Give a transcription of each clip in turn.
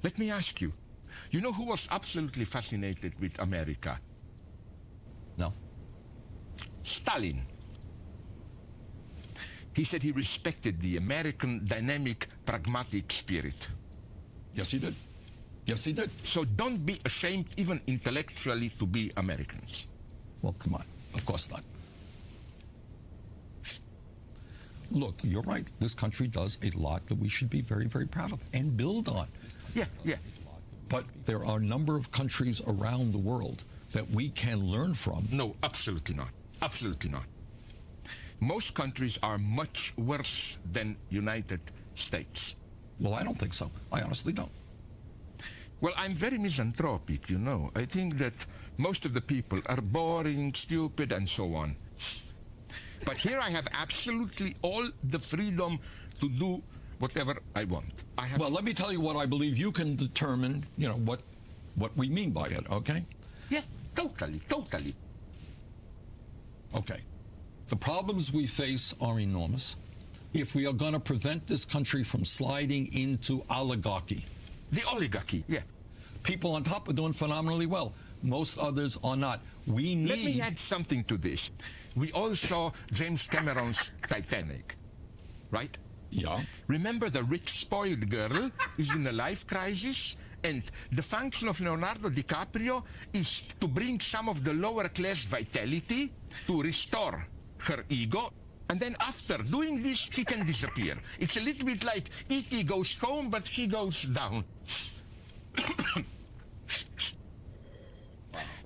Let me ask you, you know who was absolutely fascinated with America? No. Stalin. He said he respected the American dynamic, pragmatic spirit. Yes, he did. Yes, he did. So don't be ashamed, even intellectually, to be Americans. Well, come on. Of course not. Look, you're right. This country does a lot that we should be very, very proud of and build on. Yeah, yeah. But there are a number of countries around the world that we can learn from. No, absolutely not. Absolutely not. Most countries are much worse than United States. Well, I don't think so. I honestly don't. Well, I'm very misanthropic, you know. I think that most of the people are boring, stupid, and so on. But here I have absolutely all the freedom to do whatever I want. Well, let me tell you what I believe. You can determine, what we mean by it, okay? Yeah, totally. Okay. The problems we face are enormous. If we are going to prevent this country from sliding into oligarchy. The oligarchy, yeah. People on top are doing phenomenally well. Most others are not. We need... Let me add something to this. We all saw James Cameron's Titanic, right? Yeah. Remember, the rich, spoiled girl is in a life crisis, and the function of Leonardo DiCaprio is to bring some of the lower-class vitality to restore her ego, and then after doing this, he can disappear. It's a little bit like E.T. goes home, but he goes down.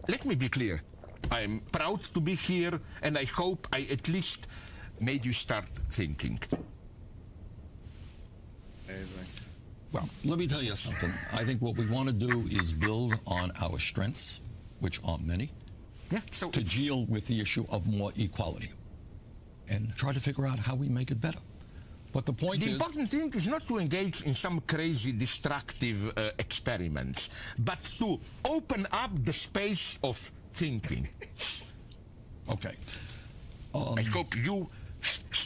Let me be clear. I'm proud to be here, and I hope I at least made you start thinking. Amazing. Well, let me tell you something. I think what we want to do is build on our strengths, which aren't many, so to deal with the issue of more equality and try to figure out how we make it better. But the point is... The important thing is not to engage in some crazy, destructive experiments, but to open up the space of thinking. Okay. I hope you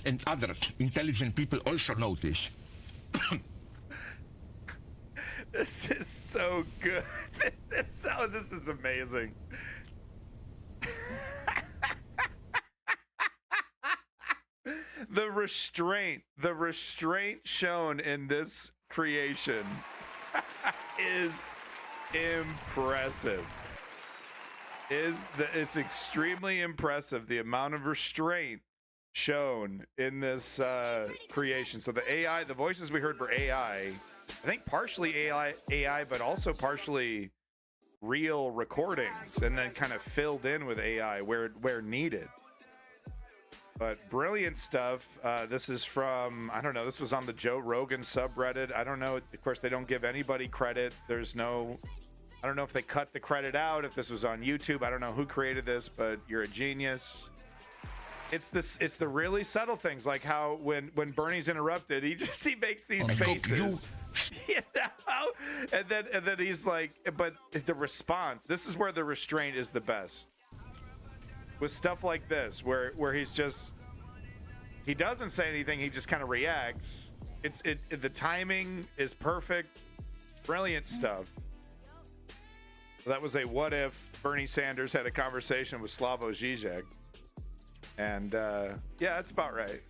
and other intelligent people also know this. This is so good. This is amazing. The restraint shown in this creation is impressive. It's extremely impressive, the amount of restraint shown in this creation. So the voices we heard were AI. I think partially AI, but also partially real recordings, and then kind of filled in with AI where needed. But brilliant stuff. This is from, I don't know, this was on the Joe Rogan subreddit. I don't know. Of course, they don't give anybody credit. I don't know if they cut the credit out, if this was on YouTube. I don't know who created this, but you're a genius. It's the really subtle things, like how when Bernie's interrupted, he makes these faces. You know? And then he's like, but the response, this is where the restraint is the best. With stuff like this, where he doesn't say anything, he just kind of reacts. The timing is perfect. Brilliant stuff. That was a what if Bernie Sanders had a conversation with Slavoj Žižek. And yeah, that's about right.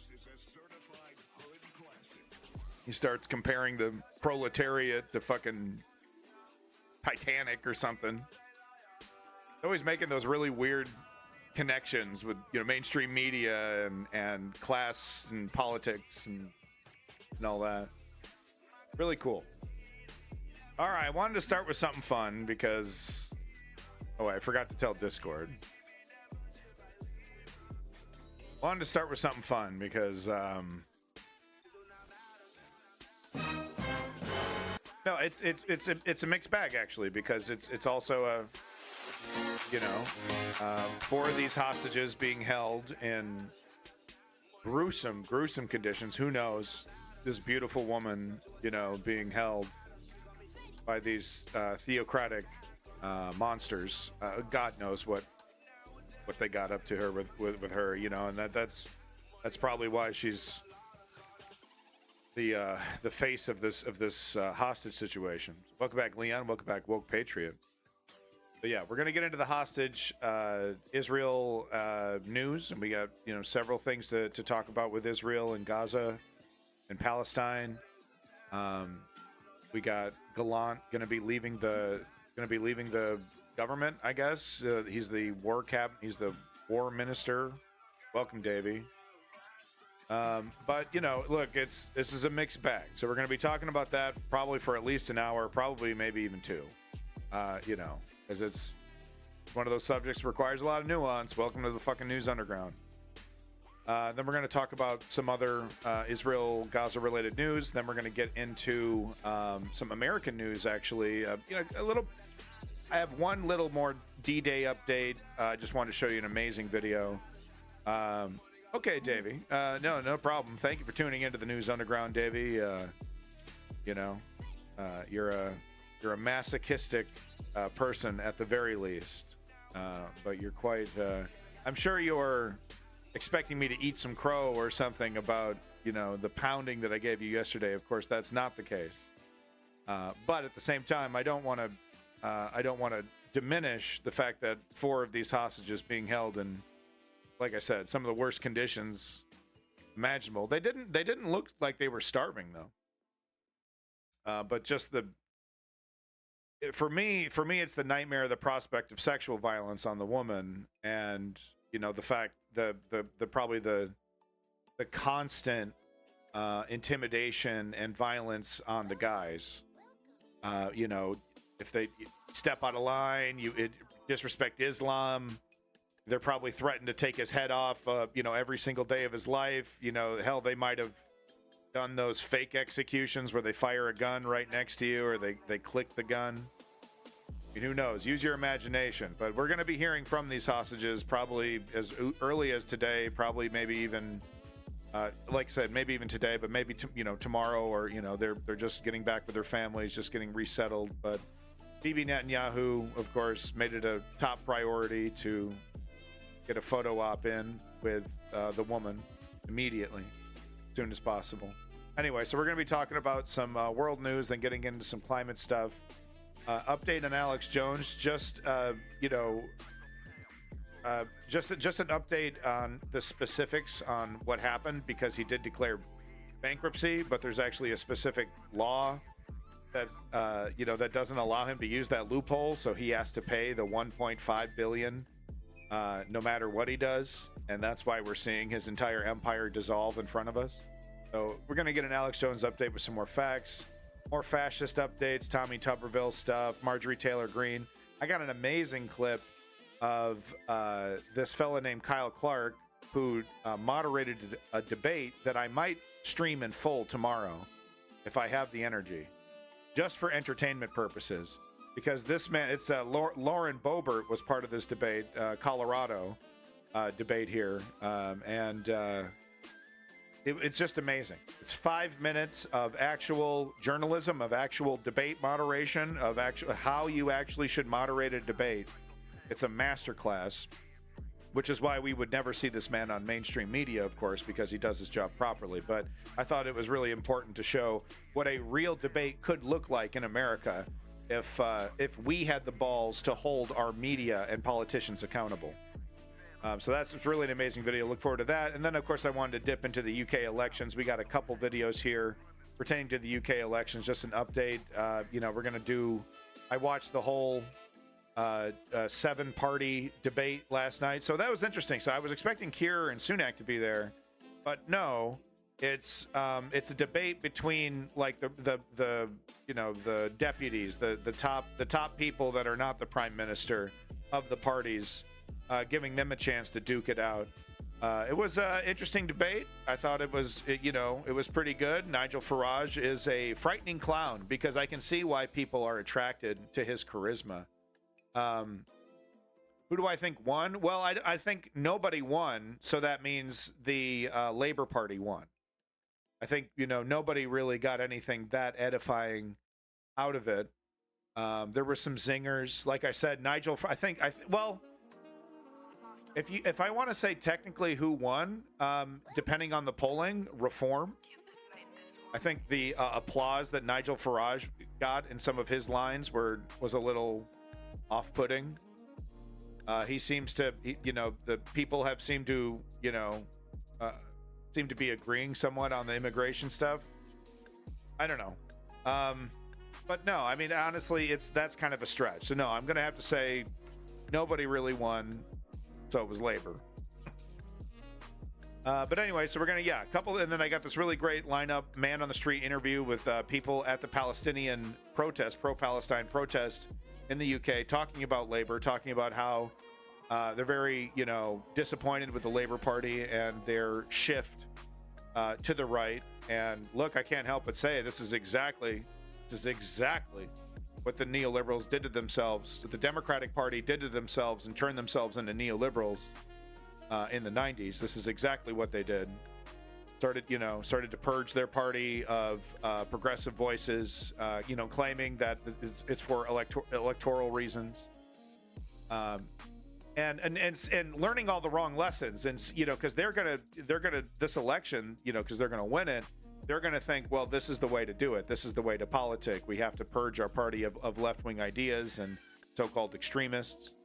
He starts comparing the proletariat to fucking Titanic or something. Always making those really weird connections with mainstream media and class and politics and all that. Really cool. All right, I wanted to start with something fun because I forgot to tell Discord. I wanted to start with something fun because no, it's a mixed bag actually, because it's also a for these hostages being held in gruesome conditions. Who knows? This beautiful woman, being held by these theocratic monsters. God knows what they got up to her with her, and that's probably why she's the face of this hostage situation. Welcome back, Leon. Welcome back, Woke Patriot. But yeah, we're gonna get into the hostage Israel news, and we got several things to talk about with Israel and Gaza and Palestine. We got Gallant gonna be leaving the government, I guess. He's the he's the war minister. Welcome, Davey. But look, this is a mixed bag. So we're going to be talking about that probably for at least an hour, probably maybe even two. Because it's one of those subjects that requires a lot of nuance. Welcome to the fucking news underground. Then we're going to talk about some other Israel Gaza related news. Then we're going to get into some American news. Actually, a little. I have one little more D-Day update. I just wanted to show you an amazing video. Okay, Davey. No problem. Thank you for tuning into the News Underground, Davey. You're a masochistic person at the very least, but you're quite. I'm sure you're expecting me to eat some crow or something about the pounding that I gave you yesterday. Of course, that's not the case. But at the same time, I don't want to diminish the fact that 4 of these hostages being held in, like I said, some of the worst conditions imaginable. They didn't look like they were starving though. But just for me, it's the nightmare of the prospect of sexual violence on the woman, and the fact the probably the constant intimidation and violence on the guys. If they step out of line, disrespect Islam. They're probably threatened to take his head off, every single day of his life. Hell, they might have done those fake executions where they fire a gun right next to you, or they click the gun. Who knows? Use your imagination. But we're going to be hearing from these hostages probably as early as today, probably maybe even, like I said, maybe even today, but maybe tomorrow, or they're just getting back with their families, just getting resettled. But Bibi Netanyahu, of course, made it a top priority to get a photo op in with the woman immediately, as soon as possible. Anyway, so we're going to be talking about some world news, then getting into some climate stuff. Update on Alex Jones, just an update on the specifics on what happened, because he did declare bankruptcy, but there's actually a specific law that that doesn't allow him to use that loophole, so he has to pay the 1.5 billion no matter what he does, and that's why we're seeing his entire empire dissolve in front of us. So we're going to get an Alex Jones update with some more facts, more fascist updates, Tommy Tuberville stuff, Marjorie Taylor Greene. I got an amazing clip of this fella named Kyle Clark, who moderated a debate that I might stream in full tomorrow if I have the energy, just for entertainment purposes. Because this man, it's Lauren Boebert was part of this debate, Colorado debate here, and it's just amazing. It's 5 minutes of actual journalism, of actual debate moderation, of how you actually should moderate a debate. It's a masterclass, which is why we would never see this man on mainstream media, of course, because he does his job properly. But I thought it was really important to show what a real debate could look like in America if we had the balls to hold our media and politicians accountable. So it's really an amazing video. Look forward to that. And then, of course, I wanted to dip into the UK elections. We got a couple videos here pertaining to the UK elections, just an update. We're going to do... I watched the whole 7-party debate last night, so that was interesting. So I was expecting Keir and Sunak to be there, but no. It's a debate between like the deputies, the top people that are not the prime minister of the parties, giving them a chance to duke it out. It was an interesting debate. I thought it was pretty good. Nigel Farage is a frightening clown, because I can see why people are attracted to his charisma. Who do I think won? Well, I think nobody won, so that means the Labour Party won. I think, nobody really got anything that edifying out of it. There were some zingers. Like I said, Nigel, if I want to say technically who won, depending on the polling, Reform. I think the applause that Nigel Farage got in some of his lines was a little off-putting. He seems to, the people have seemed to, seem to be agreeing somewhat on the immigration stuff. I don't know. But no, I mean, honestly, that's kind of a stretch. So no, I'm going to have to say nobody really won. So it was labor. But anyway, so we're going to, a couple. And then I got this really great lineup, man on the street interview with people at the Palestinian protest, pro-Palestine protest in the UK, talking about labor, talking about how they're very, disappointed with the Labour Party and their shift to the right. And look, I can't help but say this is exactly what the neoliberals did to themselves, what the Democratic Party did to themselves and turned themselves into neoliberals in the 90s. This is exactly what they did. Started to purge their party of progressive voices, claiming that it's for electoral reasons. And learning all the wrong lessons, and because they're gonna this election, because they're gonna win it, they're gonna think, well, this is the way to do it. This is the way to politic. We have to purge our party of left-wing ideas and so-called extremists.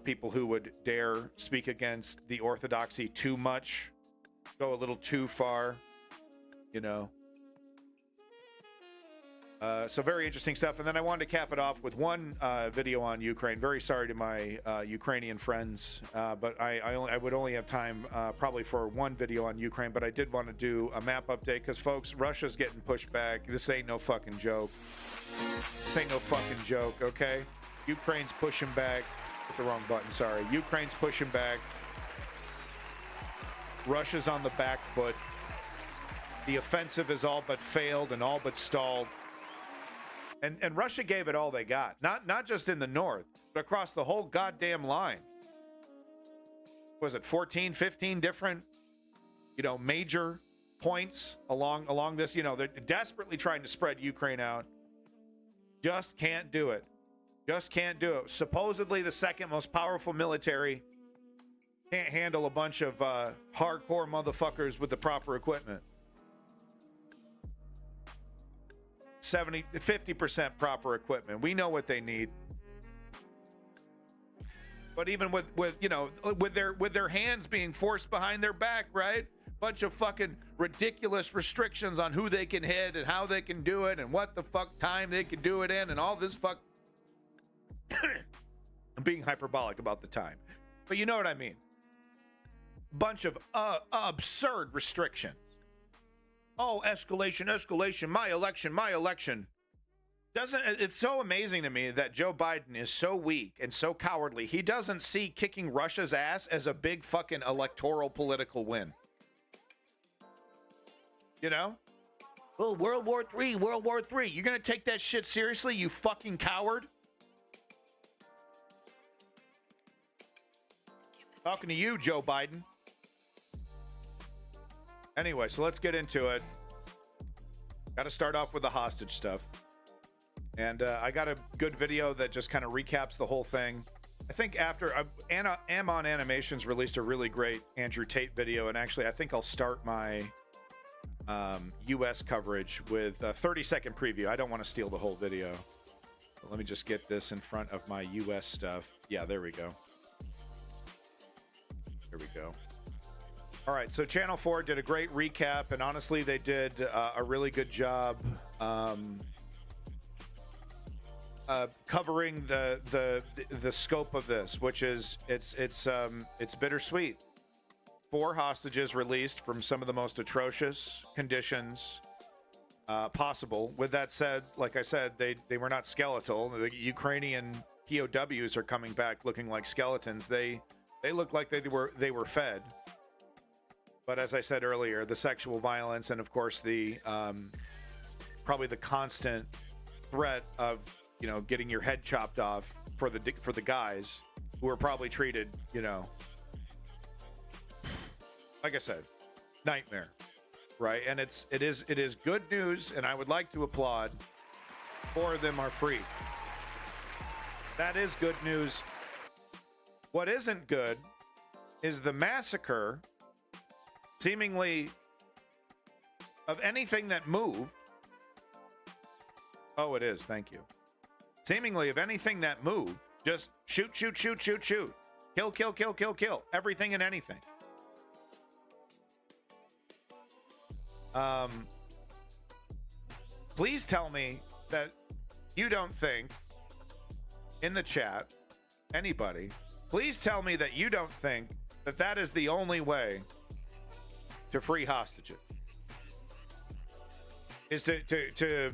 People who would dare speak against the orthodoxy too much, go a little too far. So very interesting stuff. And then I wanted to cap it off with one video on Ukraine. Very sorry to my Ukrainian friends, but I would only have time probably for one video on Ukraine. But I did want to do a map update because, folks, Russia's getting pushed back. This ain't no fucking joke. This ain't no fucking joke, okay? Ukraine's pushing back. Hit the wrong button, sorry. Ukraine's pushing back. Russia's on the back foot. The offensive has all but failed and all but stalled. And Russia gave it all they got, not just in the north, but across the whole goddamn line. Was it 14, 15 different, major points along this? They're desperately trying to spread Ukraine out. Just can't do it. Just can't do it. Supposedly the second most powerful military can't handle a bunch of hardcore motherfuckers with the proper equipment. 50% proper equipment. We know what they need. But even with their hands being forced behind their back, right? Bunch of fucking ridiculous restrictions on who they can hit and how they can do it and what the fuck time they can do it in and all this fuck. I'm being hyperbolic about the time, but you know what I mean. Bunch of absurd restrictions. Oh, escalation, my election. It's so amazing to me that Joe Biden is so weak and so cowardly. He doesn't see kicking Russia's ass as a big fucking electoral political win. Oh, World War III. You're going to take that shit seriously, you fucking coward? Talking to you, Joe Biden. Anyway, so let's get into it. Got to start off with the hostage stuff. And I got a good video that just kind of recaps the whole thing. I think after Amon Animations released a really great Andrew Tate video. And actually, I think I'll start my US coverage with a 30-second preview. I don't want to steal the whole video. But let me just get this in front of my US stuff. Yeah, there we go. There we go. All right, so Channel 4 did a great recap, and honestly, they did a really good job covering the scope of this, which is it's bittersweet. 4 hostages released from some of the most atrocious conditions possible. With that said, like I said, they were not skeletal. The Ukrainian POWs are coming back looking like skeletons. They look like they were fed. But as I said earlier, the sexual violence and of course the probably the constant threat of getting your head chopped off for the guys who are probably treated like I said, nightmare, right? And it is good news, and I would like to applaud. 4 of them are free. That is good news. What isn't good is the massacre, seemingly of anything that moved. Oh, it is. Thank you. Seemingly of anything that moved, just shoot, shoot, shoot, shoot, shoot. Kill, kill, kill, kill, kill. Everything and anything. Please tell me that you don't think, in the chat, anybody, please tell me that you don't think that that is the only way to free hostages. Is to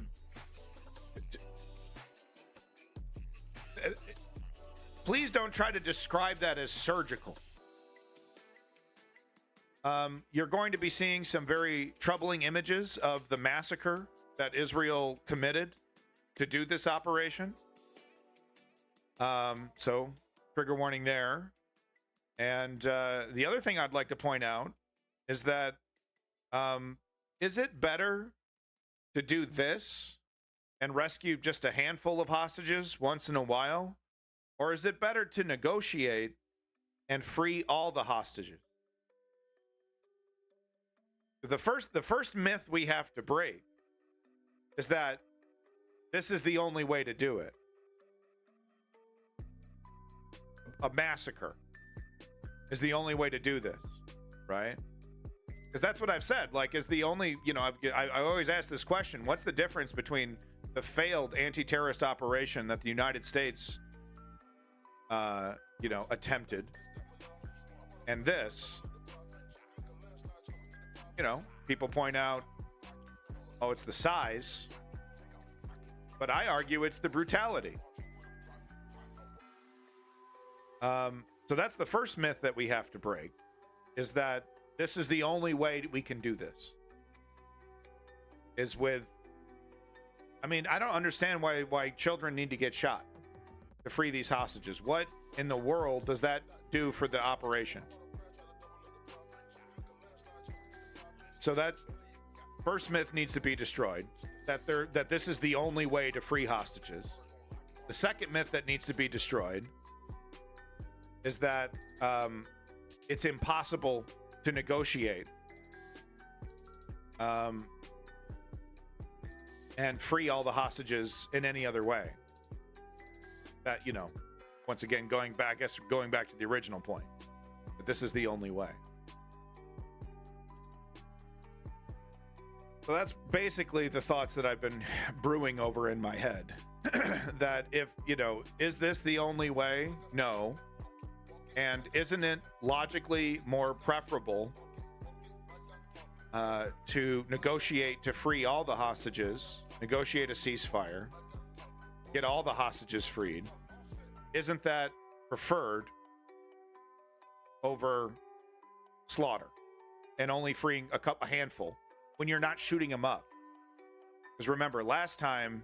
please don't try to describe that as surgical. You're going to be seeing some very troubling images of the massacre that Israel committed to do this operation. So, trigger warning there. And the other thing I'd like to point out is that is it better to do this and rescue just a handful of hostages once in a while? Or is it better to negotiate and free all the hostages? The first myth we have to break is that this is the only way to do it. A massacre is the only way to do this, right? Because that's what I've said. Like, is the only, I always ask this question: what's the difference between the failed anti-terrorist operation that the United States, attempted, and this? People point out, oh, it's the size, but I argue it's the brutality. So that's the first myth that we have to break, is that this is the only way we can do this. Is with, I don't understand why children need to get shot to free these hostages. What in the world does that do for the operation? So that first myth needs to be destroyed, that this is the only way to free hostages. The second myth that needs to be destroyed is that it's impossible to negotiate and free all the hostages in any other way. That, once again, going back to the original point, that this is the only way. So that's basically the thoughts that I've been brewing over in my head. That if, is this the only way? No. And isn't it logically more preferable to negotiate to free all the hostages, negotiate a ceasefire, get all the hostages freed? Isn't that preferred over slaughter and only freeing a handful when you're not shooting them up? Because remember, last time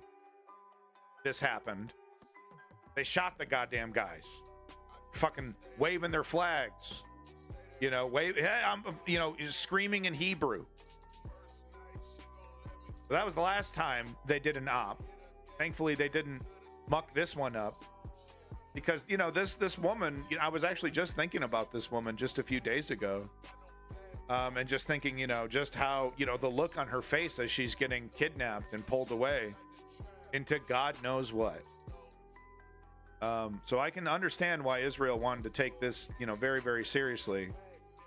this happened, they shot the goddamn guys, fucking waving their flags, screaming in Hebrew. So that was the last time they did an op. Thankfully, they didn't muck this one up, because this woman, I was actually just thinking about this woman just a few days ago. And just thinking, just how, the look on her face as she's getting kidnapped and pulled away into God knows what. So I can understand why Israel wanted to take this, very, very seriously.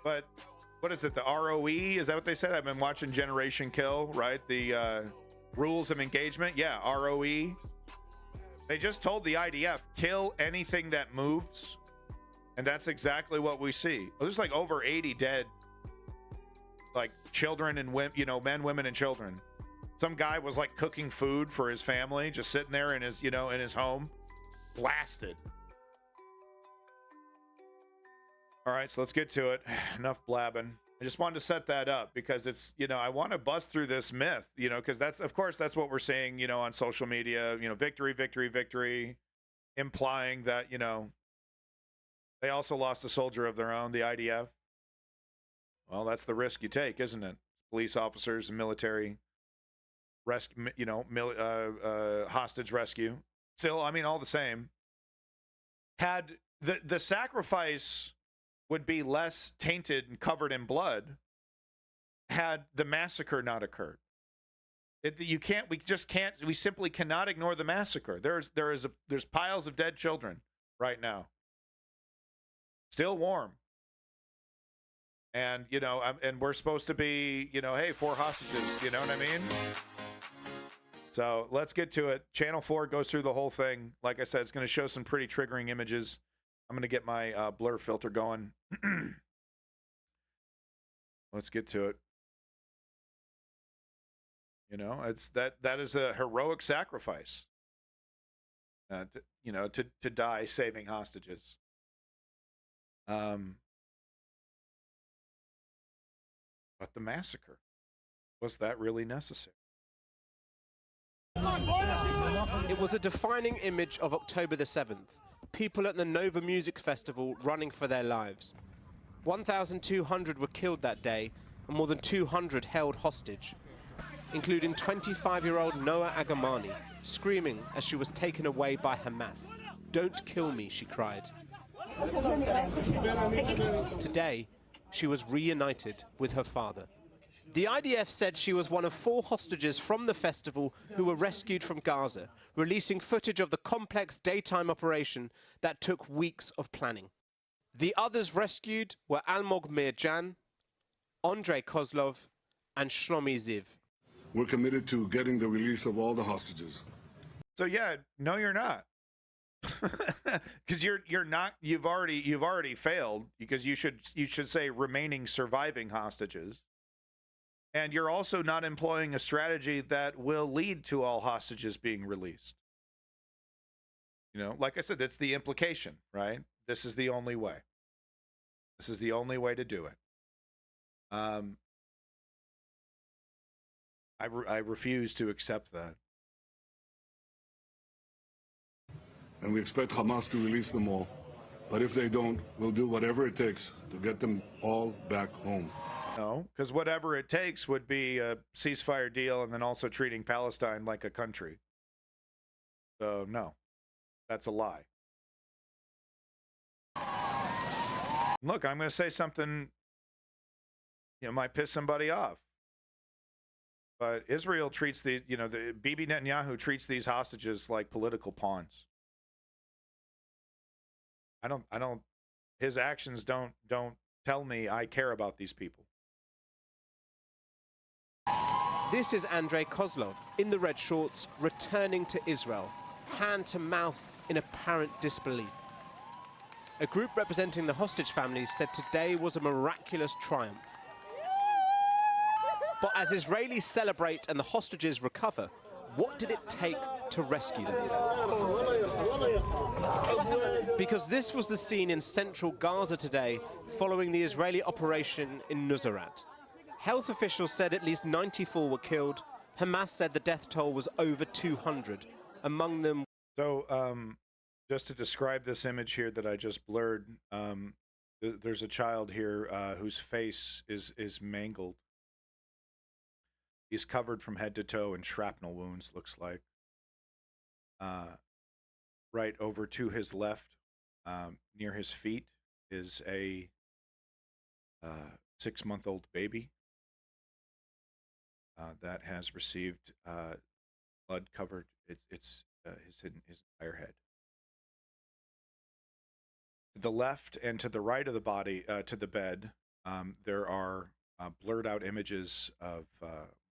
But what is it? The ROE? Is that what they said? I've been watching Generation Kill, right? The rules of engagement. Yeah, ROE. They just told the IDF, kill anything that moves. And that's exactly what we see. There's like over 80 dead, like children and women, men, women, and children. Some guy was like cooking food for his family, just sitting there in his, in his home, blasted. All right, so let's get to it. Enough blabbing. I just wanted to set that up because it's, I want to bust through this myth, because that's what we're seeing, on social media, victory, victory, victory, implying that, they also lost a soldier of their own, the IDF. Well, that's the risk you take, isn't it? Police officers and military hostage rescue. Still, all the same. Had the sacrifice would be less tainted and covered in blood had the massacre not occurred. You can't. We just can't. We simply cannot ignore the massacre. There's piles of dead children right now, still warm. And and we're supposed to be, hey, 4 hostages. You know what I mean? So let's get to it. Channel 4 goes through the whole thing. Like I said, it's going to show some pretty triggering images. I'm going to get my blur filter going. Let's get to it. It's that is a heroic sacrifice. To die saving hostages. But the massacre, was that really necessary? It was a defining image of October the 7th. People at the Nova Music Festival running for their lives. 1,200 were killed that day, and more than 200 held hostage, including 25-year-old Noa Agamani, screaming as she was taken away by Hamas. "Don't kill me," she cried. Today, she was reunited with her father. The IDF said she was one of 4 hostages from the festival who were rescued from Gaza, releasing footage of the complex daytime operation that took weeks of planning. The others rescued were Almog Mirjan, Andrei Kozlov, and Shlomi Ziv. We're committed to getting the release of all the hostages. So yeah, no, you're not. Because you're not. You've already failed, because you should say remaining surviving hostages. And you're also not employing a strategy that will lead to all hostages being released. Like I said, that's the implication, right? This is the only way. This is the only way to do it. I refuse to accept that. And we expect Hamas to release them all. But if they don't, we'll do whatever it takes to get them all back home. No, because whatever it takes would be a ceasefire deal and then also treating Palestine like a country. So, no, that's a lie. Look, I'm going to say something, might piss somebody off. But Israel treats the Bibi Netanyahu treats these hostages like political pawns. His actions don't tell me I care about these people. This is Andrei Kozlov in the red shorts, returning to Israel, hand to mouth in apparent disbelief. A group representing the hostage families said today was a miraculous triumph. But as Israelis celebrate and the hostages recover, what did it take to rescue them? Because this was the scene in central Gaza today following the Israeli operation in Nuseirat. Health officials said at least 94 were killed. Hamas said the death toll was over 200. Among them... So, just to describe this image here that I just blurred, there's a child here whose face is mangled. He's covered from head to toe in shrapnel wounds, looks like. Right over to his left, near his feet, is a 6-month-old baby that has received blood covered his entire head. To the left and to the right of the body, to the bed, there are blurred out images of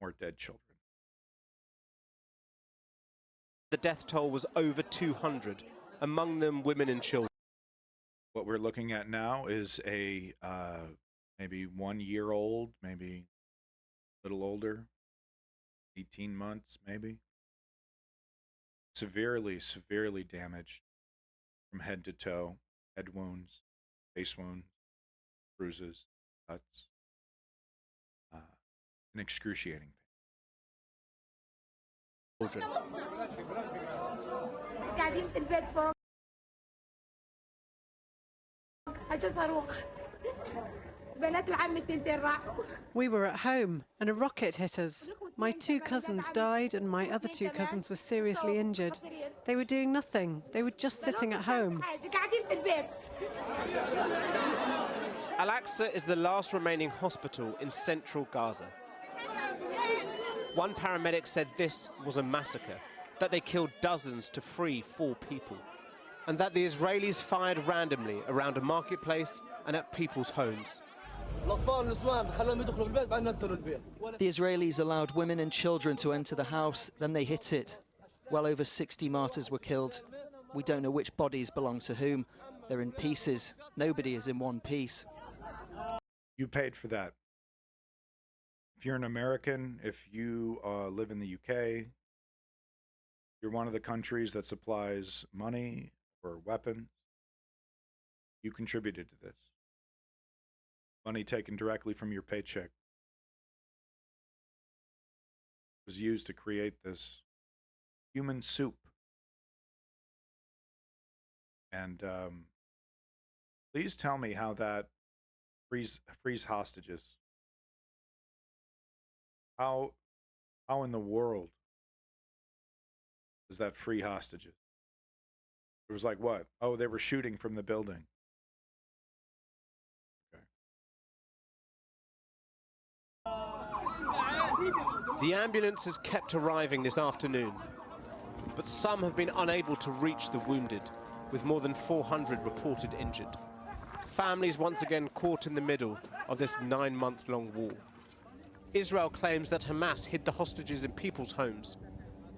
more dead children. The death toll was over 200, among them women and children. What we're looking at now is a maybe 1-year-old, maybe a little older, 18 months maybe. Severely damaged from head to toe, head wounds, face wounds, bruises, cuts, and excruciating pain. Children. We were at home and a rocket hit us. My 2 cousins died and my other 2 cousins were seriously injured. They were doing nothing. They were just sitting at home. Al-Aqsa is the last remaining hospital in central Gaza. One paramedic said this was a massacre, that they killed dozens to free 4 people, and that the Israelis fired randomly around a marketplace and at people's homes. The Israelis allowed women and children to enter the house, then they hit it. Well over 60 martyrs were killed. We don't know which bodies belong to whom. They're in pieces. Nobody is in one piece. You paid for that. If you're an American, if you live in the UK, you're one of the countries that supplies money or weapons, you contributed to this. Money taken directly from your paycheck was used to create this human soup. And please tell me how that frees hostages. How in the world does that free hostages? It was like what? Oh, they were shooting from the building. The ambulances kept arriving this afternoon, but some have been unable to reach the wounded, with more than 400 reported injured. Families once again caught in the middle of this 9-month-long war. Israel claims that Hamas hid the hostages in people's homes.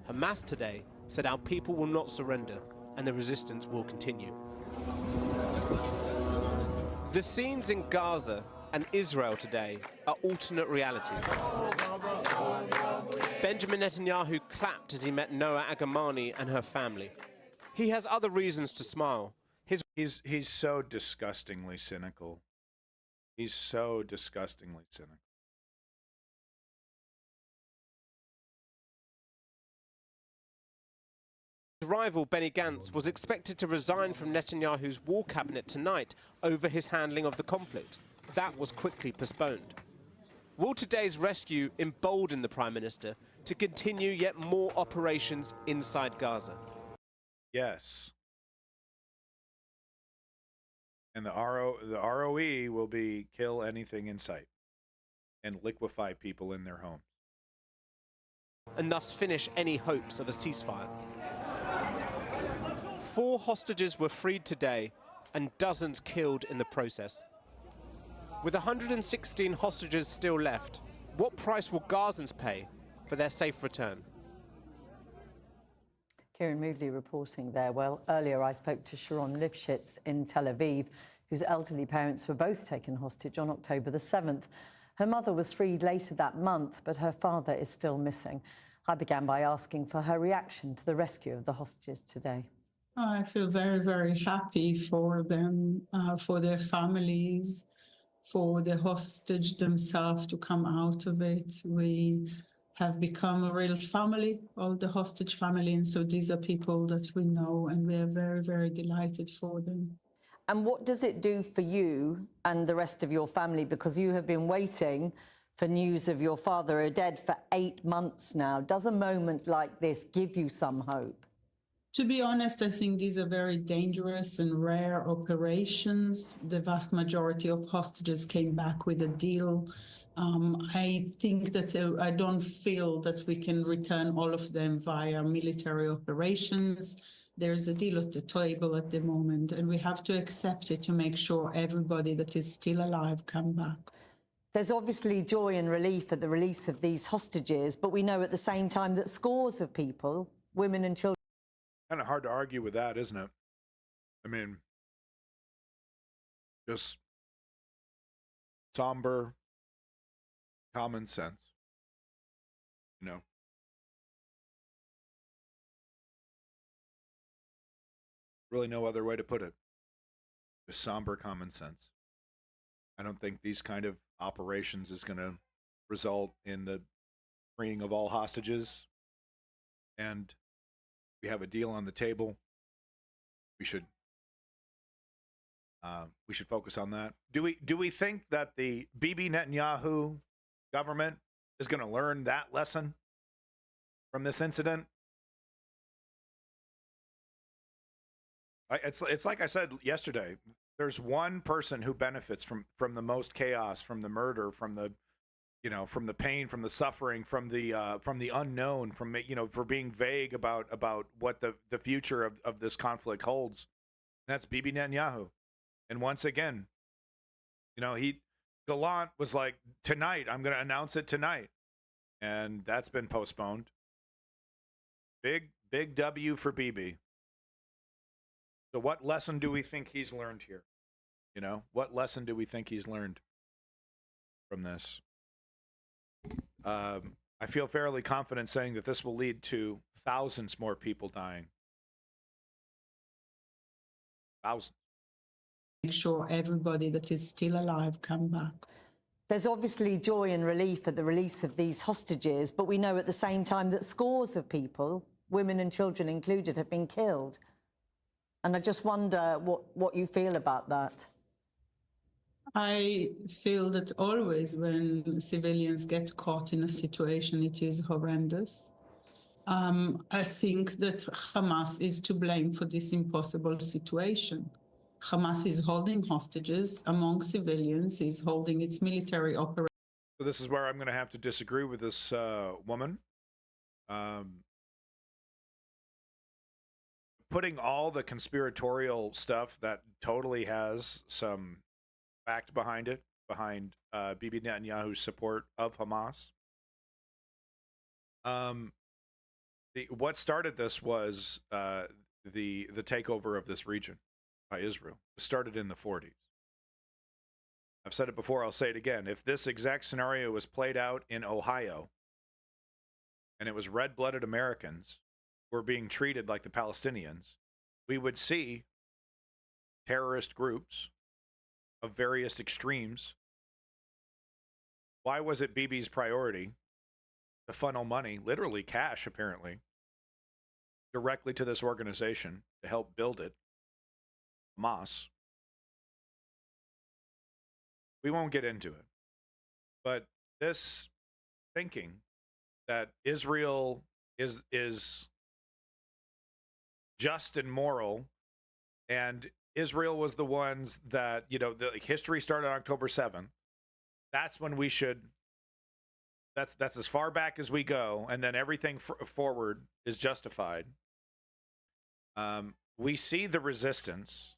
Hamas today said our people will not surrender and the resistance will continue. The scenes in Gaza and Israel today are alternate realities. Benjamin Netanyahu clapped as he met Noah Agamani and her family. He has other reasons to smile. He's so disgustingly cynical. He's so disgustingly cynical. His rival Benny Gantz was expected to resign from Netanyahu's war cabinet tonight over his handling of the conflict. That was quickly postponed. Will today's rescue embolden the Prime Minister to continue yet more operations inside Gaza? Yes. And the ROE will be kill anything in sight and liquefy people in their homes. And thus finish any hopes of a ceasefire. 4 hostages were freed today and dozens killed in the process. With 116 hostages still left, what price will Gazans pay for their safe return? Kieran Moodley reporting there. Well, earlier I spoke to Sharon Lifshitz in Tel Aviv, whose elderly parents were both taken hostage on October the 7th. Her mother was freed later that month, but her father is still missing. I began by asking for her reaction to the rescue of the hostages today. I feel very, very happy for them, for their families, for the hostage themselves to come out of it. We have become a real family, all the hostage family, and so these are people that we know, and we are very, very delighted for them. And what does it do for you and the rest of your family? Because you have been waiting for news of your father dead for 8 months now. Does a moment like this give you some hope? To be honest, I think these are very dangerous and rare operations. The vast majority of hostages came back with a deal. I think that I don't feel that we can return all of them via military operations. There's a deal at the table at the moment, and we have to accept it to make sure everybody that is still alive come back. There's obviously joy and relief at the release of these hostages, but we know at the same time that scores of people, women and children, Kind of hard to argue with that, isn't it? I mean, just somber common sense, you know. Really no other way to put it. Just somber common sense. I don't think these kind of operations is going to result in the freeing of all hostages. And we have a deal on the table. We should focus on that. Do we think that the Bibi Netanyahu government is going to learn that lesson from this incident? It's like I said yesterday. There's one person who benefits from the most chaos, from the murder, from the from the pain, from the suffering, from the unknown, from for being vague about what the future of this conflict holds. And that's Bibi Netanyahu. And once again, Gallant was like, tonight, I'm going to announce it tonight. And that's been postponed. Big W for Bibi. So what lesson do we think he's learned here? What lesson do we think he's learned from this? I feel fairly confident saying that this will lead to thousands more people dying. Thousands. Make sure everybody that is still alive come back. There's obviously joy and relief at the release of these hostages, but we know at the same time that scores of people, women and children included, have been killed. And I just wonder what you feel about that. I feel that always when civilians get caught in a situation, it is horrendous. I think that Hamas is to blame for this impossible situation. Hamas is holding hostages among civilians, is holding its military operations. So this is where I'm going to have to disagree with this woman. Putting all the conspiratorial stuff that totally has some fact behind it, behind Bibi Netanyahu's support of Hamas. What started this was the takeover of this region by Israel. It started in the 40s. I've said it before, I'll say it again. If this exact scenario was played out in Ohio, and it was red-blooded Americans who were being treated like the Palestinians, we would see terrorist groups of various extremes. Why was it Bibi's priority to funnel money, literally cash apparently, directly to this organization to help build it, Hamas? We won't get into it. But this thinking that Israel is just and moral, and Israel was the ones that, the history started on October 7th. That's when we should, that's as far back as we go, and then everything forward is justified. We see the resistance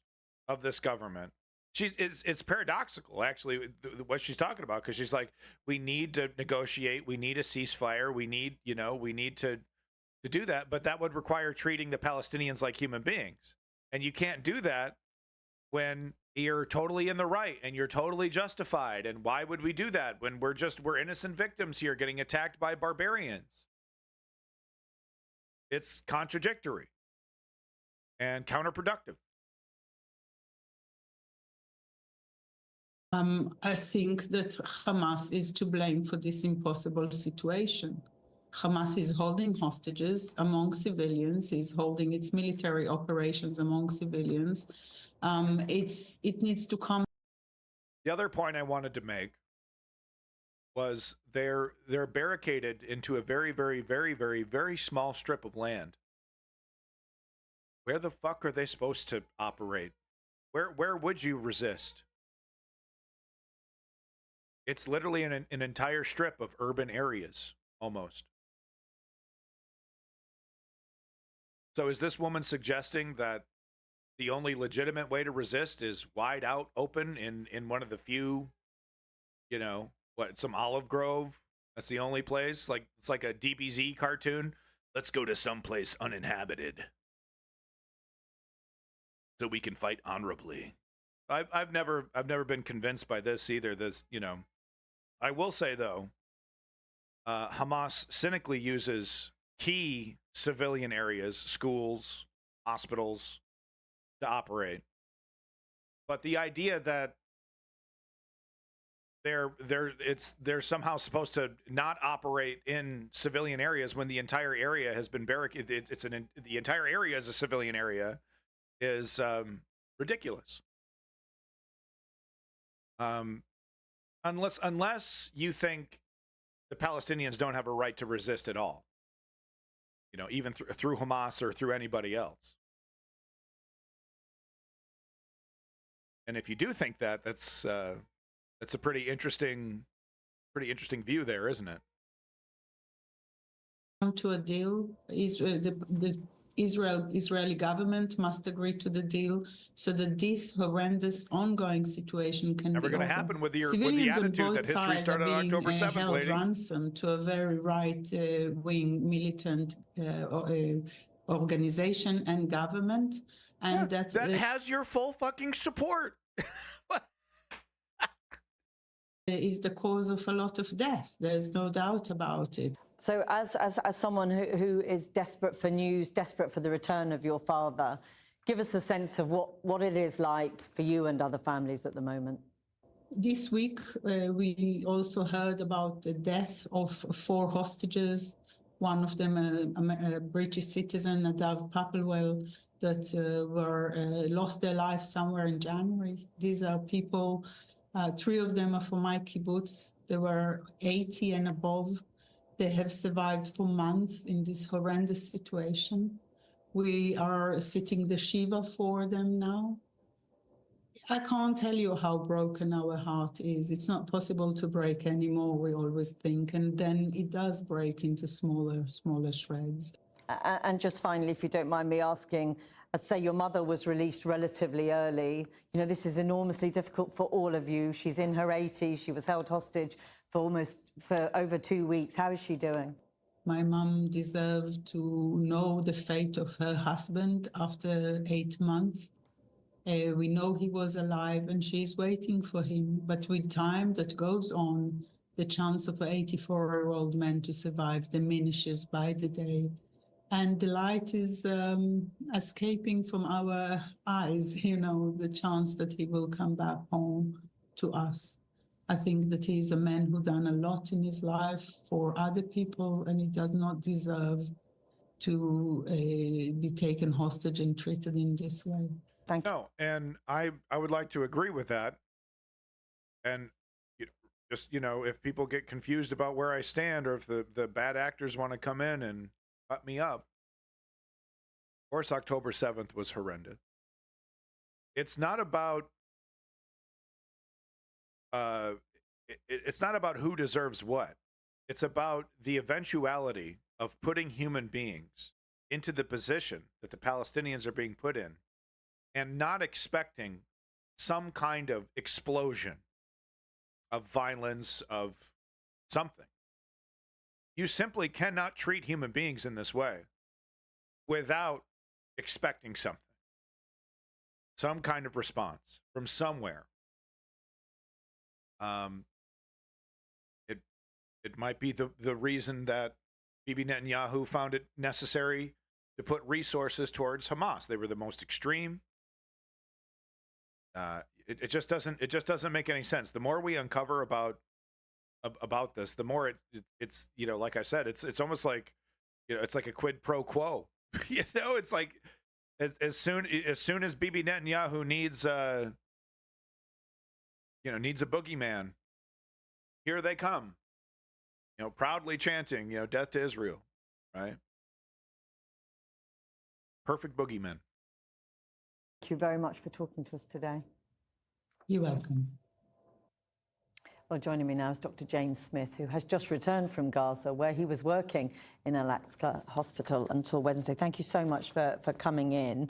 of this government. It's paradoxical, actually, what she's talking about, because she's like, we need to negotiate, we need a ceasefire, we need to do that, but that would require treating the Palestinians like human beings. And you can't do that when you're totally in the right and you're totally justified. And why would we do that when we're innocent victims here getting attacked by barbarians? It's contradictory and counterproductive. I think that Hamas is to blame for this impossible situation. Hamas is holding hostages among civilians, is holding its military operations among civilians. It needs to come. The other point I wanted to make was they're barricaded into a very, very, very, very, very small strip of land. Where the fuck are they supposed to operate? Where would you resist? It's literally an entire strip of urban areas, almost. So is this woman suggesting that the only legitimate way to resist is wide out open in one of the few, some olive grove? That's the only place? Like, it's like a DBZ cartoon. Let's go to someplace uninhabited so we can fight honorably. I've never been convinced by this either. I will say, though, Hamas cynically uses key civilian areas, schools, hospitals, to operate. But the idea that they're somehow supposed to not operate in civilian areas when the entire area has been barricaded, the entire area is a civilian area, is ridiculous. Unless you think the Palestinians don't have a right to resist at all, even through Hamas or through anybody else. And if you do think that, that's a pretty interesting Pretty interesting view there, isn't it? Come to a deal. The Israeli government must agree to the deal so that this horrendous ongoing situation can Never be going to over. happen with the Civilians on attitude both that history sides started are on being October 7th, held lady. ransom to a very right-wing militant organization and government, and that has your full fucking support. is the cause of a lot of death. There's no doubt about it. So as someone who is desperate for news, desperate for the return of your father, give us a sense of what it is like for you and other families at the moment. This week, we also heard about the death of 4 hostages, one of them a British citizen, Nadav Papelwell, that lost their life somewhere in January. These are people, 3 of them are from my kibbutz. They were 80 and above. They have survived for months in this horrendous situation. We are sitting the Shiva for them now. I can't tell you how broken our heart is. It's not possible to break anymore, we always think, and then it does break into smaller shreds. And just finally, if you don't mind me asking, I'd say your mother was released relatively early. You know, this is enormously difficult for all of you. She's in her 80s. She was held hostage for over 2 weeks. How is she doing? My mom deserved to know the fate of her husband after 8 months. We know he was alive and she's waiting for him. But with time that goes on, the chance of an 84-year-old man to survive diminishes by the day. And the light is escaping from our eyes, you know, the chance that he will come back home to us. I think that he's a man who done a lot in his life for other people, and he does not deserve to be taken hostage and treated in this way. Thank you. No, and I would like to agree with that. And just, if people get confused about where I stand, or if the bad actors want to come in and cut me up, of course, October 7th was horrendous. It's not about it's not about who deserves what. It's about the eventuality of putting human beings into the position that the Palestinians are being put in, and not expecting some kind of explosion of violence, of something. You simply cannot treat human beings in this way without expecting something, some kind of response from somewhere. It might be the reason that Bibi Netanyahu found it necessary to put resources towards Hamas. They were the most extreme. It just doesn't make any sense. The more we uncover about this, the more it's like I said, it's almost like it's like a quid pro quo. It's like as soon as Bibi Netanyahu needs needs a boogeyman, here they come. Proudly chanting, death to Israel, right? Perfect boogeyman. Thank you very much for talking to us today. You're welcome. Well, joining me now is Dr. James Smith, who has just returned from Gaza, where he was working in Al-Aqsa Hospital until Wednesday. Thank you so much for coming in.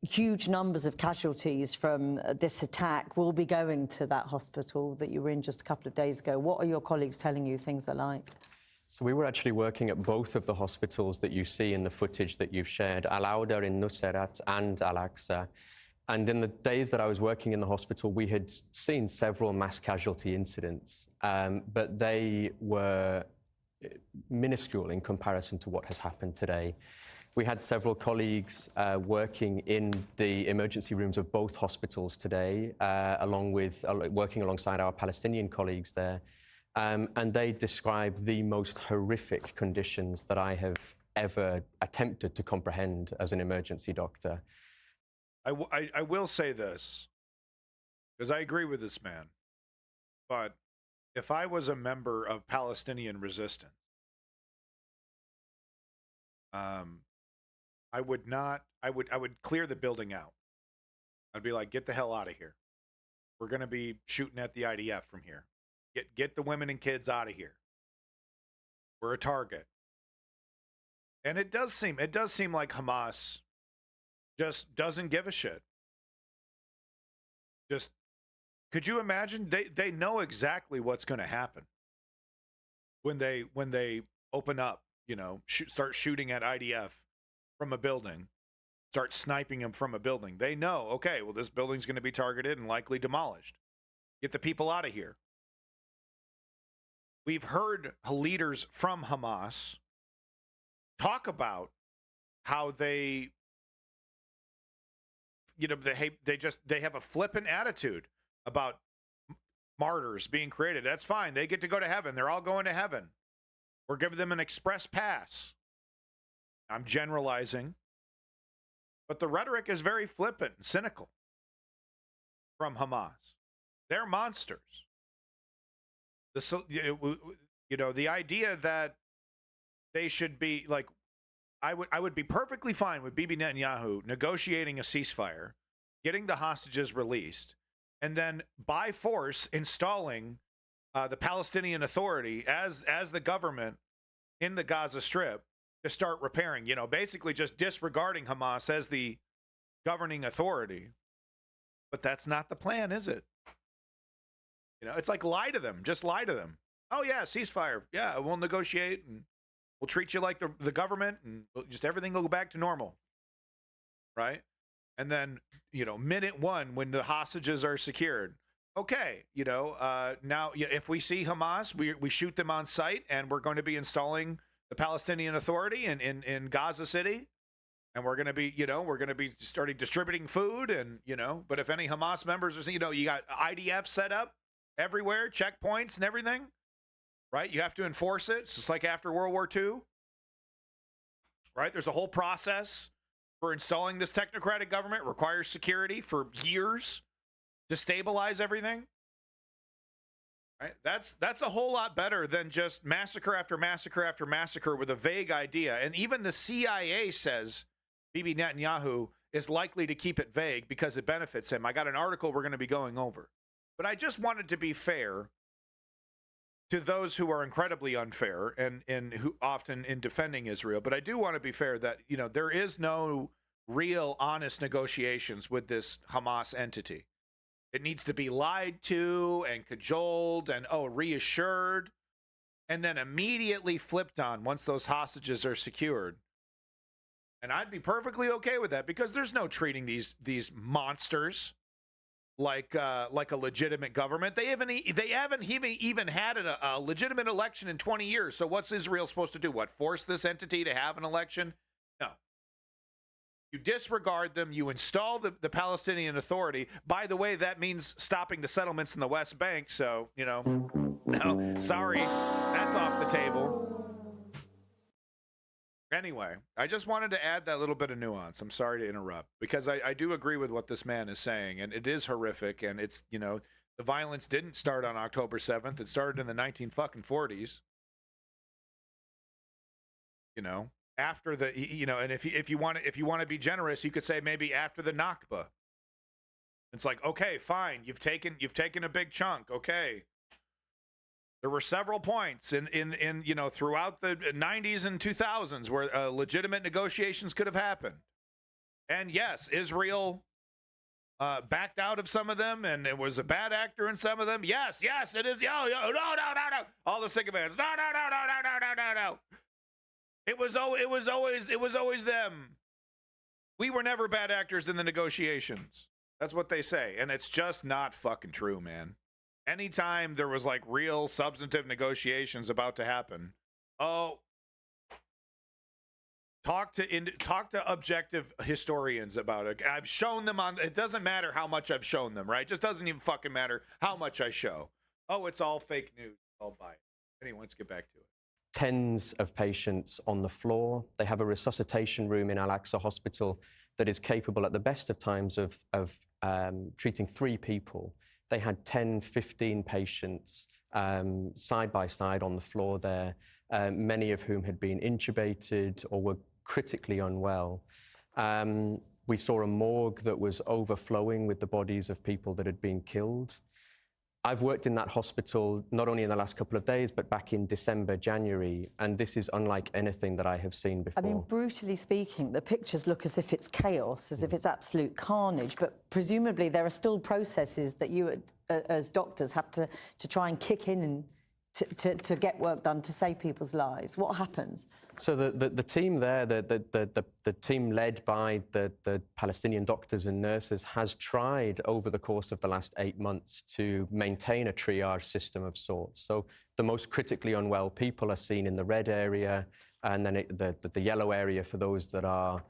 Huge numbers of casualties from this attack will be going to that hospital that you were in just a couple of days ago. What are your colleagues telling you things are like? So we were actually working at both of the hospitals that you see in the footage that you've shared, Al-Awda in Nuseirat and Al-Aqsa. And in the days that I was working in the hospital, we had seen several mass casualty incidents, but they were minuscule in comparison to what has happened today. We had several colleagues working in the emergency rooms of both hospitals today, along with working alongside our Palestinian colleagues there. And they describe the most horrific conditions that I have ever attempted to comprehend as an emergency doctor. I will say this, because I agree with this man, but if I was a member of Palestinian resistance, I would clear the building out. I'd be like, get the hell out of here. We're going to be shooting at the IDF from here. Get the women and kids out of here. We're a target. And it does seem like Hamas just doesn't give a shit. Just, could you imagine? They know exactly what's going to happen when they open up, start shooting at IDF from a building, start sniping them from a building. They know, okay, well, this building's going to be targeted and likely demolished. Get the people out of here. We've heard leaders from Hamas talk about how they have a flippant attitude about martyrs being created. That's fine. They get to go to heaven. They're all going to heaven. We're giving them an express pass. I'm generalizing. But the rhetoric is very flippant and cynical from Hamas. They're monsters. The idea that they should be like, I would be perfectly fine with Bibi Netanyahu negotiating a ceasefire, getting the hostages released, and then by force installing the Palestinian Authority as the government in the Gaza Strip to start repairing, basically just disregarding Hamas as the governing authority. But that's not the plan, is it? It's like, lie to them. Just lie to them. Oh, yeah, ceasefire. Yeah, we'll negotiate and we'll treat you like the government and just everything will go back to normal. Right? And then, minute one, when the hostages are secured, okay, now if we see Hamas, we shoot them on sight, and we're going to be installing the Palestinian Authority in Gaza City. And we're going to be, starting distributing food and, but if any Hamas members are, you got IDF set up everywhere, checkpoints and everything, right? You have to enforce it. It's just like after World War II, right? There's a whole process for installing this technocratic government. It requires security for years to stabilize everything. Right? That's a whole lot better than just massacre after massacre after massacre with a vague idea. And even the CIA says Bibi Netanyahu is likely to keep it vague because it benefits him. I got an article we're going to be going over. But I just wanted to be fair to those who are incredibly unfair and who often in defending Israel. But I do want to be fair that, there is no real honest negotiations with this Hamas entity. It needs to be lied to and cajoled and, reassured, and then immediately flipped on once those hostages are secured. And I'd be perfectly okay with that because there's no treating these monsters like a legitimate government. They haven't even had a legitimate election in 20 years. So what's Israel supposed to do? What, force this entity to have an election? No. You disregard them. You install the Palestinian Authority. By the way, that means stopping the settlements in the West Bank. So, no, sorry, that's off the table. Anyway, I just wanted to add that little bit of nuance. I'm sorry to interrupt because I do agree with what this man is saying, and it is horrific. And it's, the violence didn't start on October 7th. It started in the 1940s. After the, and if you want to be generous, you could say maybe after the Nakba. It's like, okay, fine, you've taken a big chunk. Okay. There were several points in throughout the 90s and 2000s where legitimate negotiations could have happened. And yes, Israel backed out of some of them, and it was a bad actor in some of them. Yes, it is. No. All the sycophants. No. It was always them. We were never bad actors in the negotiations. That's what they say, and it's just not fucking true, man. Anytime there was like real substantive negotiations about to happen, talk to objective historians about it. I've shown them it doesn't matter how much I've shown them, right? It just doesn't even fucking matter how much I show. Oh, it's all fake news. I'll buy it. Anyway, let's get back to it. Tens of patients on the floor. They have a resuscitation room in Al-Aqsa Hospital that is capable at the best of times of treating 3 people. They had 10, 15 patients side by side on the floor there, many of whom had been intubated or were critically unwell. We saw a morgue that was overflowing with the bodies of people that had been killed. I've worked in that hospital not only in the last couple of days, but back in December, January, and this is unlike anything that I have seen before. I mean, brutally speaking, the pictures look as if it's chaos, as if it's absolute carnage, but presumably there are still processes that you as doctors have to try and kick in and to get work done to save people's lives. What happens? So the team there, the team led by the Palestinian doctors and nurses has tried over the course of the last 8 months to maintain a triage system of sorts. So the most critically unwell people are seen in the red area, and then the yellow area for those that are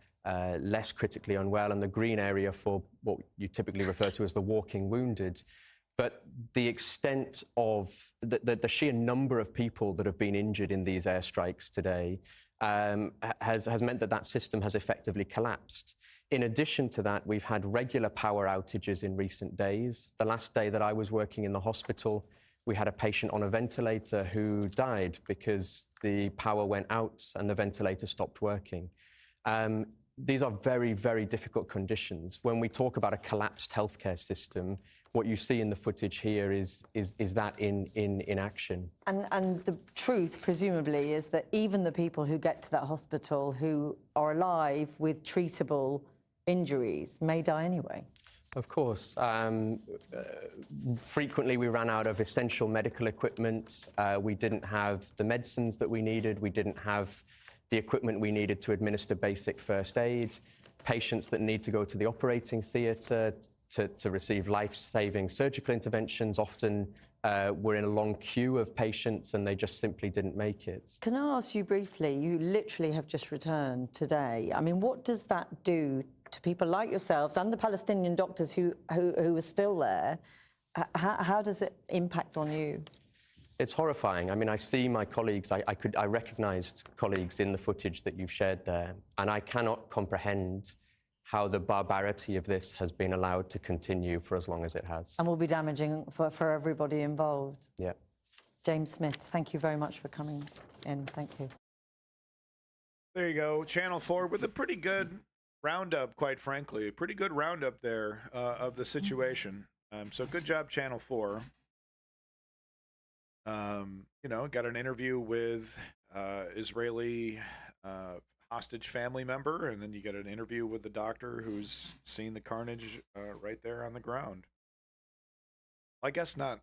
less critically unwell, and the green area for what you typically refer to as the walking wounded. But the extent of the sheer number of people that have been injured in these airstrikes today has meant that system has effectively collapsed. In addition to that, we've had regular power outages in recent days. The last day that I was working in the hospital, we had a patient on a ventilator who died because the power went out and the ventilator stopped working. These are very, very difficult conditions. When we talk about a collapsed healthcare system, what you see in the footage here is that in action. And the truth, presumably, is that even the people who get to that hospital who are alive with treatable injuries may die anyway. Of course. Frequently, we ran out of essential medical equipment. We didn't have the medicines that we needed. We didn't have the equipment we needed to administer basic first aid. Patients that need to go to the operating theatre to receive life-saving surgical interventions often were in a long queue of patients, and they just simply didn't make it. Can I ask you briefly, you literally have just returned today. I mean, what does that do to people like yourselves and the Palestinian doctors who are still there? How does it impact on you? It's horrifying. I mean, I see my colleagues, I recognized colleagues in the footage that you've shared there, and I cannot comprehend how the barbarity of this has been allowed to continue for as long as it has. And will be damaging for everybody involved. Yeah. James Smith, thank you very much for coming in. Thank you. There you go. Channel 4 with a pretty good roundup, quite frankly. A pretty good roundup there of the situation. So good job, Channel 4. You know, got an interview with Israeli hostage family member, and then you get an interview with the doctor who's seen the carnage right there on the ground. I guess not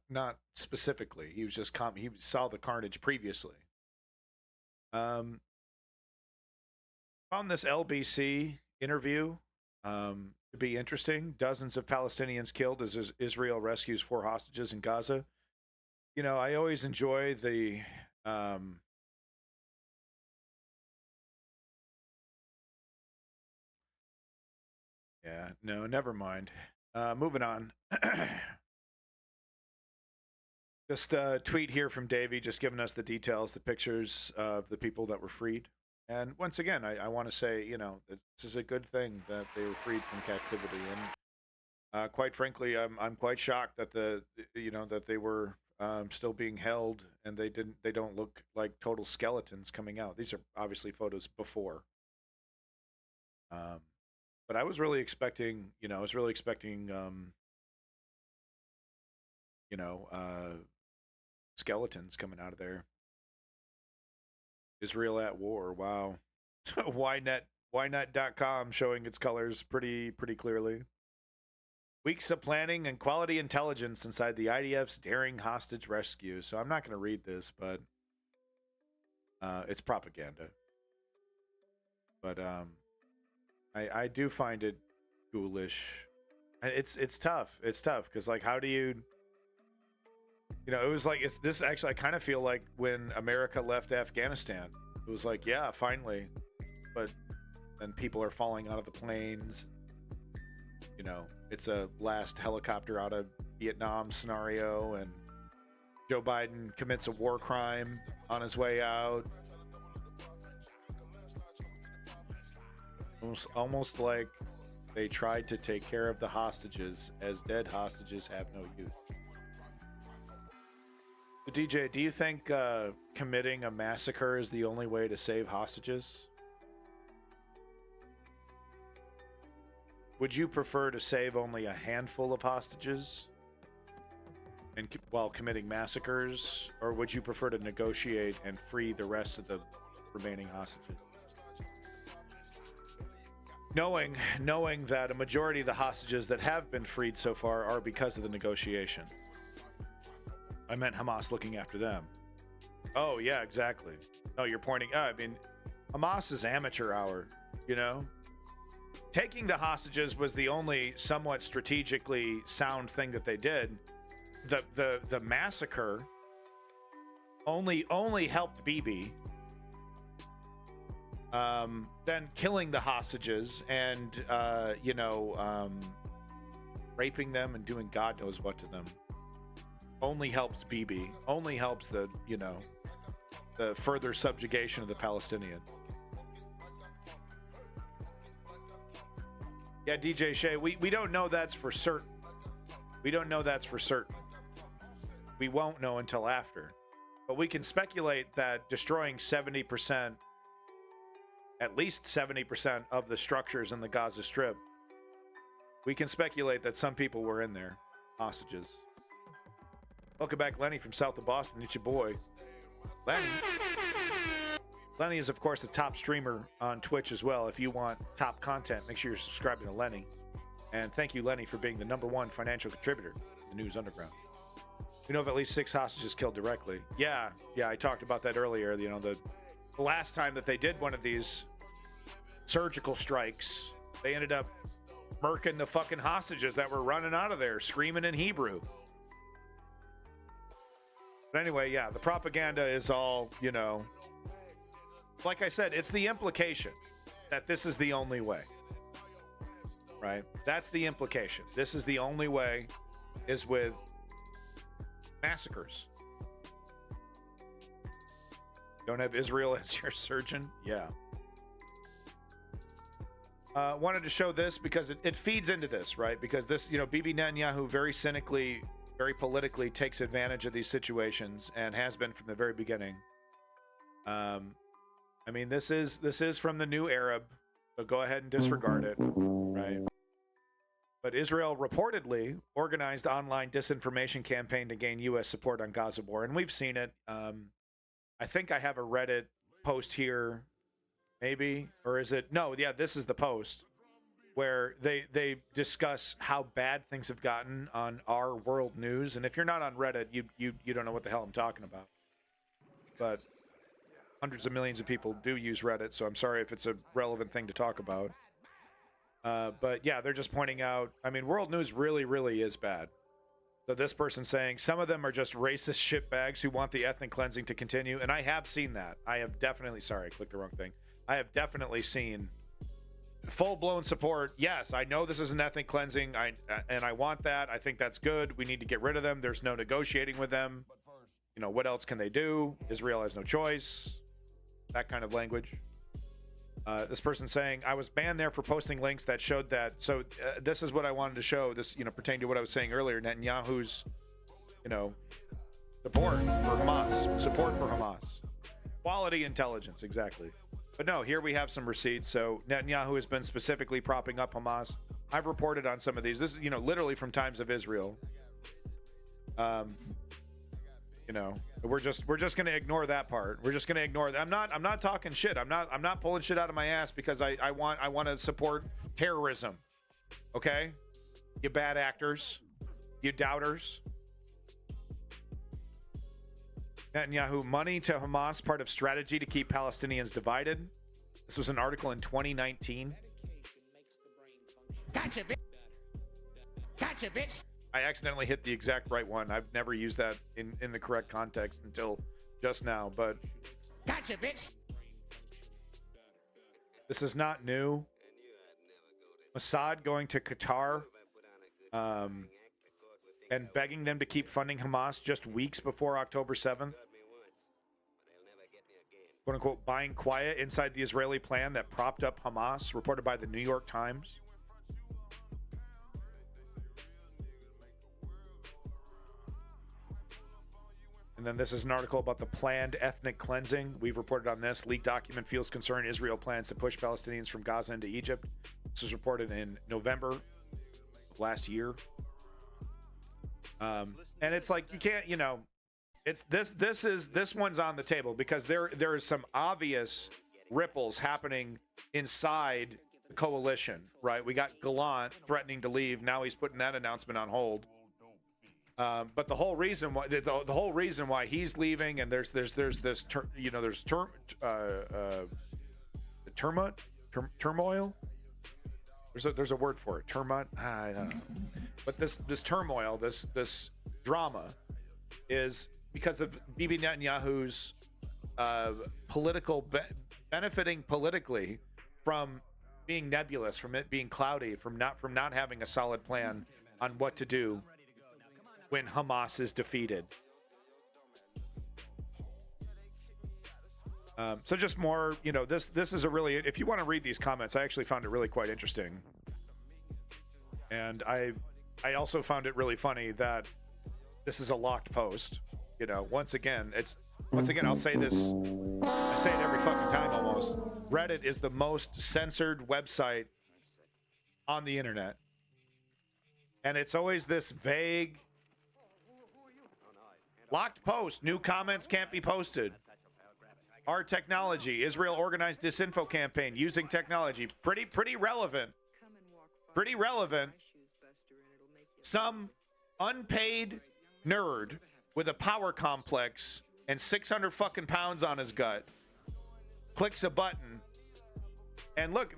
specifically. He was just he saw the carnage previously. Found this LBC interview to be interesting. Dozens of Palestinians killed as Israel rescues 4 hostages in Gaza. You know, I always enjoy the yeah, no, never mind. Moving on. Just a tweet here from Davey, just giving us the details, the pictures of the people that were freed. And once again, I want to say, you know, this is a good thing that they were freed from captivity. And quite frankly, I'm quite shocked that that they were still being held, and they don't look like total skeletons coming out. These are obviously photos before. But I was really expecting, skeletons coming out of there. Israel at war. Wow. Ynet.com showing its colors pretty clearly. Weeks of planning and quality intelligence inside the IDF's daring hostage rescue. So I'm not going to read this, but it's propaganda. But I do find it ghoulish. It's tough. It's tough because, like, how do you? You know, it was like this. Actually, I kind of feel like when America left Afghanistan, it was like, yeah, finally, but then people are falling out of the planes. You know, it's a last helicopter out of Vietnam scenario, and Joe Biden commits a war crime on his way out. Almost like they tried to take care of the hostages, as dead hostages have no use. So DJ, do you think committing a massacre is the only way to save hostages? Would you prefer to save only a handful of hostages? and while committing massacres, or would you prefer to negotiate and free the rest of the remaining hostages? Knowing that a majority of the hostages that have been freed so far are because of the negotiation. I meant Hamas looking after them. Oh, yeah, exactly. No, you're pointing... I mean, Hamas is amateur hour, you know? Taking the hostages was the only somewhat strategically sound thing that they did. The massacre only helped Bibi. Then killing the hostages and, raping them and doing God knows what to them only helps Bibi, only helps the further subjugation of the Palestinians. Yeah, DJ Shay, we don't know that's for certain. We don't know that's for certain. We won't know until after. But we can speculate that destroying 70%, at least 70% of the structures in the Gaza Strip, we can speculate that some people were in there, hostages. Welcome back, Lenny from south of Boston. It's your boy, Lenny. Lenny is, of course, the top streamer on Twitch as well. If you want top content, make sure you're subscribing to Lenny. And thank you, Lenny, for being the #1 financial contributor to the News Underground. We know of at least 6 hostages killed directly. Yeah, I talked about that earlier. You know, the last time that they did one of these surgical strikes, they ended up murking the fucking hostages that were running out of there, screaming in Hebrew. But anyway, yeah, the propaganda is all, like I said, it's the implication that this is the only way, right? That's the implication. This is the only way, is with massacres. Don't have Israel as your surgeon? Yeah. Wanted to show this because it feeds into this, right? Because this, Bibi Netanyahu very cynically, very politically takes advantage of these situations and has been from the very beginning. I mean, this is from the New Arab, so go ahead and disregard it, right? But Israel reportedly organized online disinformation campaign to gain U.S. support on Gaza war, and we've seen it. I think I have a Reddit post here, maybe, or is it? No, yeah, this is the post where they discuss how bad things have gotten on our world news. And if you're not on Reddit, you don't know what the hell I'm talking about. But hundreds of millions of people do use Reddit, so I'm sorry if it's a relevant thing to talk about. But yeah, they're just pointing out, I mean, world news really, really is bad. So this person saying some of them are just racist shitbags who want the ethnic cleansing to continue. And I have seen that. I have definitely, sorry, I clicked the wrong thing. I have definitely seen full-blown support. Yes, I know this is an ethnic cleansing, and I want that. I think that's good. We need to get rid of them. There's no negotiating with them. What else can they do? Israel has no choice. That kind of language. This person saying, I was banned there for posting links that showed that. So this is what I wanted to show. This, pertaining to what I was saying earlier. Netanyahu's, support for Hamas. Support for Hamas. Quality intelligence, exactly. But no, here we have some receipts. So Netanyahu has been specifically propping up Hamas. I've reported on some of these. This is, literally from Times of Israel. We're just going to ignore that part. We're just going to ignore that. I'm not talking shit. I'm not pulling shit out of my ass because I want to support terrorism. Okay? You bad actors, you doubters. Netanyahu, money to Hamas, part of strategy to keep Palestinians divided. This was an article in 2019. Gotcha, bitch. Gotcha, bitch. I accidentally hit the exact right one. I've never used that in the correct context until just now, but gotcha, bitch. This is not new. Mossad going to Qatar and begging them to keep funding Hamas just weeks before October 7th. Quote unquote, buying quiet inside the Israeli plan that propped up Hamas, reported by the New York Times. And then this is an article about the planned ethnic cleansing. We've reported on this. Leaked document feels concern Israel plans to push Palestinians from Gaza into Egypt. This was reported in November of last year. And it's like, you can't, you know, it's this one's on the table because there is some obvious ripples happening inside the coalition, right? We got Gallant threatening to leave. Now he's putting that announcement on hold. But the whole reason why the whole reason why he's leaving, and there's this turmoil. There's a word for it. Turmoil. I don't know. But this turmoil, this drama, is because of Bibi Netanyahu's benefiting politically from being nebulous, from it being cloudy, from not having a solid plan on what to do when Hamas is defeated. So just more, you know, this is a really, if you want to read these comments, I actually found it really quite interesting. And I also found it really funny that this is a locked post. You know, once again, I'll say this, I say it every fucking time almost. Reddit is the most censored website on the internet. And it's always this vague, locked post, new comments can't be posted. Our technology, Israel organized disinfo campaign using technology. Pretty relevant. Pretty relevant. Some unpaid nerd with a power complex and 600 fucking pounds on his gut clicks a button, and look,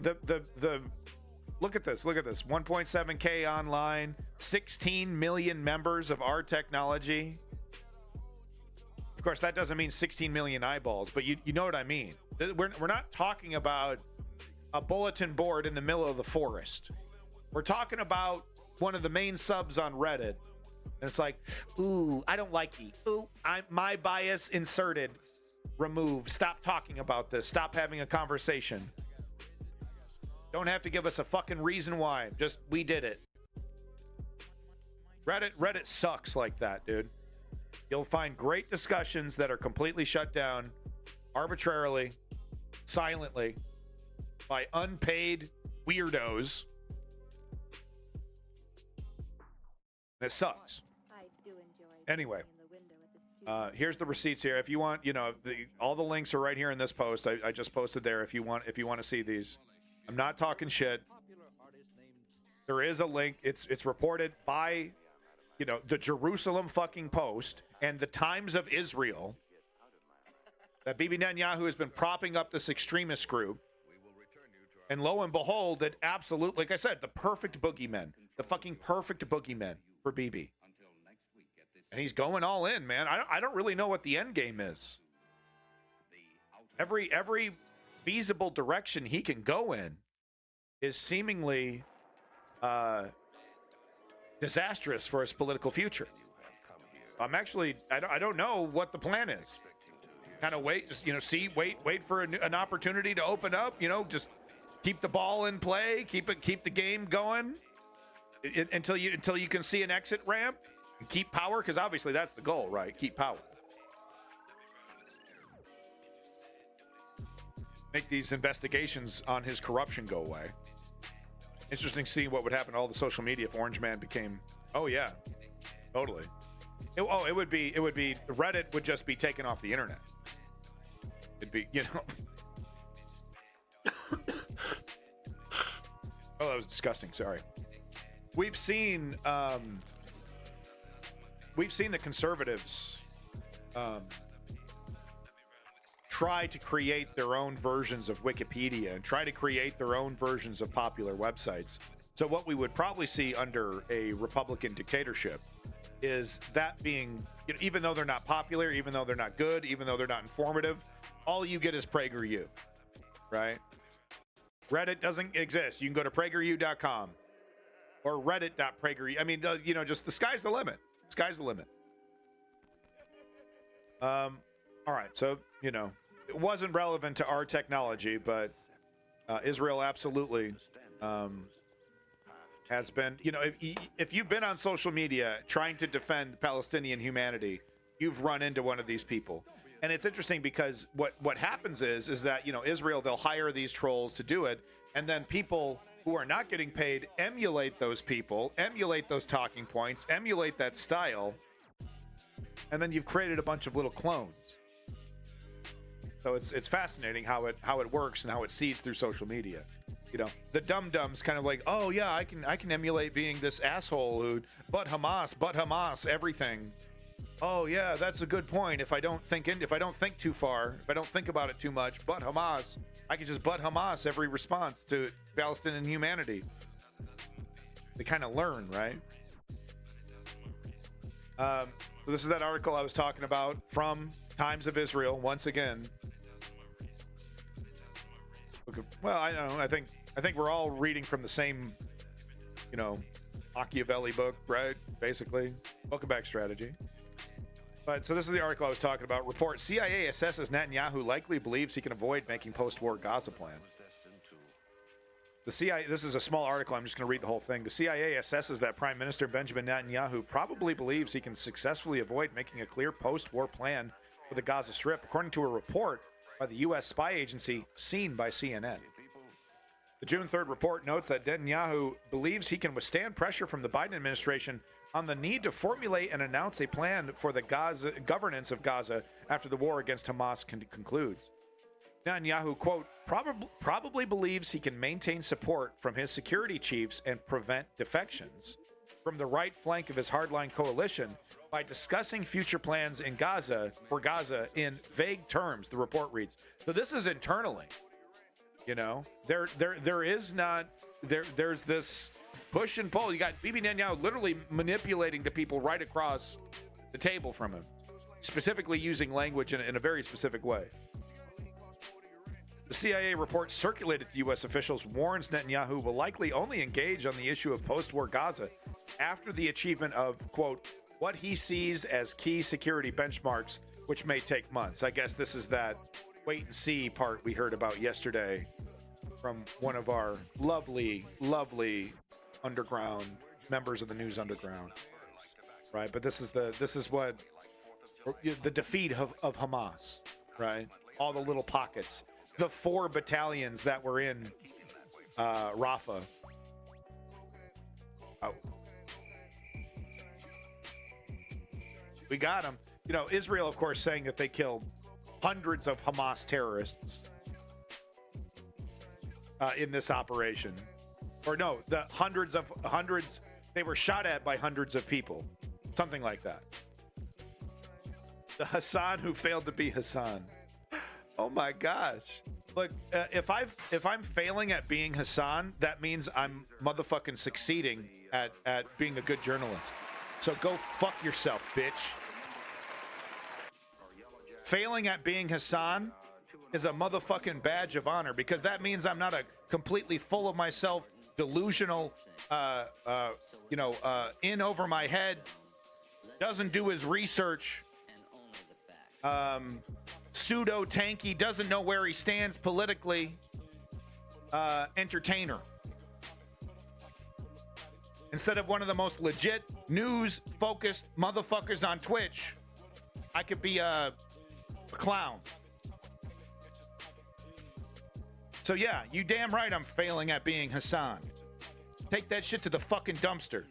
look at this. 1.7K online, 16 million members of our technology. Of course, that doesn't mean 16 million eyeballs, but you know what I mean. We're not talking about a bulletin board in the middle of the forest. We're talking about one of the main subs on Reddit. And it's like, ooh, I don't like you. Ooh, my bias inserted. Remove. Stop talking about this. Stop having a conversation. Don't have to give us a fucking reason why. Just, we did it. Reddit sucks like that, dude. You'll find great discussions that are completely shut down arbitrarily, silently, by unpaid weirdos. It sucks. Anyway, here's the receipts here. If you want, you know, all the links are right here in this post. I just posted there if you want to see these. I'm not talking shit. There is a link. It's reported by, you know, the Jerusalem fucking Post and the Times of Israel that Bibi Netanyahu has been propping up this extremist group. And lo and behold, it absolutely, like I said, the perfect boogeymen, the fucking perfect boogeymen for Bibi. And he's going all in, man. I don't really know what the end game is. Every feasible direction he can go in is seemingly disastrous for his political future. I don't know what the plan is. Kind of wait, just, you know, wait for an opportunity to open up, you know, just keep the ball in play, keep the game going until you can see an exit ramp. And keep power, because obviously that's the goal, right? Keep power. Make these investigations on his corruption go away. Interesting seeing what would happen to all the social media if Orange Man became... Oh, yeah. Totally. It would be... Reddit would just be taken off the internet. It'd be, you know... Oh, that was disgusting. Sorry. We've seen the conservatives try to create their own versions of Wikipedia and try to create their own versions of popular websites. So what we would probably see under a Republican dictatorship is that being, you know, even though they're not popular, even though they're not good, even though they're not informative, all you get is PragerU, right? Reddit doesn't exist. You can go to PragerU.com or Reddit.PragerU. I mean, you know, just the sky's the limit. Sky's the limit. All right, so, you know, it wasn't relevant to our technology, but Israel absolutely has been, you know, if you've been on social media trying to defend Palestinian humanity, you've run into one of these people. And it's interesting because what happens is that, you know, Israel, they'll hire these trolls to do it, and then people who are not getting paid emulate those people, emulate those talking points, emulate that style, and then you've created a bunch of little clones. So it's fascinating how it works and how it seeds through social media. You know, the dum-dums kind of like, oh yeah, I can emulate being this asshole who but Hamas, everything. Oh yeah, that's a good point. If I don't think too far, if I don't think about it too much, but Hamas, I can just butt Hamas every response to Palestinian humanity. They kind of learn, right? So this is that article I was talking about from Times of Israel once again. Well, I don't know. I think we're all reading from the same, you know, Machiavelli book, right? Basically, welcome back strategy. But so this is the article I was talking about. Report: CIA assesses Netanyahu likely believes he can avoid making post-war Gaza plan. The CIA. This is a small article. I'm just going to read the whole thing. The CIA assesses that Prime Minister Benjamin Netanyahu probably believes he can successfully avoid making a clear post-war plan for the Gaza Strip, according to a report by the U.S. spy agency seen by CNN. The June 3rd report notes that Netanyahu believes he can withstand pressure from the Biden administration on the need to formulate and announce a plan for the governance of Gaza after the war against Hamas concludes. Netanyahu, quote, probably believes he can maintain support from his security chiefs and prevent defections from the right flank of his hardline coalition by discussing future plans in Gaza in vague terms, the report reads. So this is internally. You know, there's this push and pull. You got Bibi Netanyahu literally manipulating the people right across the table from him, specifically using language in a very specific way. The CIA report circulated to U.S. officials warns Netanyahu will likely only engage on the issue of post-war Gaza after the achievement of, quote, what he sees as key security benchmarks, which may take months. I guess this is that wait and see part we heard about yesterday from one of our lovely, lovely underground members of the news underground, right? But this is what the defeat of Hamas, right? All the little pockets, the 4 battalions that were in Rafah. Oh. We got them. You know, Israel, of course, saying that they killed hundreds of Hamas terrorists in this operation. Or no, the hundreds, they were shot at by hundreds of people. Something like that. The Hassan who failed to be Hassan. Oh my gosh. Look, if I'm failing at being Hassan, that means I'm motherfucking succeeding at being a good journalist. So go fuck yourself, bitch. Failing at being Hassan is a motherfucking badge of honor because that means I'm not a completely full of myself, delusional, in over my head, doesn't do his research, pseudo tanky, doesn't know where he stands politically, entertainer. Instead of one of the most legit news-focused motherfuckers on Twitch, I could be a clown. So yeah, you damn right I'm failing at being Hassan. Take that shit to the fucking dumpster.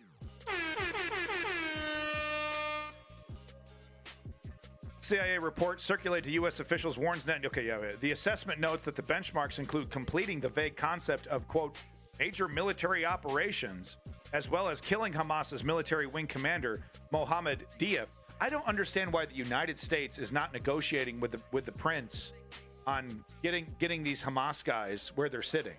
CIA report circulated to U.S. officials warns the assessment notes that the benchmarks include completing the vague concept of, quote, major military operations, as well as killing Hamas's military wing commander, Mohammed Diaf. I don't understand why the United States is not negotiating with the prince on getting these Hamas guys where they're sitting.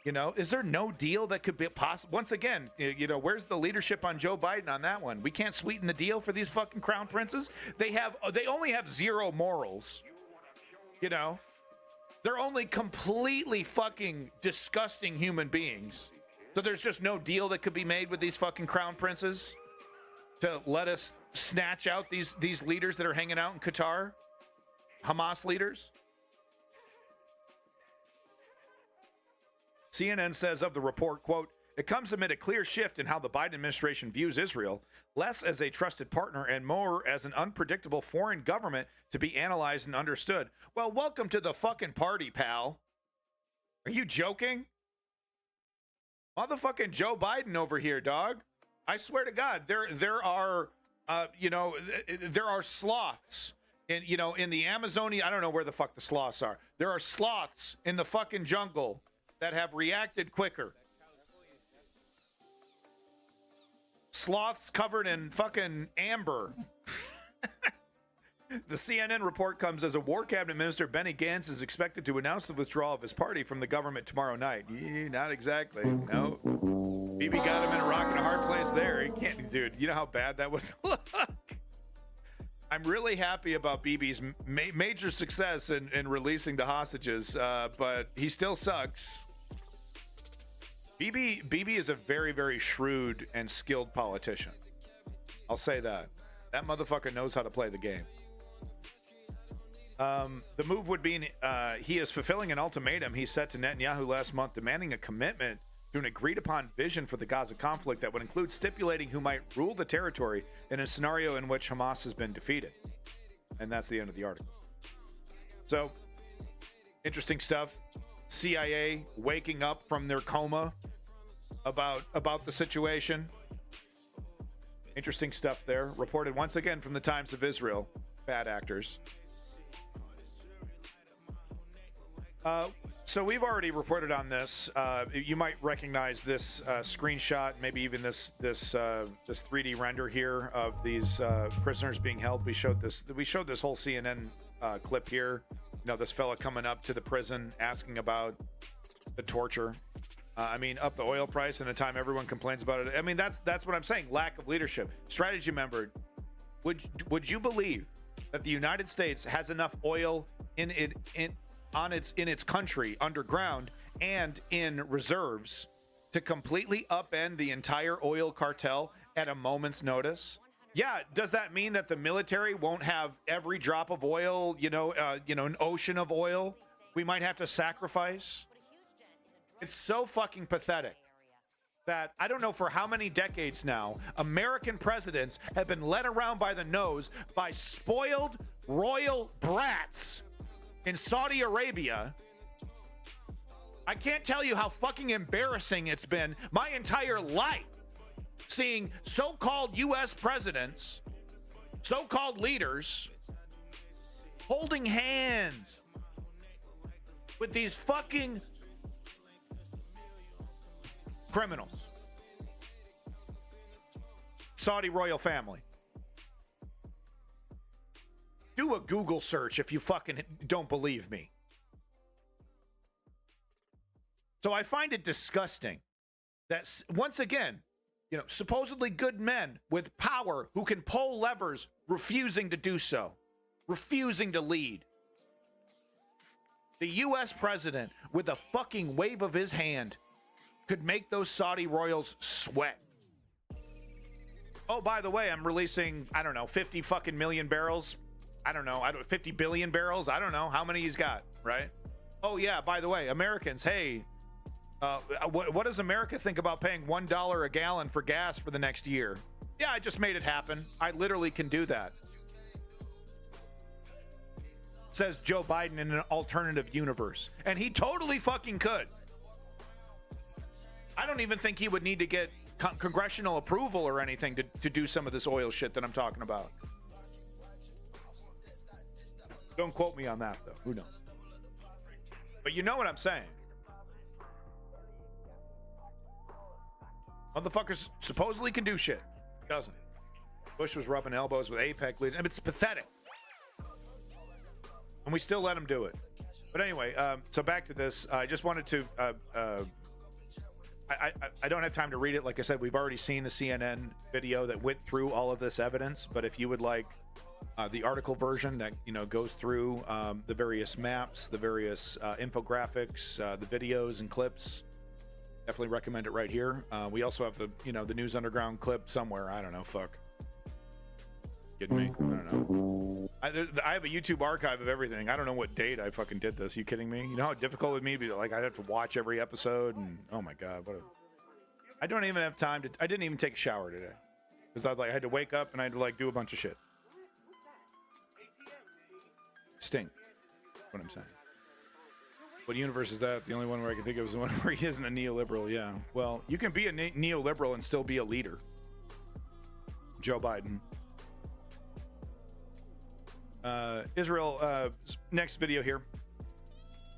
You know, is there no deal that could be possible? Once again, you know, where's the leadership on Joe Biden on that one? We can't sweeten the deal for these fucking crown princes. They only have zero morals. You know, they're only completely fucking disgusting human beings. So there's just no deal that could be made with these fucking crown princes to let us snatch out these leaders that are hanging out in Qatar, Hamas leaders. CNN says of the report, quote, it comes amid a clear shift in how the Biden administration views Israel, less as a trusted partner and more as an unpredictable foreign government to be analyzed and understood. Well, welcome to the fucking party, pal. Are you joking? Motherfucking Joe Biden over here, dog. I swear to God, there are there are sloths in the Amazonia. I don't know where the fuck the sloths are. There are sloths in the fucking jungle that have reacted quicker. Sloths covered in fucking amber. The CNN report comes as a War Cabinet Minister, Benny Gantz, is expected to announce the withdrawal of his party from the government tomorrow night. Not exactly. No. Bibi got him in a rock and a hard place there. He can't, dude. You know how bad that would look? I'm really happy about Bibi's major success in releasing the hostages, but he still sucks. Bibi is a very, very shrewd and skilled politician. I'll say that. That motherfucker knows how to play the game. The move would be he is fulfilling an ultimatum he set to Netanyahu last month, demanding a commitment to an agreed-upon vision for the Gaza conflict that would include stipulating who might rule the territory in a scenario in which Hamas has been defeated. And that's the end of the article. So, interesting stuff. CIA waking up from their coma about the situation. Interesting stuff there. Reported once again from the Times of Israel. Bad actors. So we've already reported on this. You might recognize this screenshot, maybe even this 3D render here of these prisoners being held. We showed this whole CNN clip here. This fella coming up to the prison asking about the torture. Up the oil price in a time everyone complains about it. That's what I'm saying. Lack of leadership. Strategy member, would you believe that the United States has enough oil in its country underground and in reserves to completely upend the entire oil cartel at a moment's notice? Yeah, does that mean that the military won't have every drop of oil, an ocean of oil we might have to sacrifice? It's so fucking pathetic that I don't know for how many decades now, American presidents have been led around by the nose by spoiled royal brats in Saudi Arabia. I can't tell you how fucking embarrassing it's been my entire life seeing so-called U.S. presidents, so-called leaders, holding hands with these fucking criminals. Saudi royal family. Do a Google search if you fucking don't believe me. So I find it disgusting that, once again, supposedly good men with power who can pull levers refusing to do so, refusing to lead. The U.S. president, with a fucking wave of his hand, could make those Saudi royals sweat. Oh, by the way, I'm releasing, 50 fucking million barrels. 50 billion barrels. I don't know how many he's got, right? Oh, yeah, by the way, Americans, hey, what does America think about paying $1 a gallon for gas for the next year? Yeah, I just made it happen. I literally can do that. Says Joe Biden in an alternative universe. And he totally fucking could. I don't even think he would need to get congressional approval or anything to do some of this oil shit that I'm talking about. Don't quote me on that, though. Who knows? But you know what I'm saying. Motherfuckers supposedly can do shit. Doesn't. Bush was rubbing elbows with APEC leaders. It's pathetic. And we still let him do it. But anyway, so back to this. I just wanted to... I don't have time to read it. Like I said, we've already seen the CNN video that went through all of this evidence. But if you would like the article version that goes through the various maps, the various infographics, the videos and clips, definitely recommend it right here. We also have the News Underground clip somewhere. I don't know. Fuck. Kidding me? I don't know. I have a YouTube archive of everything. I don't know what date I fucking did this. You kidding me? You know how difficult it would be? Like, I'd have to watch every episode, and oh my god, I don't even have time to. I didn't even take a shower today because I had to wake up and I had to do a bunch of shit. Sting. What I'm saying. What universe is that? The only one where I can think of is the one where he isn't a neoliberal. Yeah. Well, you can be a neoliberal and still be a leader. Joe Biden. Israel, next video here.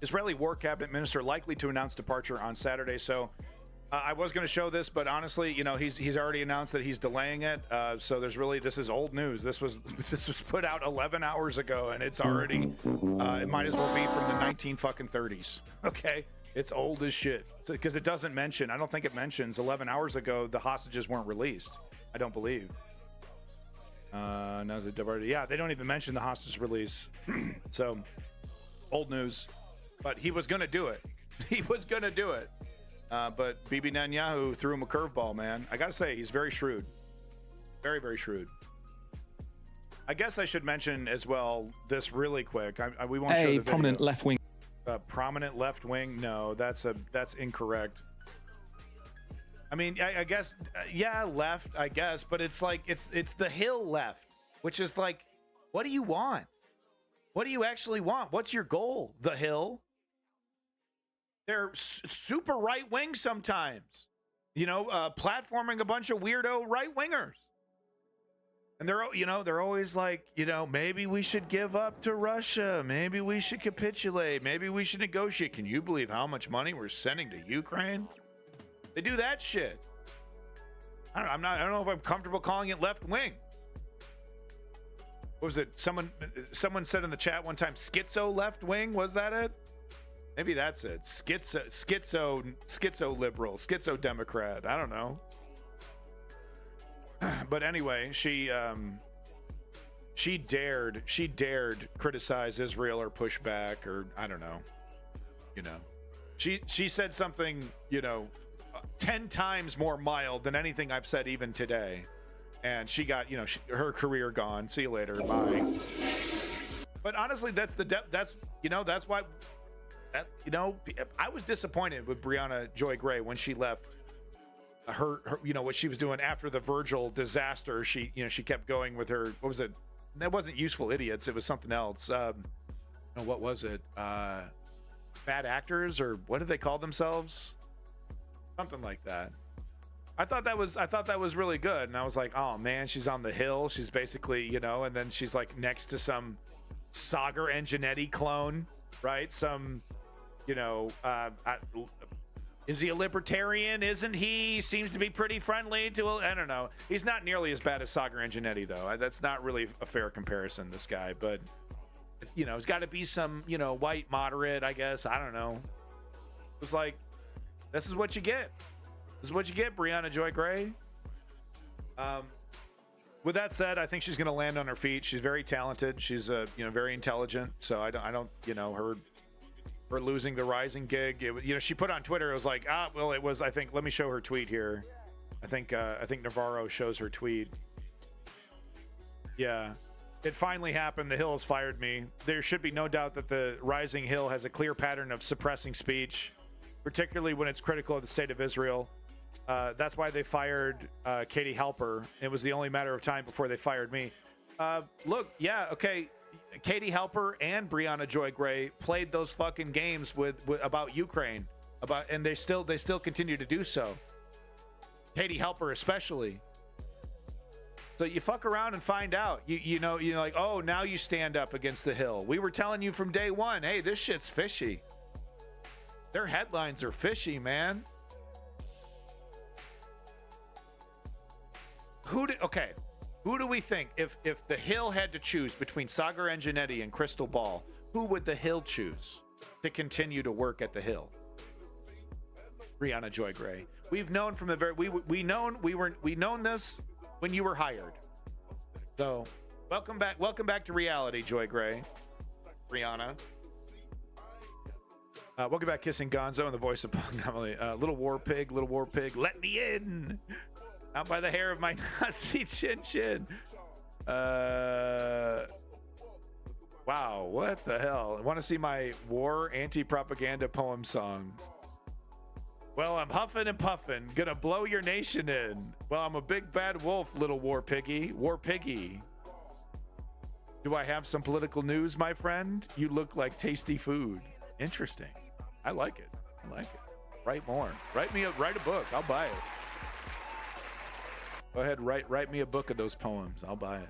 Israeli War Cabinet Minister likely to announce departure on Saturday. So I was going to show this, but honestly, you know, he's already announced that he's delaying it. So there's really, this is old news. This was put out 11 hours ago, and it's already, it might as well be from the 1930s. Okay, it's old as shit because it doesn't mention. I don't think it mentions 11 hours ago the hostages weren't released. I don't believe. No, yeah, they don't even mention the hostage release. So old news, but he was going to do it. He was going to do it. But Bibi Netanyahu threw him a curveball, man. I got to say, he's very shrewd. Very, very shrewd. I guess I should mention as well this really quick. We won't show the video. Prominent left wing. Prominent left wing? No, that's incorrect. I mean, I guess, yeah, left, I guess, but it's like, it's the Hill left, which is like, what do you want? What do you actually want? What's your goal? The Hill? They're super right wing sometimes, you know, platforming a bunch of weirdo right wingers. And they're always like, you know, maybe we should give up to Russia. Maybe we should capitulate. Maybe we should negotiate. Can you believe how much money we're sending to Ukraine? They do that shit. I don't know if I'm comfortable calling it left wing. What was it? Someone said in the chat one time, schizo left wing. Was that it? Maybe that's it. Schizo liberal, schizo Democrat. I don't know. But anyway, she dared criticize Israel or push back, or I don't know. You know, she said something, you know, 10 times more mild than anything I've said even today, and she got, you know, her career gone. See you later. Bye. But honestly, that's why. You know, I was disappointed with Brianna Joy Gray when she left. Her, you know, what she was doing after the Virgil disaster. She kept going with her. What was it? That wasn't Useful Idiots. It was something else. What was it? Bad actors, or what did they call themselves? Something like that. I thought that was really good, and I was like, oh man, she's on the Hill. She's basically, you know, and then she's like next to some Sagar and Janetti clone, right? Some, you know, is he a libertarian? Isn't he? Seems to be pretty friendly to, I don't know. He's not nearly as bad as Sagar and Janetti, though. That's not really a fair comparison, this guy. But, you know, it's got to be some, you know, white moderate, I guess. I don't know. It was like, this is what you get. This is what you get, Brianna Joy Gray. With that said, I think she's going to land on her feet. She's very talented. She's, you know, very intelligent. So I don't, you know, her losing the Rising gig. You know, she put on Twitter, it was like, it was, I think, let me show her tweet here. I think Navarro shows her tweet. Yeah, it finally happened. The Hill has fired me. There should be no doubt that the Rising Hill has a clear pattern of suppressing speech, particularly when it's critical of the state of Israel. That's why they fired Katie Halper. It was the only matter of time before they fired me. Look, yeah, okay. Katie Halper and Brianna Joy Gray played those fucking games with about Ukraine, and they still continue to do so. Katie Halper especially. So you fuck around and find out. You know like, oh, now you stand up against the Hill. We were telling you from day one, hey, this shit's fishy. Their headlines are fishy, man. Who do we think, if the Hill had to choose between Sagar and Janetti and Crystal Ball, who would the Hill choose to continue to work at the Hill? Brianna Joy Gray. We've known from the very we known this when you were hired. So welcome back to reality, Joy Gray. Brianna. Welcome back, Kissing Gonzo, and the voice of Pong. Little war pig, let me in. Out by the hair of my Nazi chin. Wow, what the hell? Want to see my war anti-propaganda poem song? Well, I'm huffing and puffing, gonna blow your nation in. Well, I'm a big bad wolf, little war piggy. Do I have some political news, my friend? You look like tasty food. Interesting. I like it. Write more. Write a book. I'll buy it. Go ahead, write me a book of those poems. I'll buy it.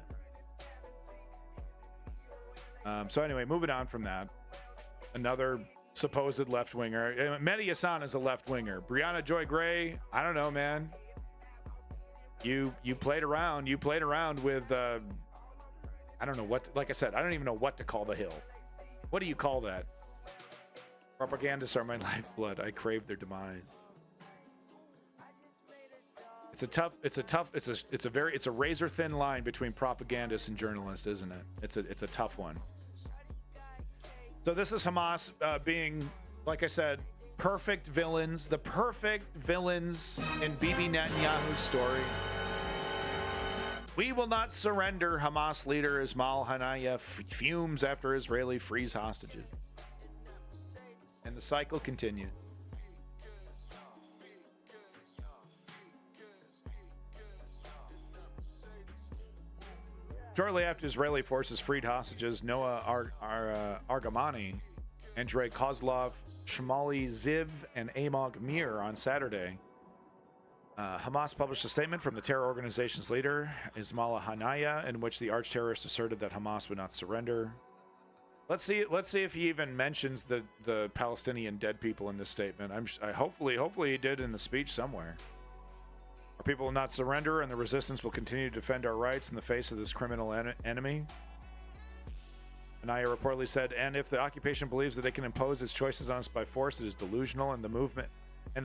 So anyway, moving on from that, another supposed left-winger. Mehdi Hassan is a left-winger. Brianna Joy Gray, I don't know, man. You played around. You played around with, I don't know what, like I said, I don't even know what to call the Hill. What do you call that? Propagandists are my lifeblood. I crave their demise. It's a razor thin line between propagandist and journalist, isn't it? It's a tough one. So this is Hamas being, like I said, perfect villains, the perfect villains in Bibi Netanyahu's story. We will not surrender. Hamas leader Ismail Haniyeh fumes after Israeli frees hostages. And the cycle continued. Shortly after Israeli forces freed hostages Noah Argamani, Andrei Kozlov, Shmali Ziv, and Amog Mir on Saturday, Hamas published a statement from the terror organization's leader, Ismail Haniyeh, in which the arch-terrorist asserted that Hamas would not surrender. Let's see if he even mentions the Palestinian dead people in this statement. Hopefully he did in the speech somewhere. Our people will not surrender, and the resistance will continue to defend our rights in the face of this criminal enemy. Haniyeh reportedly said, and if the occupation believes that it can impose its choices on us by force, it is delusional, and the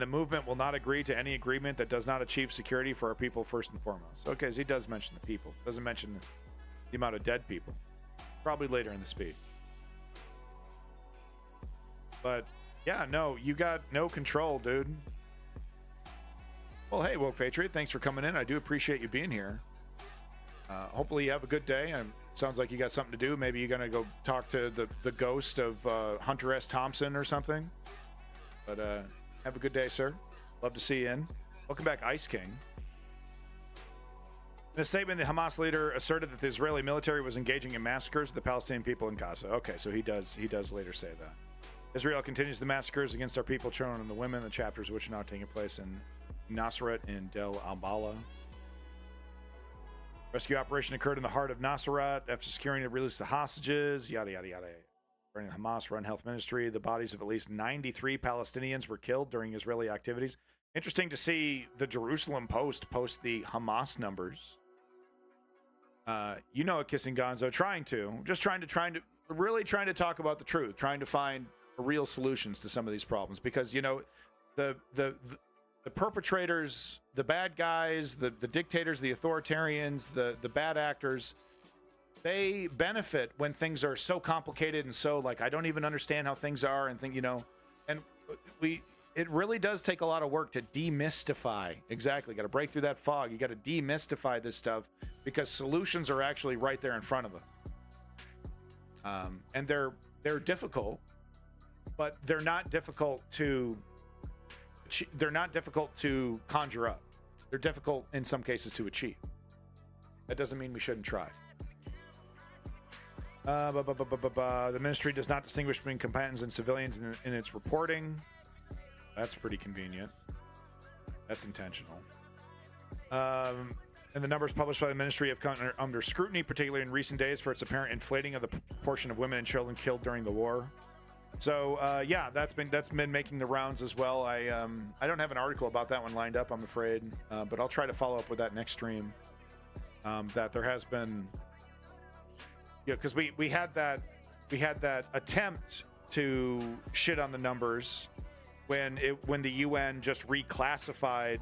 movement will not agree to any agreement that does not achieve security for our people first and foremost. Okay, so he does mention the people. Doesn't mention the amount of dead people. Probably later in the speech. But, yeah, no, you got no control, dude. Well, hey, Woke Patriot, thanks for coming in. I do appreciate you being here. Hopefully you have a good day. Sounds like you got something to do. Maybe you're going to go talk to the ghost of Hunter S. Thompson or something. But have a good day, sir. Love to see you in. Welcome back, Ice King. In a statement, the Hamas leader asserted that the Israeli military was engaging in massacres of the Palestinian people in Gaza. Okay, so he does later say that. Israel continues the massacres against our people, children, and the women, the chapters of which are now taking place in Nasrat and Del Al-Bala. Rescue operation occurred in the heart of Nasrat after securing the release of the hostages, yada, yada, yada. According to Hamas-run health ministry, the bodies of at least 93 Palestinians were killed during Israeli activities. Interesting to see the Jerusalem Post post the Hamas numbers. You know, Kissing Gonzo, trying to really trying to talk about the truth, trying to find real solutions to some of these problems, because, you know, the perpetrators, the bad guys, the dictators, the authoritarians, the bad actors, they benefit when things are so complicated and so, like, I don't even understand how things are, and think, you know, and it really does take a lot of work to demystify. Exactly. Got to break through that fog. You got to demystify this stuff, because solutions are actually right there in front of them. And they're difficult, but they're not difficult to conjure up. They're difficult in some cases to achieve. That doesn't mean we shouldn't try. The ministry does not distinguish between combatants and civilians in its reporting. That's pretty convenient. That's intentional. And the numbers published by the ministry have come under scrutiny, particularly in recent days, for its apparent inflating of the proportion of women and children killed during the war. So yeah, that's been making the rounds as well. I don't have an article about that one lined up, I'm afraid, but I'll try to follow up with that next stream. That there has been, you know, because we had that attempt to shit on the numbers when the UN just reclassified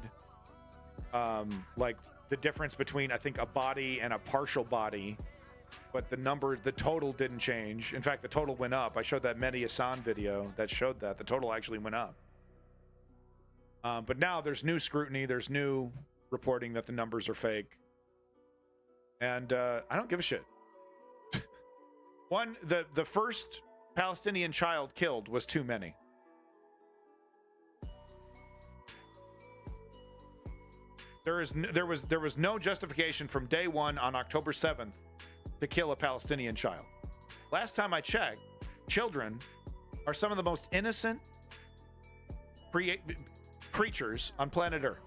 like the difference between, I think, a body and a partial body. But the total didn't change. In fact, the total went up. I showed that Mehdi Hassan video that showed that the total actually went up. But now there's new scrutiny. There's new reporting that the numbers are fake. And I don't give a shit. The first Palestinian child killed was too many. There was no justification from day one on October 7th to kill a Palestinian child. Last time I checked, children are some of the most innocent creatures on planet Earth.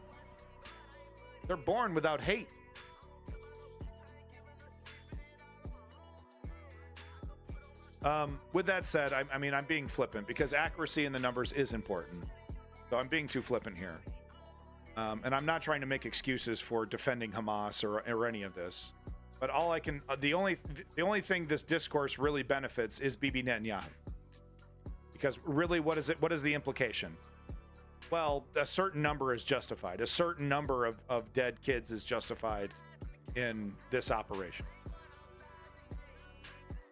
They're born without hate. With that said, I mean, I'm being flippant because accuracy in the numbers is important. So I'm being too flippant here. And I'm not trying to make excuses for defending Hamas or any of this. But all I can, the only thing this discourse really benefits is Bibi Netanyahu. Because really, what is it? What is the implication? Well, a certain number is justified. A certain number of dead kids is justified in this operation.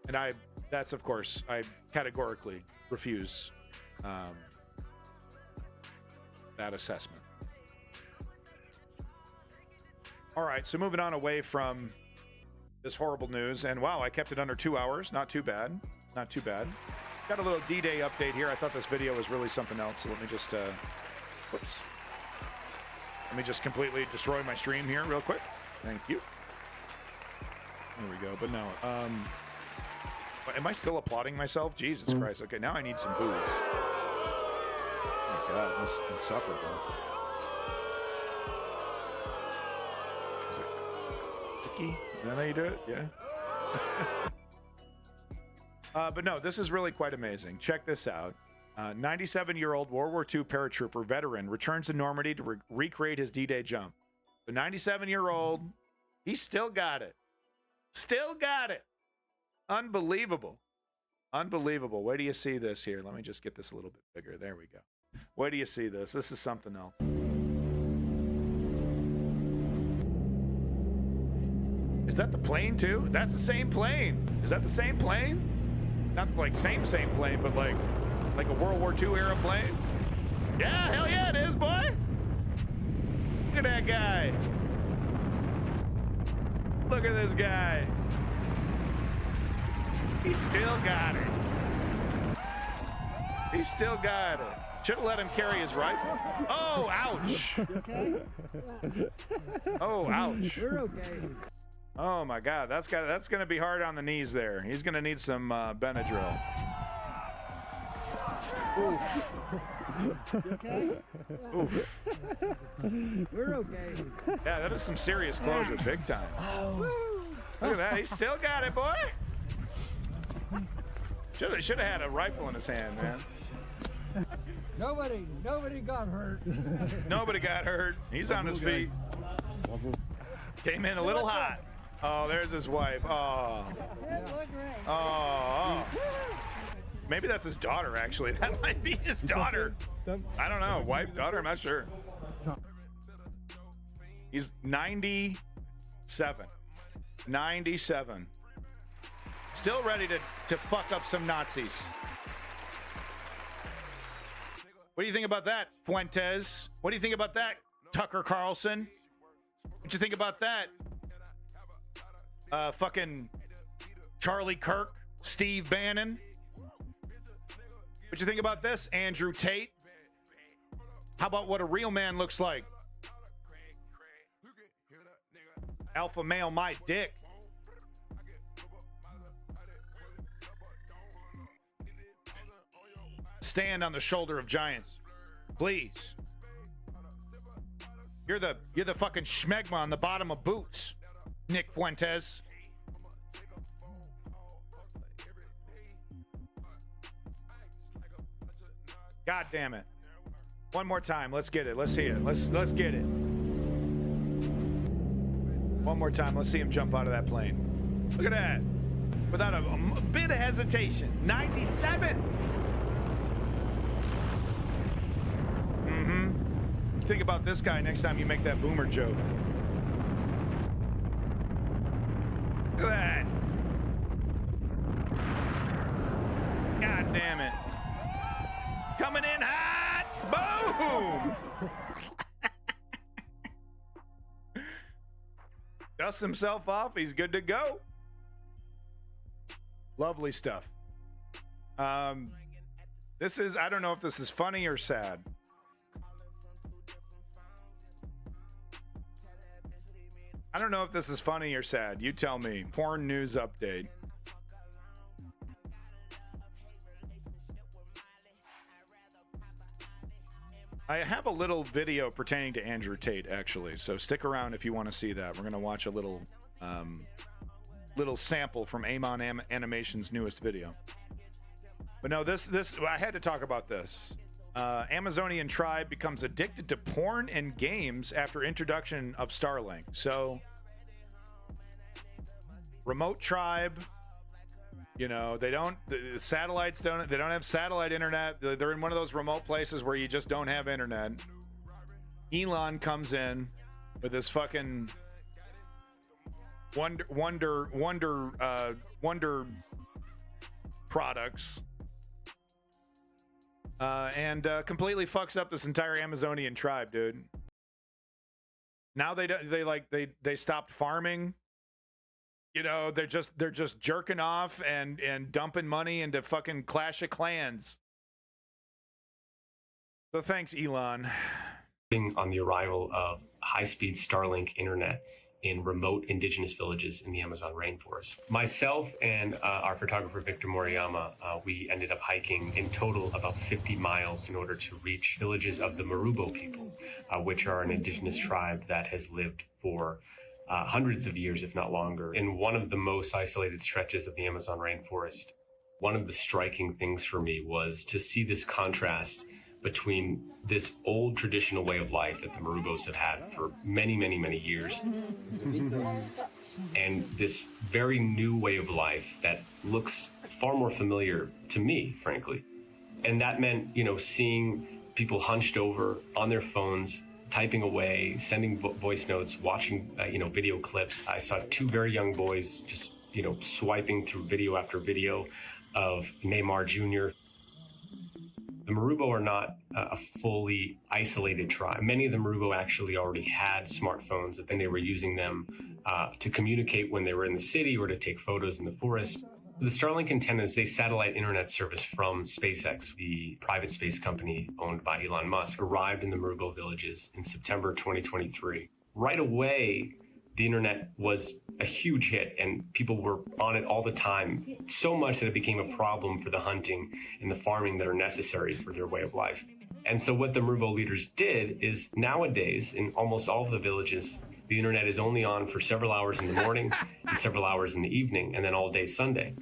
And that's of course, I categorically refuse that assessment. All right, so moving on away from this horrible news, and wow, I kept it under 2 hours. Not too bad. Not too bad. Got a little D-Day update here. I thought this video was really something else, so let me just, whoops. Let me just completely destroy my stream here real quick. Thank you. There we go, but no. Am I still applauding myself? Jesus Christ. Okay, now I need some booze. Oh my God, this is insufferable. Is it Vicky? Is that how you do it? Yeah. But no, this is really quite amazing. Check this out. 97-year-old World War II paratrooper veteran returns to Normandy to recreate his D-Day jump. The 97-year-old, he still got it. Still got it. Unbelievable. Unbelievable. Where do you see this here? Let me just get this a little bit bigger. There we go. Where do you see this? This is something else. Is that the plane too? That's the same plane. Is that the same plane? Not like same plane, but like a World War II era plane? Yeah, hell yeah it is, boy. Look at that guy. Look at this guy. He still got it. He still got it. Should have let him carry his rifle. Oh, ouch. Oh, ouch. We're okay. Oh my God, that's gonna be hard on the knees there. He's gonna need some Benadryl. Oof. Okay? Oof. We're okay. Yeah, that is some serious closure, big time. Look at that, he still got it, boy. Should have had a rifle in his hand, man. Nobody got hurt. Nobody got hurt. He's on his feet. Came in a little hot. Oh, there's his wife. Oh. Oh. Maybe that's his daughter, actually. That might be his daughter. I don't know. Wife, daughter, I'm not sure. He's 97. 97. Still ready to fuck up some Nazis. What do you think about that, Fuentes? What do you think about that, Tucker Carlson? What you think about that? Fucking Charlie Kirk, Steve Bannon. What you think about this, Andrew Tate? How about what a real man looks like? Alpha male, my dick. Stand on the shoulder of giants, please. You're the fucking schmegma on the bottom of boots, Nick Fuentes. God damn it. One more time. Let's get it. Let's see it. Let's get it. One more time. Let's see him jump out of that plane. Look at that. Without a bit of hesitation. 97. Think about this guy next time you make that boomer joke. Look at that. God damn it. Coming in hot. Boom. Dusts himself off. He's good to go. Lovely stuff. This is, I don't know if this is funny or sad. I don't know if this is funny or sad. You tell me. Porn news update. I have a little video pertaining to Andrew Tate, actually. So stick around if you want to see that. We're going to watch a little sample from Amon Animation's newest video. But no, this I had to talk about this. Amazonian tribe becomes addicted to porn and games after introduction of Starlink. So, remote tribe, you know, they don't have satellite internet. They're in one of those remote places where you just don't have internet. Elon comes in with his fucking wonder products. And completely fucks up this entire Amazonian tribe, dude. Now they stopped farming. You know, they're just jerking off and dumping money into fucking Clash of Clans. So thanks, Elon. On the arrival of high-speed Starlink internet in remote indigenous villages in the Amazon rainforest. Myself and our photographer, Victor Moriyama, we ended up hiking in total about 50 miles in order to reach villages of the Marubo people, which are an indigenous tribe that has lived for hundreds of years, if not longer, in one of the most isolated stretches of the Amazon rainforest. One of the striking things for me was to see this contrast between this old traditional way of life that the Marubos have had for many, many, many years and this very new way of life that looks far more familiar to me, frankly. And that meant, you know, seeing people hunched over on their phones, typing away, sending voice notes, watching, video clips. I saw two very young boys just, swiping through video after video of Neymar Jr. The Marubo are not a fully isolated tribe. Many of the Marubo actually already had smartphones, and they were using them to communicate when they were in the city or to take photos in the forest. The Starlink antenna is a satellite internet service from SpaceX, the private space company owned by Elon Musk, arrived in the Marubo villages in September 2023. Right away, the internet was a huge hit and people were on it all the time, so much that it became a problem for the hunting and the farming that are necessary for their way of life. And so what the Marubo leaders did is nowadays, in almost all of the villages, the internet is only on for several hours in the morning and several hours in the evening, and then all day Sunday.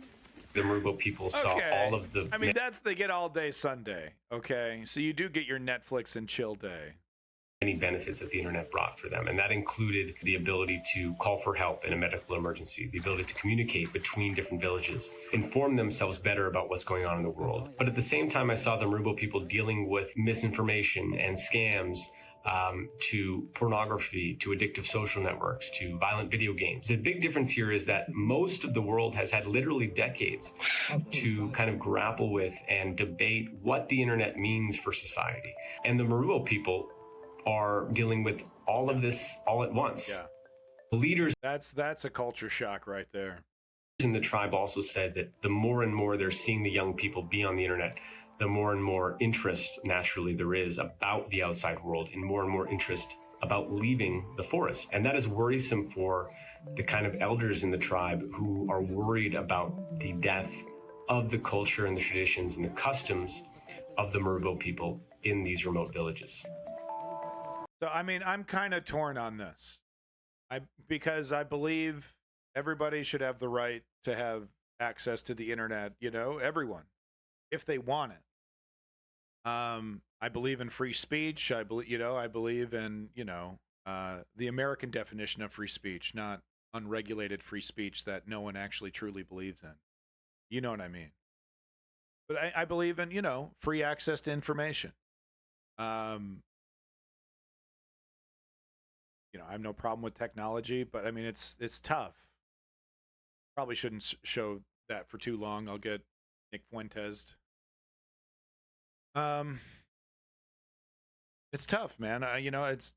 The Marubo people saw all of the... I mean, they get all day Sunday, okay? So you do get your Netflix and chill day. Many benefits that the internet brought for them, and that included the ability to call for help in a medical emergency, the ability to communicate between different villages, inform themselves better about what's going on in the world. But at the same time, I saw the Marubo people dealing with misinformation and scams, to pornography, to addictive social networks, to violent video games. The big difference here is that most of the world has had literally decades to kind of grapple with and debate what the internet means for society. And the Marubo people are dealing with all of this all at once. Yeah. Leaders... That's a culture shock right there. In the tribe also said that the more and more they're seeing the young people be on the internet, the more and more interest naturally there is about the outside world and more interest about leaving the forest. And that is worrisome for the kind of elders in the tribe who are worried about the death of the culture and the traditions and the customs of the Marubo people in these remote villages. So, I mean, I'm kind of torn on this. Because I believe everybody should have the right to have access to the internet, everyone, if they want it. I believe in free speech. I believe in, the American definition of free speech, not unregulated free speech that no one actually truly believes in. You know what I mean? But I believe in, free access to information. I have no problem with technology, but I mean, it's tough. Probably shouldn't show that for too long. I'll get Nick Fuentes. It's tough, man. It's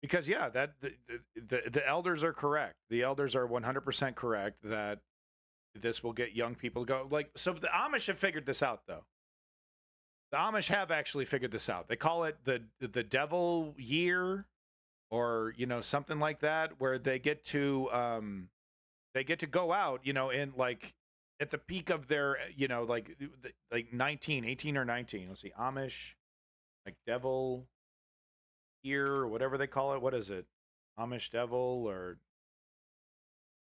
because that the elders are correct. The elders are 100% correct that this will get young people to go. So the Amish have figured this out, though. The Amish have actually figured this out. They call it the devil year, or something like that, where they get to go out, in at the peak of their, 18 or 19. Let's see, Amish like devil ear or whatever they call it. What is it? Amish devil or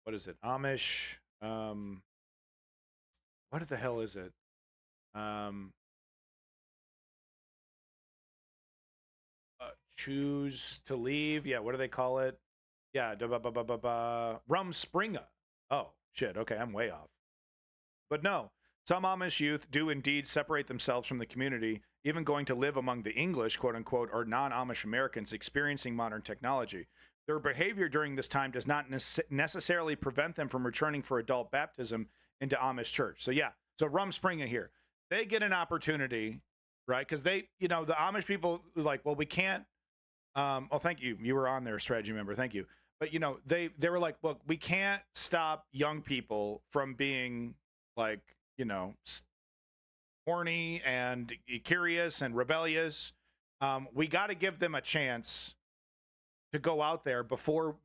what is it? Amish. What the hell is it? Choose to leave. Yeah, what do they call it? Yeah, Rumspringa. Oh, shit. Okay, I'm way off. But no, some Amish youth do indeed separate themselves from the community, even going to live among the English, quote unquote, or non-Amish Americans experiencing modern technology. Their behavior during this time does not necessarily prevent them from returning for adult baptism into Amish church. So yeah, so Rumspringa here. They get an opportunity, right? Because they, the Amish people like, well, we can't. Oh, thank you. You were on there, strategy member. Thank you. But they were like, look, we can't stop young people from being like, horny and curious and rebellious. We got to give them a chance to go out there before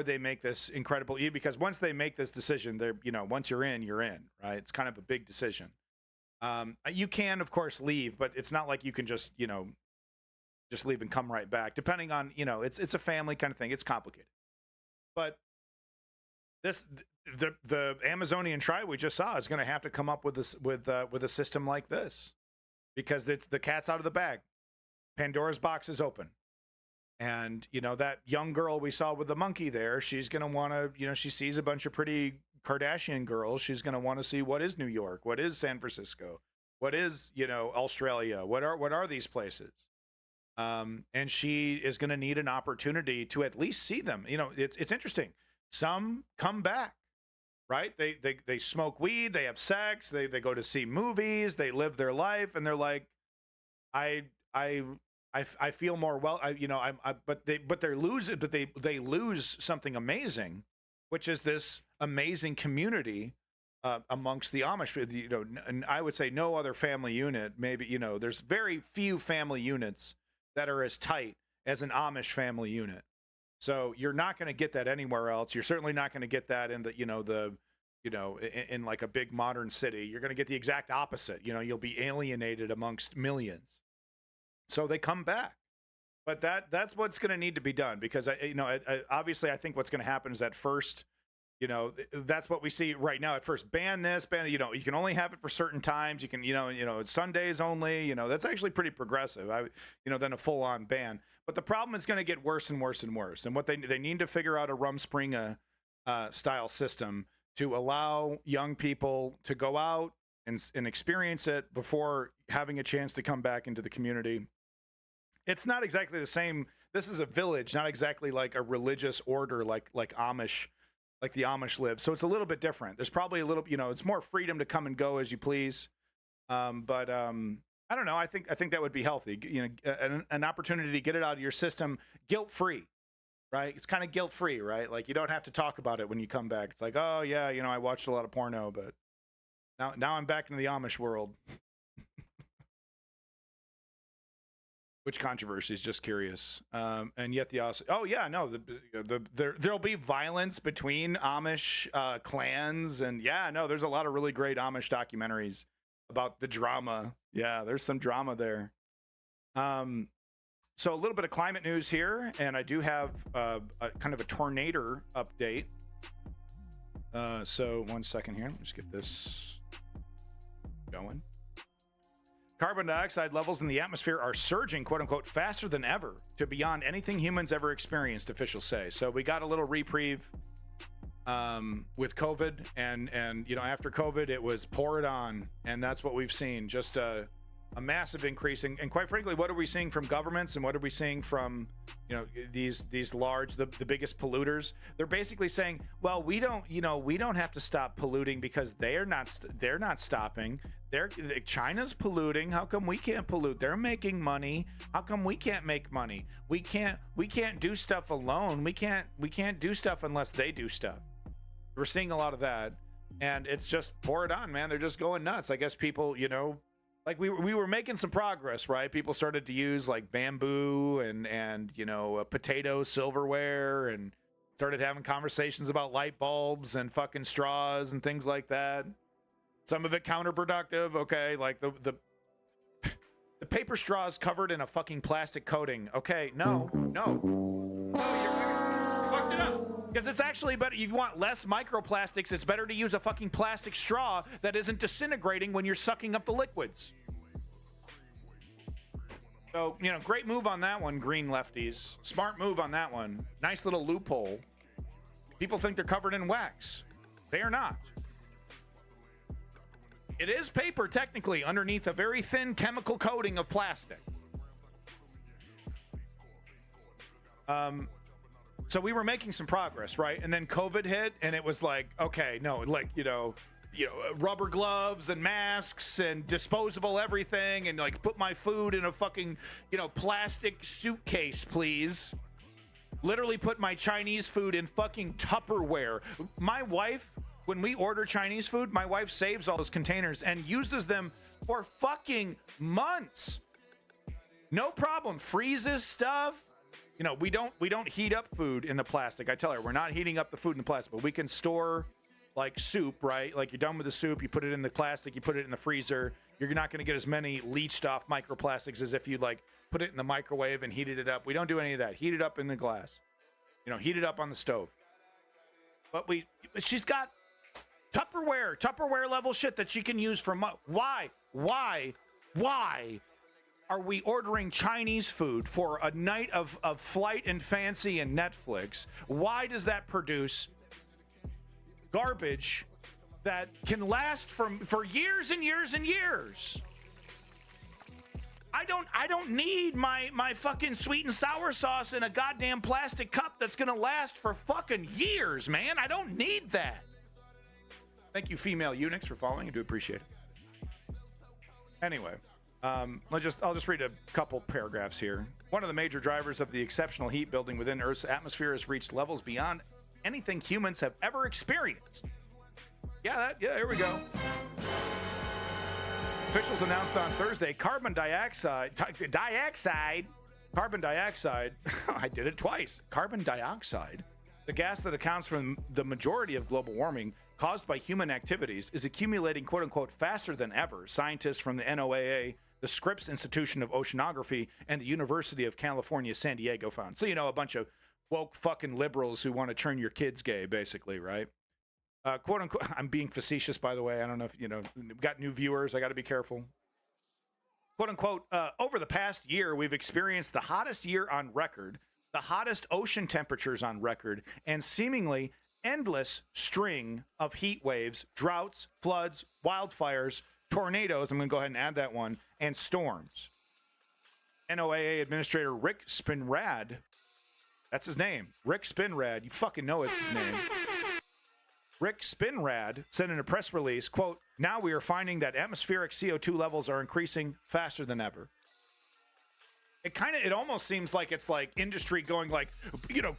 they make this incredible, because once they make this decision, they're, once you're in, right? It's kind of a big decision. You can, of course, leave, but it's not like you can just leave and come right back, depending on, it's a family kind of thing. It's complicated. But the Amazonian tribe we just saw is going to have to come up with this with a system like this, because the cat's out of the bag. Pandora's box is open. And, that young girl we saw with the monkey there, she's going to want to, she sees a bunch of pretty Kardashian girls. She's going to want to see, what is New York? What is San Francisco? What is, Australia? What are these places? And she is going to need an opportunity to at least see them. It's interesting. Some come back, right? They smoke weed, they have sex, they go to see movies, they live their life, and they're like, I feel more well, but they lose something amazing, which is this amazing community amongst the Amish. And I would say no other family unit. Maybe there's very few family units that are as tight as an Amish family unit. So you're not going to get that anywhere else. You're certainly not going to get that in in like a big modern city. You're going to get the exact opposite. You'll be alienated amongst millions. So they come back, but that's what's going to need to be done, because obviously I think what's going to happen is at first, that's what we see right now. At first, ban this, you can only have it for certain times. You can, it's Sundays only. That's actually pretty progressive. Than a full-on ban. But the problem is going to get worse and worse and worse. And what they need to figure out a Rumspringa style system to allow young people to go out and experience it before having a chance to come back into the community. It's not exactly the same. This is a village, not exactly like a religious order like Amish. Like the Amish live. So it's a little bit different. There's probably a little, it's more freedom to come and go as you please. But I don't know. I think that would be healthy. An opportunity to get it out of your system guilt-free, right? It's kind of guilt-free, right? Like you don't have to talk about it when you come back. It's like, oh yeah, I watched a lot of porno, but now I'm back into the Amish world. Which controversies? Just curious. And yet there'll be violence between Amish clans, and there's a lot of really great Amish documentaries about the drama. Yeah, there's some drama there. So a little bit of climate news here, and I do have a kind of a tornado update. So 1 second here. Let's get this going. Carbon dioxide levels in the atmosphere are surging, quote unquote, faster than ever to beyond anything humans ever experienced, officials say. So we got a little reprieve with COVID, and after COVID, it was pour it on, and that's what we've seen. Just a massive increase, and quite frankly, what are we seeing from governments, and what are we seeing from these large, the biggest polluters? They're basically saying, well, we don't have to stop polluting because they're not stopping. China's polluting. How come we can't pollute? They're making money. How come we can't make money? We can't do stuff alone. We can't do stuff unless they do stuff. We're seeing a lot of that, and it's just pour it on, man. They're just going nuts. I guess people, like we were making some progress, right? People started to use like bamboo and potato silverware, and started having conversations about light bulbs and fucking straws and things like that. Some of it counterproductive, okay? Like the The paper straw is covered in a fucking plastic coating. Okay, no. You fucked it up. Because it's actually better. You want less microplastics. It's better to use a fucking plastic straw that isn't disintegrating when you're sucking up the liquids. So, great move on that one, green lefties. Smart move on that one. Nice little loophole. People think they're covered in wax. They are not. It is paper, technically, underneath a very thin chemical coating of plastic. So we were making some progress, right? And then COVID hit, and it was like, okay, no, like, rubber gloves and masks and disposable everything, and like put my food in a fucking, plastic suitcase, please. Literally put my Chinese food in fucking Tupperware. My wife, when we order Chinese food, my wife saves all those containers and uses them for fucking months. No problem. Freezes stuff. We don't heat up food in the plastic. I tell her, we're not heating up the food in the plastic, but we can store like soup, right? Like you're done with the soup, you put it in the plastic, you put it in the freezer. You're not going to get as many leached off microplastics as if you like put it in the microwave and heated it up. We don't do any of that. Heat it up in the glass. Heat it up on the stove. But she's got Tupperware level shit that she can use for why are we ordering Chinese food for a night of flight and fancy and Netflix? Why does that produce garbage that can last for years and years and years? I don't need my fucking sweet and sour sauce in a goddamn plastic cup that's gonna last for fucking years, man. I don't need that. Thank you, female eunuchs, for following. I do appreciate it. Anyway, I'll just read a couple paragraphs here. One of the major drivers of the exceptional heat building within Earth's atmosphere has reached levels beyond anything humans have ever experienced. Yeah, here we go. Officials announced on Thursday carbon dioxide. I did it twice. Carbon dioxide, the gas that accounts for the majority of global warming caused by human activities, is accumulating, quote unquote, faster than ever. Scientists from the NOAA, the Scripps Institution of Oceanography, and the University of California, San Diego found. So, a bunch of woke fucking liberals who want to turn your kids gay, basically, right? Quote unquote, I'm being facetious, by the way. I don't know if, we've got new viewers. I got to be careful. Quote unquote, over the past year, we've experienced the hottest year on record, the hottest ocean temperatures on record, and seemingly endless string of heat waves, droughts, floods, wildfires, tornadoes. I'm going to go ahead and add that one, and storms. NOAA Administrator Rick Spinrad, that's his name, Rick Spinrad. You fucking know it's his name. Rick Spinrad said in a press release, quote, now we are finding that atmospheric CO2 levels are increasing faster than ever. It almost seems like it's like industry going like,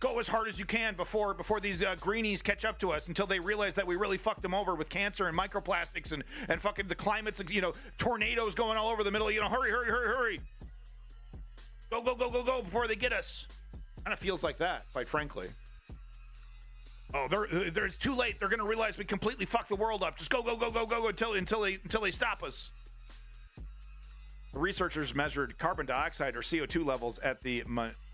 go as hard as you can before these greenies catch up to us, until they realize that we really fucked them over with cancer and microplastics and fucking the climate's, tornadoes going all over the middle, hurry. Go before they get us. Kind of feels like that, quite frankly. Oh, it's too late. They're going to realize we completely fucked the world up. Just go until they stop us. The researchers measured carbon dioxide, or CO2 levels, at the Mauna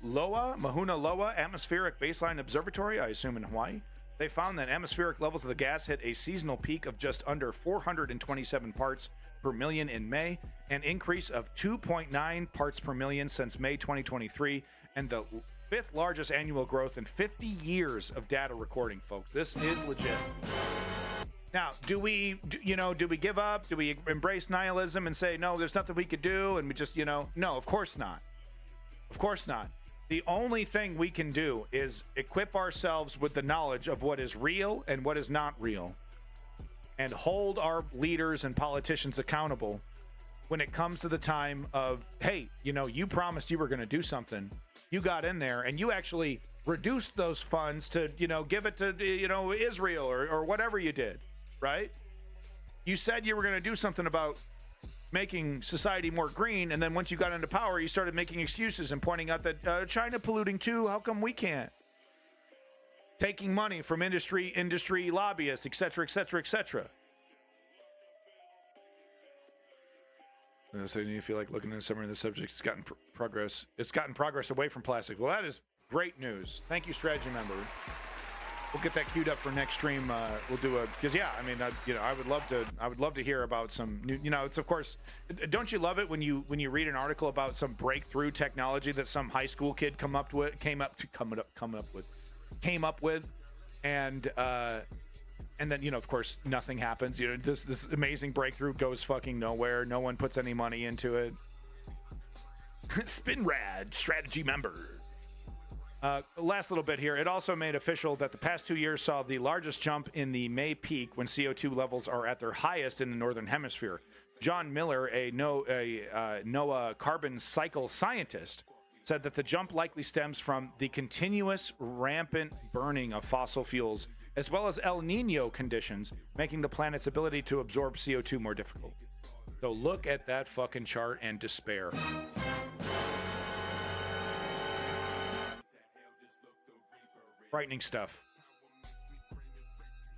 Loa Atmospheric Baseline Observatory, I assume in Hawaii. They found that atmospheric levels of the gas hit a seasonal peak of just under 427 parts per million in May, an increase of 2.9 parts per million since May 2023, and the fifth largest annual growth in 50 years of data recording, folks. This is legit. Now, do we give up? Do we embrace nihilism and say, no, there's nothing we could do, and we just, no, of course not. Of course not. The only thing we can do is equip ourselves with the knowledge of what is real and what is not real, and hold our leaders and politicians accountable when it comes to the time of, hey, you promised you were going to do something. You got in there and you actually reduced those funds to, give it to, Israel or whatever you did, right? You said you were going to do something about making society more green, and then once you got into power, you started making excuses and pointing out that China polluting too, how come we can't? Taking money from industry lobbyists, etc., etc., etc. So you feel like looking at a summary of the subject. It's gotten progress. It's gotten progress away from plastic. Well, that is great news. Thank you, strategy member. We'll get that queued up for next stream. We'll do a because I mean, I would love to hear about some new. It's of course. Don't you love it when you read an article about some breakthrough technology that some high school kid came up with, and then of course nothing happens. This amazing breakthrough goes fucking nowhere. No one puts any money into it. Spinrad strategy member. Last little bit here. It also made official that the past 2 years saw the largest jump in the May peak when CO2 levels are at their highest in the Northern Hemisphere. John Miller, a NOAA carbon cycle scientist, said that the jump likely stems from the continuous rampant burning of fossil fuels, as well as El Nino conditions, making the planet's ability to absorb CO2 more difficult. So look at that fucking chart and despair. Frightening stuff.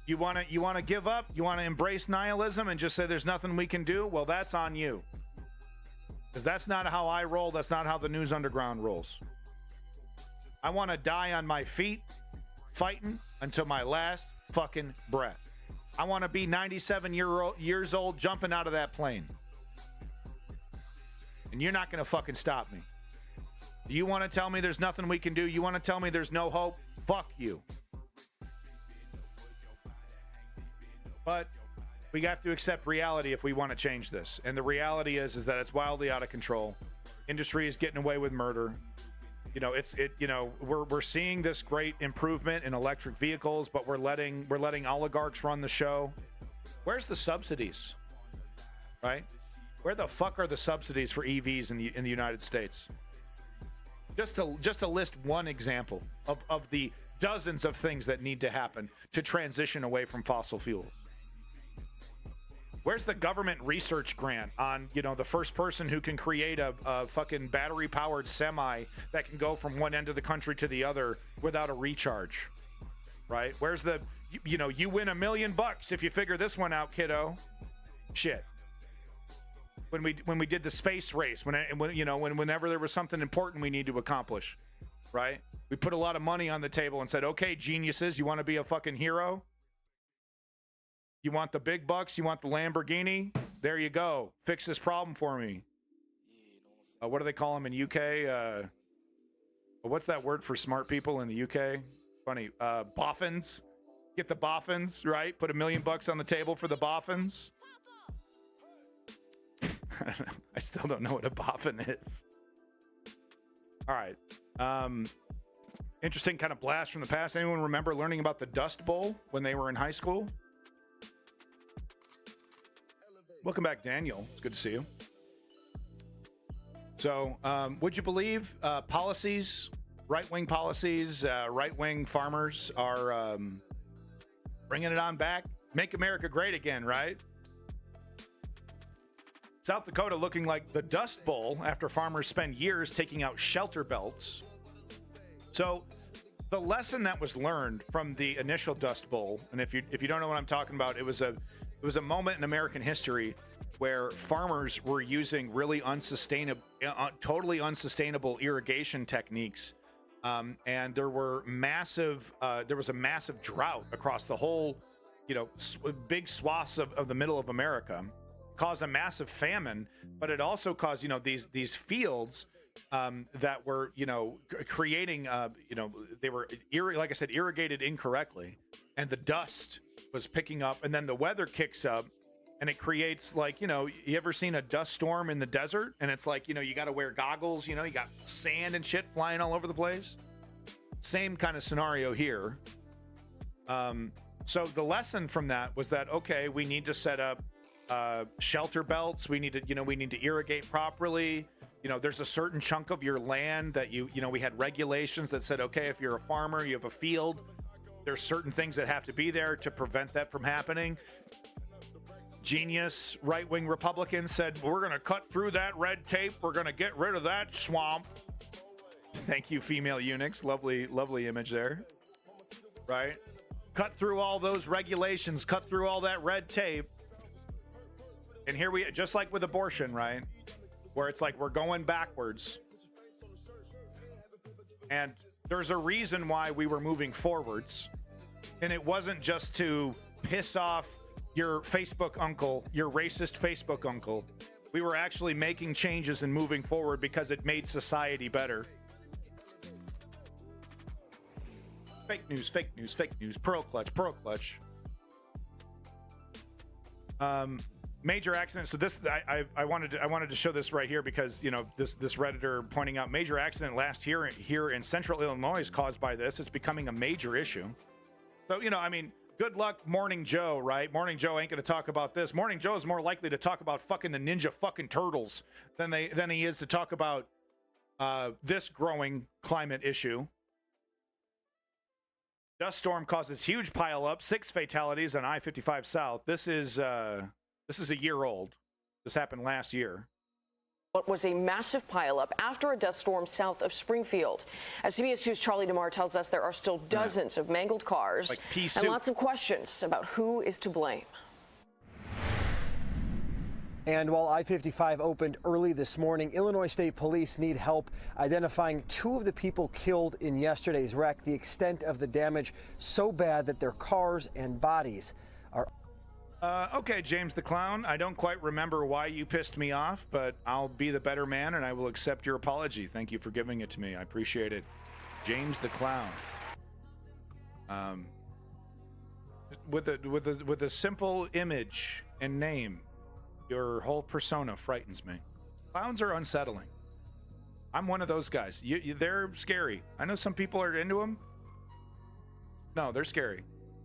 You want to give up? You want to embrace nihilism and just say there's nothing we can do? Well, that's on you. Because that's not how I roll. That's not how the News Underground rolls. I want to die on my feet, fighting until my last fucking breath. I want to be 97 years old jumping out of that plane. And you're not going to fucking stop me. You want to tell me there's nothing we can do? You want to tell me there's no hope? Fuck you. But we have to accept reality if we want to change this. And the reality is that it's wildly out of control. Industry is getting away with murder. We're seeing this great improvement in electric vehicles, but we're letting oligarchs run the show. Where's the subsidies? Right? Where the fuck are the subsidies for EVs in the United States? Just to list one example of the dozens of things that need to happen to transition away from fossil fuels. Where's the government research grant on, the first person who can create a fucking battery-powered semi that can go from one end of the country to the other without a recharge, right? Where's the, you win $1 million if you figure this one out, kiddo. Shit. When we did the space race, whenever there was something important we need to accomplish, right? We put a lot of money on the table and said, okay, geniuses, you want to be a fucking hero? You want the big bucks? You want the Lamborghini? There you go. Fix this problem for me. What do they call them in UK? What's that word for smart people in the UK? Funny. Boffins. Get the boffins, right? Put $1 million on the table for the boffins. I still don't know what a boffin is. All right. Interesting kind of blast from the past. Anyone remember learning about the Dust Bowl when they were in high school? Welcome back, Daniel. It's good to see you. So, would you believe policies, right-wing policies, right-wing farmers are bringing it on back? Make America great again, right? South Dakota looking like the Dust Bowl after farmers spend years taking out shelter belts. So the lesson that was learned from the initial Dust Bowl, and if you don't know what I'm talking about, it was a moment in American history where farmers were using really totally unsustainable irrigation techniques, and there was a massive drought across the whole, big swaths of the middle of America. Caused a massive famine, but it also caused these fields that were creating they were like I said, irrigated incorrectly, and the dust was picking up, and then the weather kicks up and it creates you ever seen a dust storm in the desert, and it's you got to wear goggles, you got sand and shit flying all over the place. Same kind of scenario here. So the lesson from that was that, okay, we need to set up shelter belts. We need to irrigate properly. There's a certain chunk of your land that we had regulations that said, okay, if you're a farmer, you have a field, there's certain things that have to be there to prevent that from happening. Genius right-wing Republicans said, we're going to cut through that red tape. We're going to get rid of that swamp. Thank you, female eunuchs. Lovely image there. Right? Cut through all those regulations, cut through all that red tape. And here we, just like with abortion, right? Where it's like we're going backwards. And there's a reason why we were moving forwards. And it wasn't just to piss off your Facebook uncle, your racist Facebook uncle. We were actually making changes and moving forward because it made society better. Fake news, fake news, fake news. Pearl clutch, pearl clutch. Major accident. So this, I wanted to show this right here because, you know, this Redditor pointing out major accident last year here in central Illinois is caused by this. It's becoming a major issue. So, you know, I mean, good luck, Morning Joe, right? Morning Joe ain't going to talk about this. Morning Joe is more likely to talk about fucking the Ninja fucking Turtles than he is to talk about this growing climate issue. Dust storm causes huge pileup, 6 fatalities on I-55 South. This is a year old. This happened last year. What was a massive pileup after a dust storm south of Springfield. As CBS 2's Charlie DeMar tells us, there are still dozens of mangled cars and lots of questions about who is to blame. And while I-55 opened early this morning, Illinois State Police need help identifying 2 of the people killed in yesterday's wreck. The extent of the damage so bad that their cars and bodies are... Okay, James the Clown, I don't quite remember why you pissed me off, but I'll be the better man and I will accept your apology. Thank you for giving it to me. I appreciate it. James the Clown. With a simple image and name, your whole persona frightens me. Clowns are unsettling. I'm one of those guys. They're scary. I know some people are into them. No, they're scary.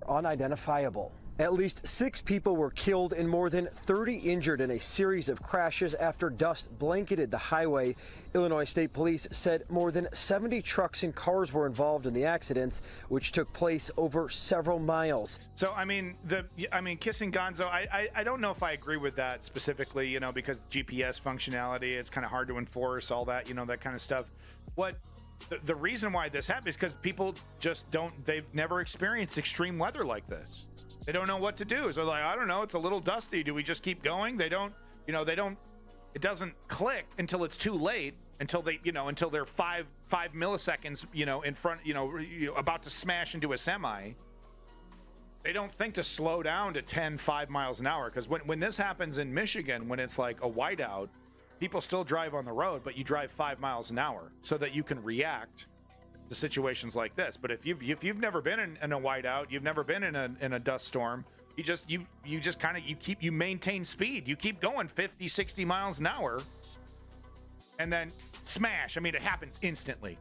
Unidentifiable. At least 6 people were killed and more than 30 injured in a series of crashes after dust blanketed the highway. Illinois State Police said more than 70 trucks and cars were involved in the accidents, which took place over several miles. So, I mean, kissing Gonzo, I don't know if I agree with that specifically, you know, because GPS functionality, it's kind of hard to enforce, all that, you know, that kind of stuff. The reason why this happens is because people just they've never experienced extreme weather like this. They don't know what to do. So like, I don't know, it's a little dusty. Do we just keep going? It doesn't click until it's too late, until they're five milliseconds, you know, in front, you know, about to smash into a semi. They don't think to slow down to 5 miles an hour. Because when this happens in Michigan, when it's like a whiteout, people still drive on the road, but you drive 5 miles an hour so that you can react to situations like this. But if you've never been in a whiteout, you've never been in a dust storm, you maintain speed. You keep going 50, 60 miles an hour and then smash. I mean, it happens instantly.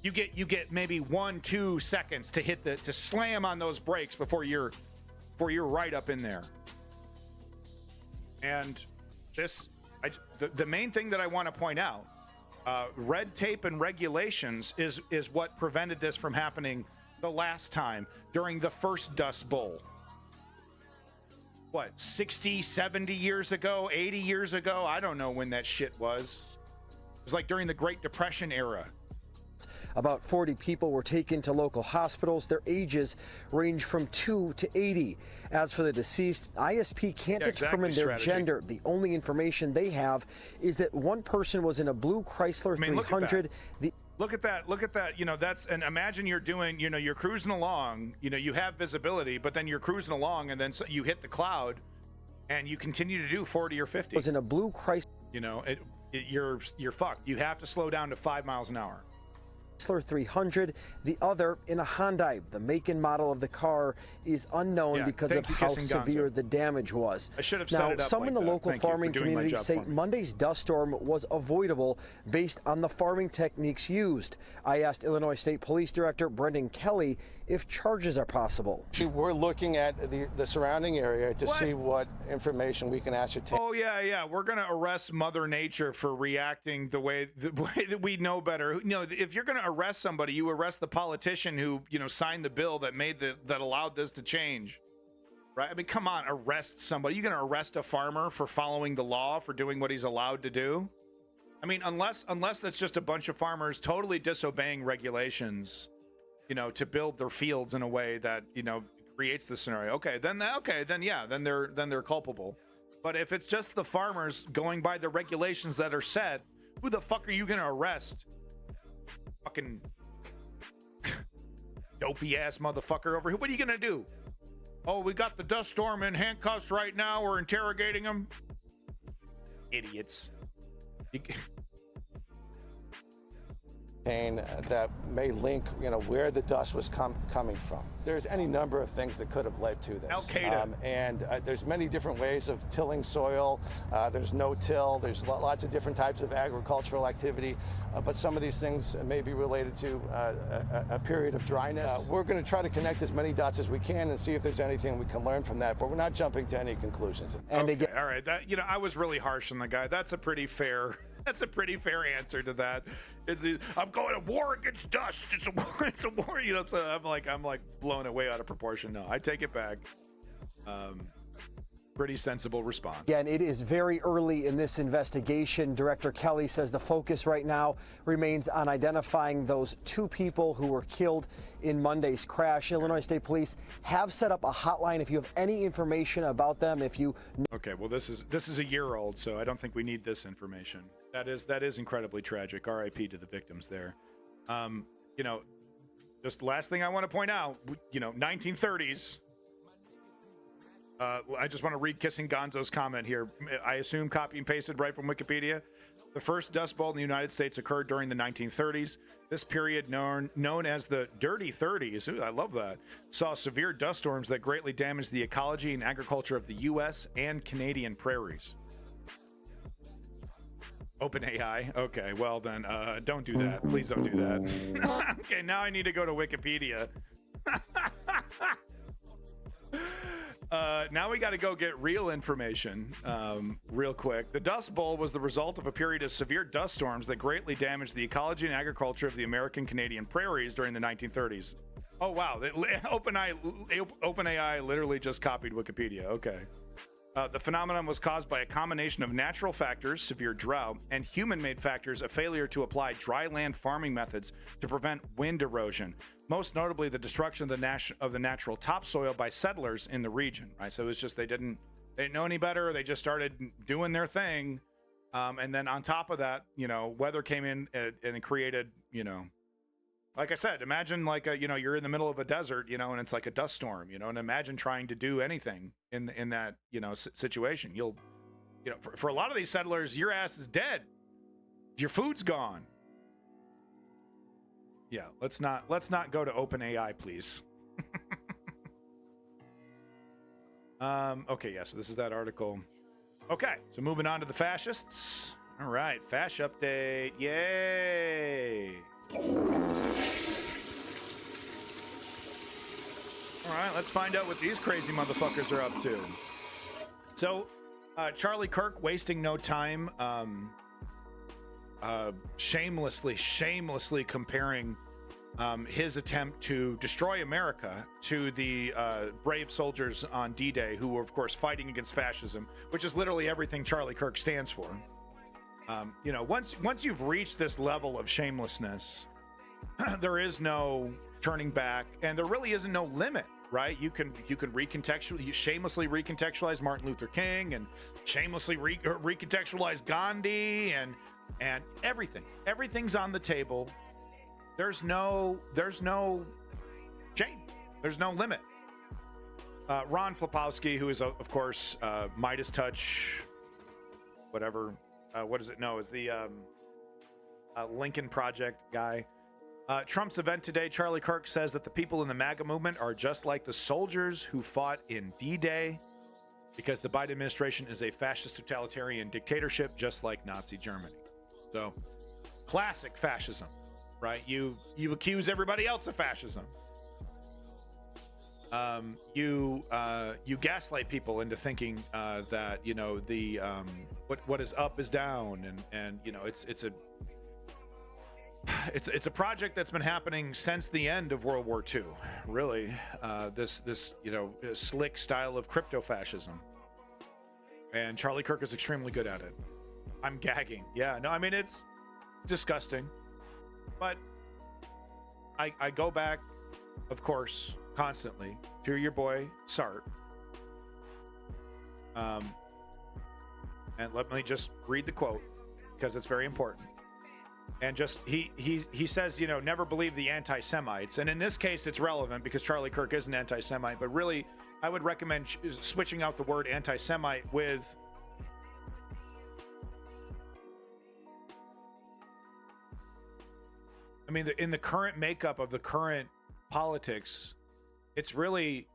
You get maybe 1-2 seconds to slam on those brakes before you're right up in there. And the main thing that I want to point out, red tape and regulations is what prevented this from happening the last time during the first Dust Bowl. What, 60, 70 years ago, 80 years ago? I don't know when that shit was. It was like during the Great Depression era. About 40 people were taken to local hospitals. Their ages range from 2 to 80. As for the deceased, ISP can't determine their gender. The only information they have is that one person was in a blue Chrysler 300. Look at that. You know, and imagine you're cruising along, you know, you have visibility, but then you're cruising along and then you hit the cloud and you continue to do 40 or 50. Was in a blue Chrysler. You know, you're fucked. You have to slow down to 5 miles an hour. 300, the other in a Hyundai. The make and model of the car is unknown because of how severe the damage was. I should have set it up. Some in the local farming community say Monday's dust storm was avoidable based on the farming techniques used. I asked Illinois State Police Director Brendan Kelly if charges are possible. We're looking at the surrounding area to see what information we can ascertain. Oh yeah, we're gonna arrest Mother Nature for reacting the way that we know better. You know, if you're gonna arrest somebody, you arrest the politician who, you know, signed the bill that allowed this to change, right? I mean, come on, arrest somebody. You're gonna arrest a farmer for following the law, for doing what he's allowed to do? I mean, unless that's just a bunch of farmers totally disobeying regulations, you know, to build their fields in a way that, you know, creates the scenario. Then they're culpable. But if it's just the farmers going by the regulations that are set, who the fuck are you going to arrest? Fucking dopey ass motherfucker over here. What are you going to do? Oh, we got the dust storm in handcuffs right now. We're interrogating him. Idiots. That may link, where the dust was coming from. There's any number of things that could have led to this. Al-Qaeda. And there's many different ways of tilling soil. There's no-till. There's lots of different types of agricultural activity. But some of these things may be related to a period of dryness. We're going to try to connect as many dots as we can and see if there's anything we can learn from that. But we're not jumping to any conclusions. And okay, all right. That I was really harsh on the guy. That's a pretty fair. That's a pretty fair answer to that. I'm going to war against dust. It's a war. It's a war. So I'm like blown away out of proportion. No, I take it back. Pretty sensible response. Again, it is very early in this investigation. Director Kelly says the focus right now remains on identifying those 2 people who were killed in Monday's crash. Illinois State Police have set up a hotline if you have any information about them. Okay, well, this is a year old, so I don't think we need this information. That is incredibly tragic. R.I.P. to the victims there. Just last thing I want to point out, 1930s. I just want to read Kissing Gonzo's comment here. I assume copy and pasted right from Wikipedia. The first Dust Bowl in the United States occurred during the 1930s. This period, known as the Dirty 30s, ooh, I love that, saw severe dust storms that greatly damaged the ecology and agriculture of the U.S. and Canadian prairies. OpenAI. Okay, well then, don't do that. Please don't do that. Okay, now I need to go to Wikipedia. Now we got to go get real information real quick. The Dust Bowl was the result of a period of severe dust storms that greatly damaged the ecology and agriculture of the American Canadian prairies during the 1930s. Oh, wow. OpenAI literally just copied Wikipedia. Okay. The phenomenon was caused by a combination of natural factors, severe drought, and human-made factors, a failure to apply dry land farming methods to prevent wind erosion. Most notably, the destruction of the natural topsoil by settlers in the region. Right, so it's just they didn't know any better. They just started doing their thing, and then on top of that, weather came in and created, like I said, imagine like you're in the middle of a desert, and it's like a dust storm, and imagine trying to do anything in that situation. You'll, for a lot of these settlers, your ass is dead. Your food's gone. Yeah, let's not go to OpenAI, please. Okay, yeah, so this is that article. Okay, so moving on to the fascists. All right, Fash update. Yay! All right, let's find out what these crazy motherfuckers are up to. So, Charlie Kirk wasting no time, shamelessly comparing his attempt to destroy America to the brave soldiers on D-Day who were, of course, fighting against fascism, which is literally everything Charlie Kirk stands for. Once you've reached this level of shamelessness, there is no turning back, and there really isn't no limit, right? You can shamelessly recontextualize Martin Luther King, and shamelessly recontextualize Gandhi, and everything's on the table. There's no shame. There's no limit. Ron Flapowski, who is of course Midas Touch, whatever. What does it know? Is the Lincoln Project guy. Trump's event today, Charlie Kirk says that the people in the MAGA movement are just like the soldiers who fought in D-Day, because the Biden administration is a fascist totalitarian dictatorship, just like Nazi Germany. So, classic fascism, right? You accuse everybody else of fascism. You gaslight people into thinking that what is up is down, and it's a project that's been happening since the end of World War II. Really, this slick style of crypto-fascism, and Charlie Kirk is extremely good at it. I'm gagging. Yeah, no, I mean, it's disgusting, but I go back, of course, constantly to your boy Sart. And let me just read the quote because it's very important. And just he says, you know, never believe the anti-Semites. And in this case, it's relevant because Charlie Kirk is an anti-Semite. But really, I would recommend switching out the word anti-Semite with I mean, in the current makeup of the current politics, it's really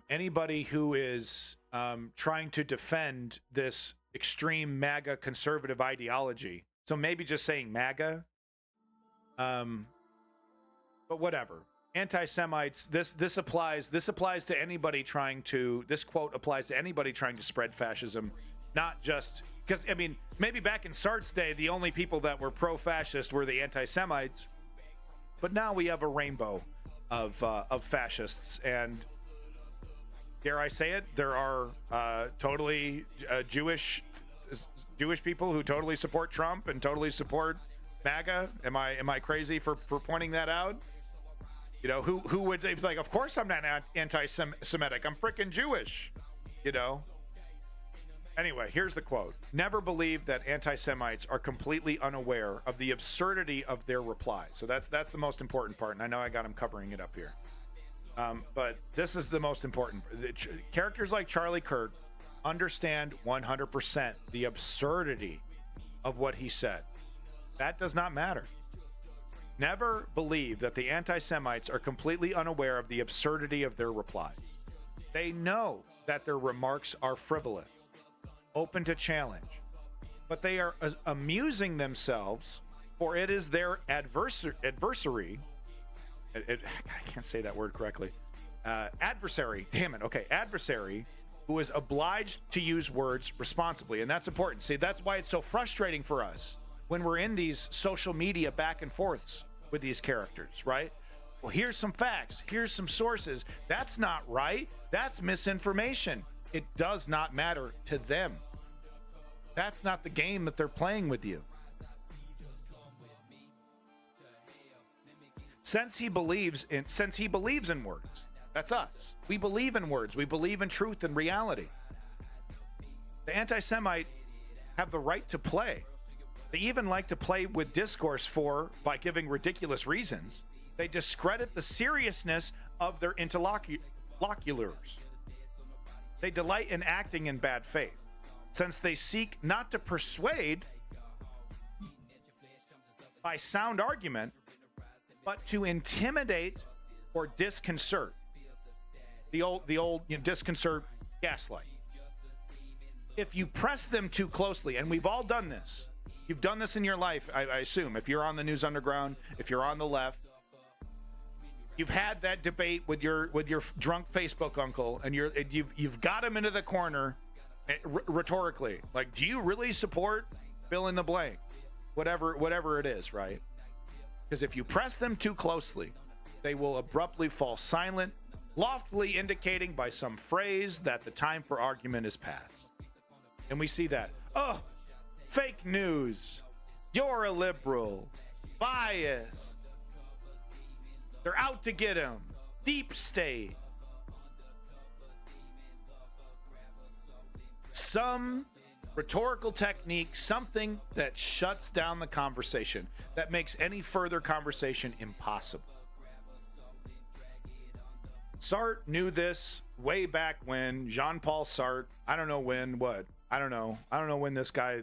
anybody who is trying to defend this extreme MAGA conservative ideology. So maybe just saying MAGA, but whatever. Anti-Semites. This applies to anybody trying to. This quote applies to anybody trying to spread fascism, not just because I mean maybe back in Sartre's day the only people that were pro-fascist were the anti-Semites, but now we have a rainbow of fascists, and dare I say it, there are totally Jewish people who totally support Trump and totally support MAGA. Am I crazy for pointing that out? You know, who would they be like? Of course I'm not anti-Semitic. I'm freaking Jewish. You know. Anyway, here's the quote: "Never believe that anti-Semites are completely unaware of the absurdity of their reply." So that's the most important part, and I know I got him covering it up here. But this is the most important. Characters like Charlie Kirk understand 100% the absurdity of what he said. That does not matter. Never believe that the anti-Semites are completely unaware of the absurdity of their replies. They know that their remarks are frivolous, open to challenge, but they are amusing themselves, for it is their adversary. I can't say that word correctly. Adversary. Damn it. Okay. Adversary who is obliged to use words responsibly. And that's important. See, that's why it's so frustrating for us when we're in these social media back and forths with these characters, right? Well, here's some facts. Here's some sources. That's not right. That's misinformation. It does not matter to them. That's not the game that they're playing with you. Since he believes in words, that's us. We believe in words. We believe in truth and reality. The anti-Semite have the right to play. They even like to play with discourse by giving ridiculous reasons. They discredit the seriousness of their interlocutors. They delight in acting in bad faith, since they seek not to persuade by sound argument, but to intimidate or disconcert. The old disconcert, gaslight. If you press them too closely, and we've all done this, you've done this in your life, I assume, if you're on the News Underground, if you're on the left, you've had that debate with your drunk Facebook uncle, and you've got him into the corner rhetorically, like, do you really support fill in the blank, whatever it is, right? Because if you press them too closely, they will abruptly fall silent, loftily indicating by some phrase that the time for argument is past. And we see that. Oh, fake news. You're a liberal. Bias. They're out to get him. Deep state. Some rhetorical technique, something that shuts down the conversation, that makes any further conversation impossible. Sartre knew this way back when. Jean-Paul Sartre, I don't know when, I don't know when this guy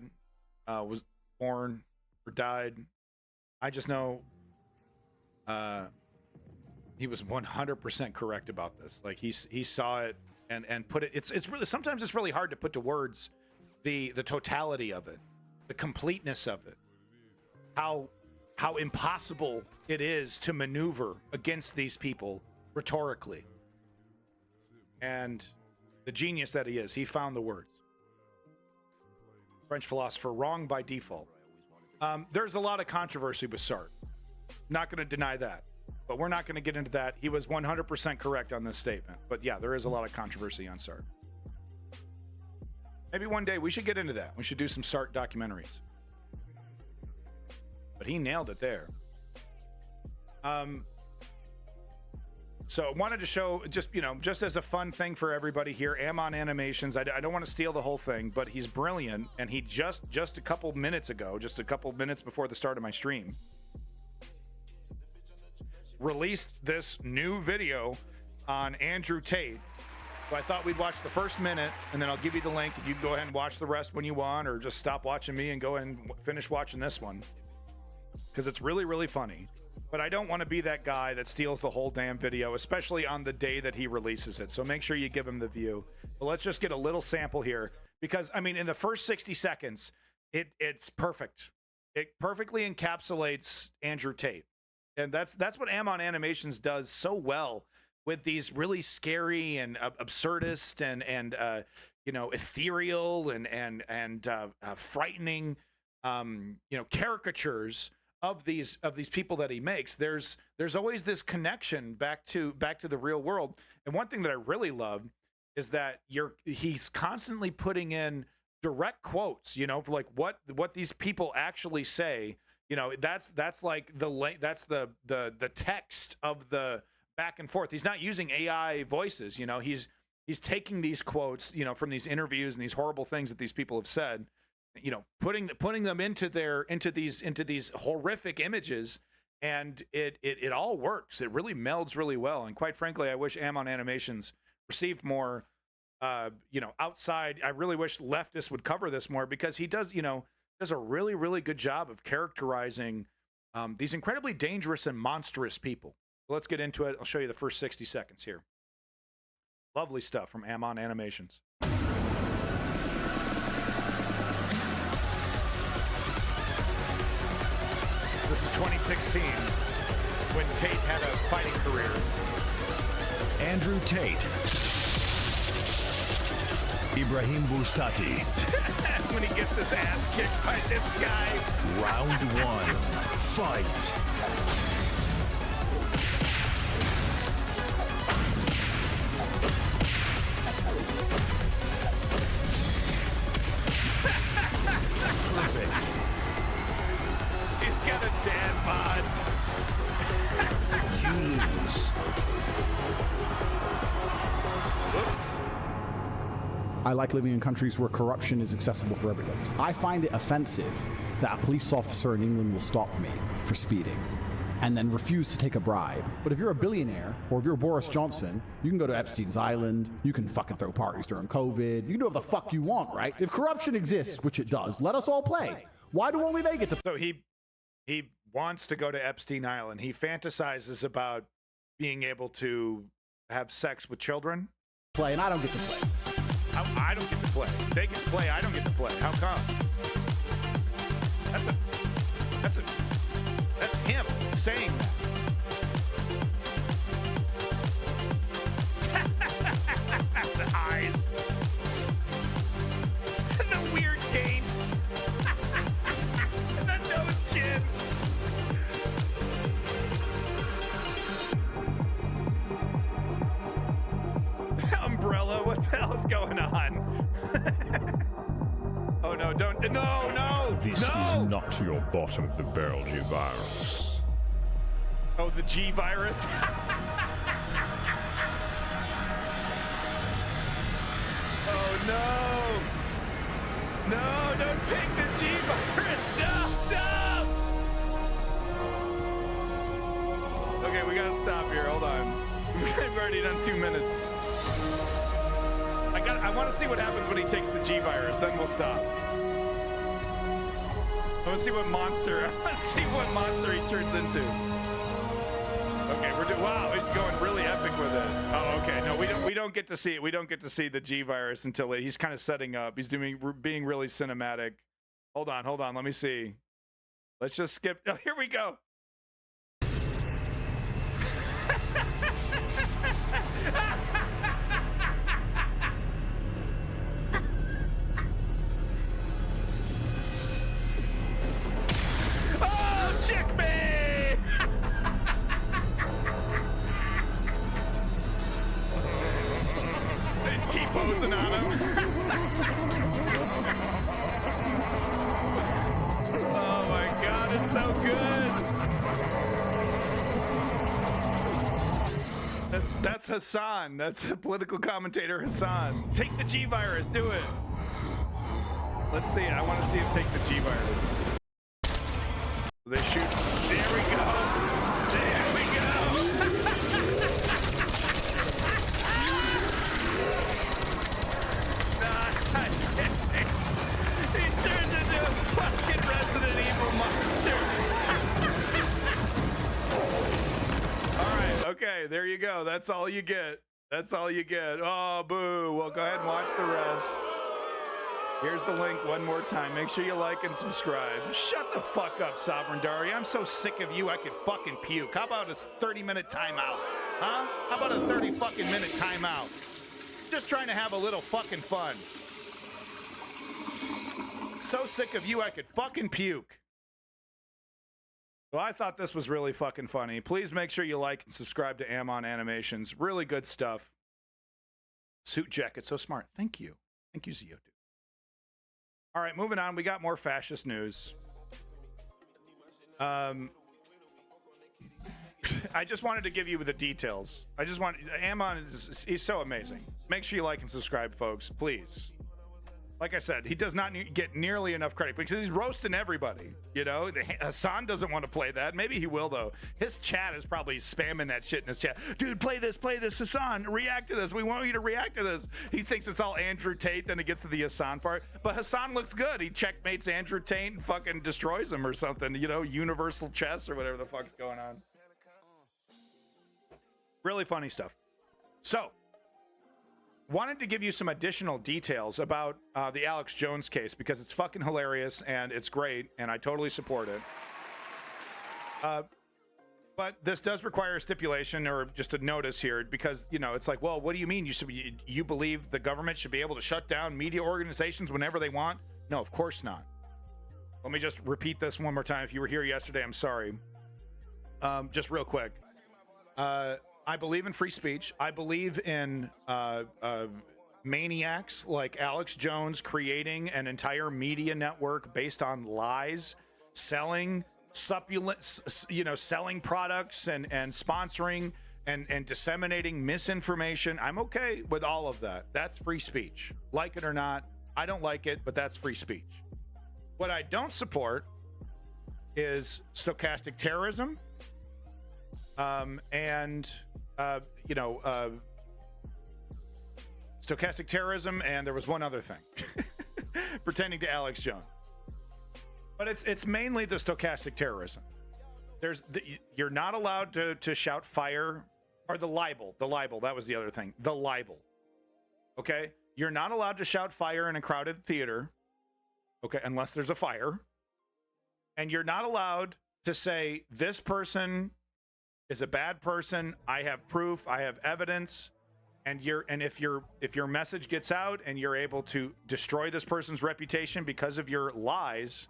was born or died. I just know he was 100% correct about this. Like he saw it and put it. It's really, sometimes it's really hard to put to words the totality of it, the completeness of it, how impossible it is to maneuver against these people rhetorically. And the genius that he is, he found the words. French philosopher, wrong by default. There's a lot of controversy with Sartre. Not going to deny that, but we're not going to get into that. He was 100% correct on this statement. But yeah, there is a lot of controversy on Sartre. Maybe one day we should get into that. We should do some Sartre documentaries. But he nailed it there. So I wanted to show just, just as a fun thing for everybody here, Ammon Animations. I don't want to steal the whole thing, but he's brilliant. And he just a couple minutes ago, just a couple minutes before the start of my stream, released this new video on Andrew Tate. So I thought we'd watch the first minute, and then I'll give you the link. You can go ahead and watch the rest when you want, or just stop watching me and go ahead and finish watching this one, because it's really, really funny. But I don't want to be that guy that steals the whole damn video, especially on the day that he releases it. So make sure you give him the view. But let's just get a little sample here, because, I mean, in the first 60 seconds, it's perfect. It perfectly encapsulates Andrew Tate. And that's what Ammon Animations does so well, with these really scary and absurdist and ethereal and frightening caricatures of these people that he makes. There's always this connection back to the real world. And one thing that I really love is that he's constantly putting in direct quotes, for like what these people actually say. That's like the text of the back and forth. He's not using AI voices. He's taking these quotes, from these interviews and these horrible things that these people have said, putting them into these horrific images, and it all works. It really melds really well. And quite frankly, I wish Ammon Animations received more outside. I really wish leftists would cover this more, because he does a really, really good job of characterizing these incredibly dangerous and monstrous people. Let's get into it. I'll show you the first 60 seconds here. Lovely stuff from Ammon Animations. This is 2016, when Tate had a fighting career. Andrew Tate. Ibrahim Bustati. When he gets his ass kicked by this guy. Round one. Fight. Perfect. He's got a dad bod. You lose. Whoops. I like living in countries where corruption is accessible for everybody. I find it offensive that a police officer in England will stop me for speeding and then refuse to take a bribe. But if you're a billionaire, or if you're Boris Johnson, you can go to Epstein's Island, you can fucking throw parties during COVID, you can do whatever the fuck you want, right? If corruption exists, which it does, let us all play. Why do only they get to... So he wants to go to Epstein Island. He fantasizes about being able to have sex with children. Play, and I don't get to play. I don't get to play. They get to play, I don't get to play. How come? That's him saying that. The eyes. The weird gait. The no chin. Umbrella, what the hell is going on? Oh no, don't, no! This is not your bottom of the barrel G virus. Oh, the G virus? Oh no! No, don't take the G virus! No! Okay, we gotta stop here, hold on. We've already done 2 minutes. I want to see what happens when he takes the G virus, then we'll stop. I want to see what monster he turns into. Okay, wow, he's going really epic with it. Oh, okay, no, we don't get to see it. We don't get to see the G virus until he's kind of setting up. He's being really cinematic. Hold on, let me see. Let's just skip. Oh, here we go. Check me! He's T-posing on him. Oh my god, it's so good! That's Hassan. That's political commentator Hassan. Take the G virus. Do it. Let's see. I want to see him take the G virus. They shoot. There we go. There we go. He turns into a fucking Resident Evil monster. All right. Okay. There you go. That's all you get. That's all you get. Oh, boo. Well, go ahead and watch the rest. Here's the link one more time. Make sure you like and subscribe. Shut the fuck up, Sovereign Dari. I'm so sick of you, I could fucking puke. How about a 30-minute timeout? Huh? How about a 30 fucking minute timeout? Just trying to have a little fucking fun. So sick of you, I could fucking puke. Well, I thought this was really fucking funny. Please make sure you like and subscribe to Ammon Animations. Really good stuff. Suit jacket, so smart. Thank you. Thank you, Zio. All right, moving on. We got more fascist news. I just wanted to give you the details. Ammon he's so amazing. Make sure you like and subscribe, folks, please. Like I said, he does not get nearly enough credit because he's roasting everybody. You know, Hassan doesn't want to play that. Maybe he will, though. His chat is probably spamming that shit in his chat. Dude, play this, Hassan. React to this. We want you to react to this. He thinks it's all Andrew Tate, then it gets to the Hassan part. But Hassan looks good. He checkmates Andrew Tate and fucking destroys him or something. You know, universal chess or whatever the fuck's going on. Really funny stuff. So, wanted to give you some additional details about the Alex Jones case because it's fucking hilarious and it's great and I totally support it. But this does require a stipulation or just a notice here because, you know, it's like, well, what do you mean? You believe the government should be able to shut down media organizations whenever they want? No, of course not. Let me just repeat this one more time. If you were here yesterday, I'm sorry. Just real quick. I believe in free speech. I believe in maniacs like Alex Jones creating an entire media network based on lies, selling supplements, you know, selling products and sponsoring and disseminating misinformation. I'm okay with all of that. That's free speech. Like it or not, I don't like it, but that's free speech. What I don't support is stochastic terrorism. Stochastic terrorism, and there was one other thing. Pretending to Alex Jones. But it's mainly the stochastic terrorism. You're not allowed to shout fire, or the libel, that was the other thing. The libel. Okay? You're not allowed to shout fire in a crowded theater, okay, unless there's a fire. And you're not allowed to say, this person is a bad person. I have proof. I have evidence. And if your message gets out and you're able to destroy this person's reputation because of your lies,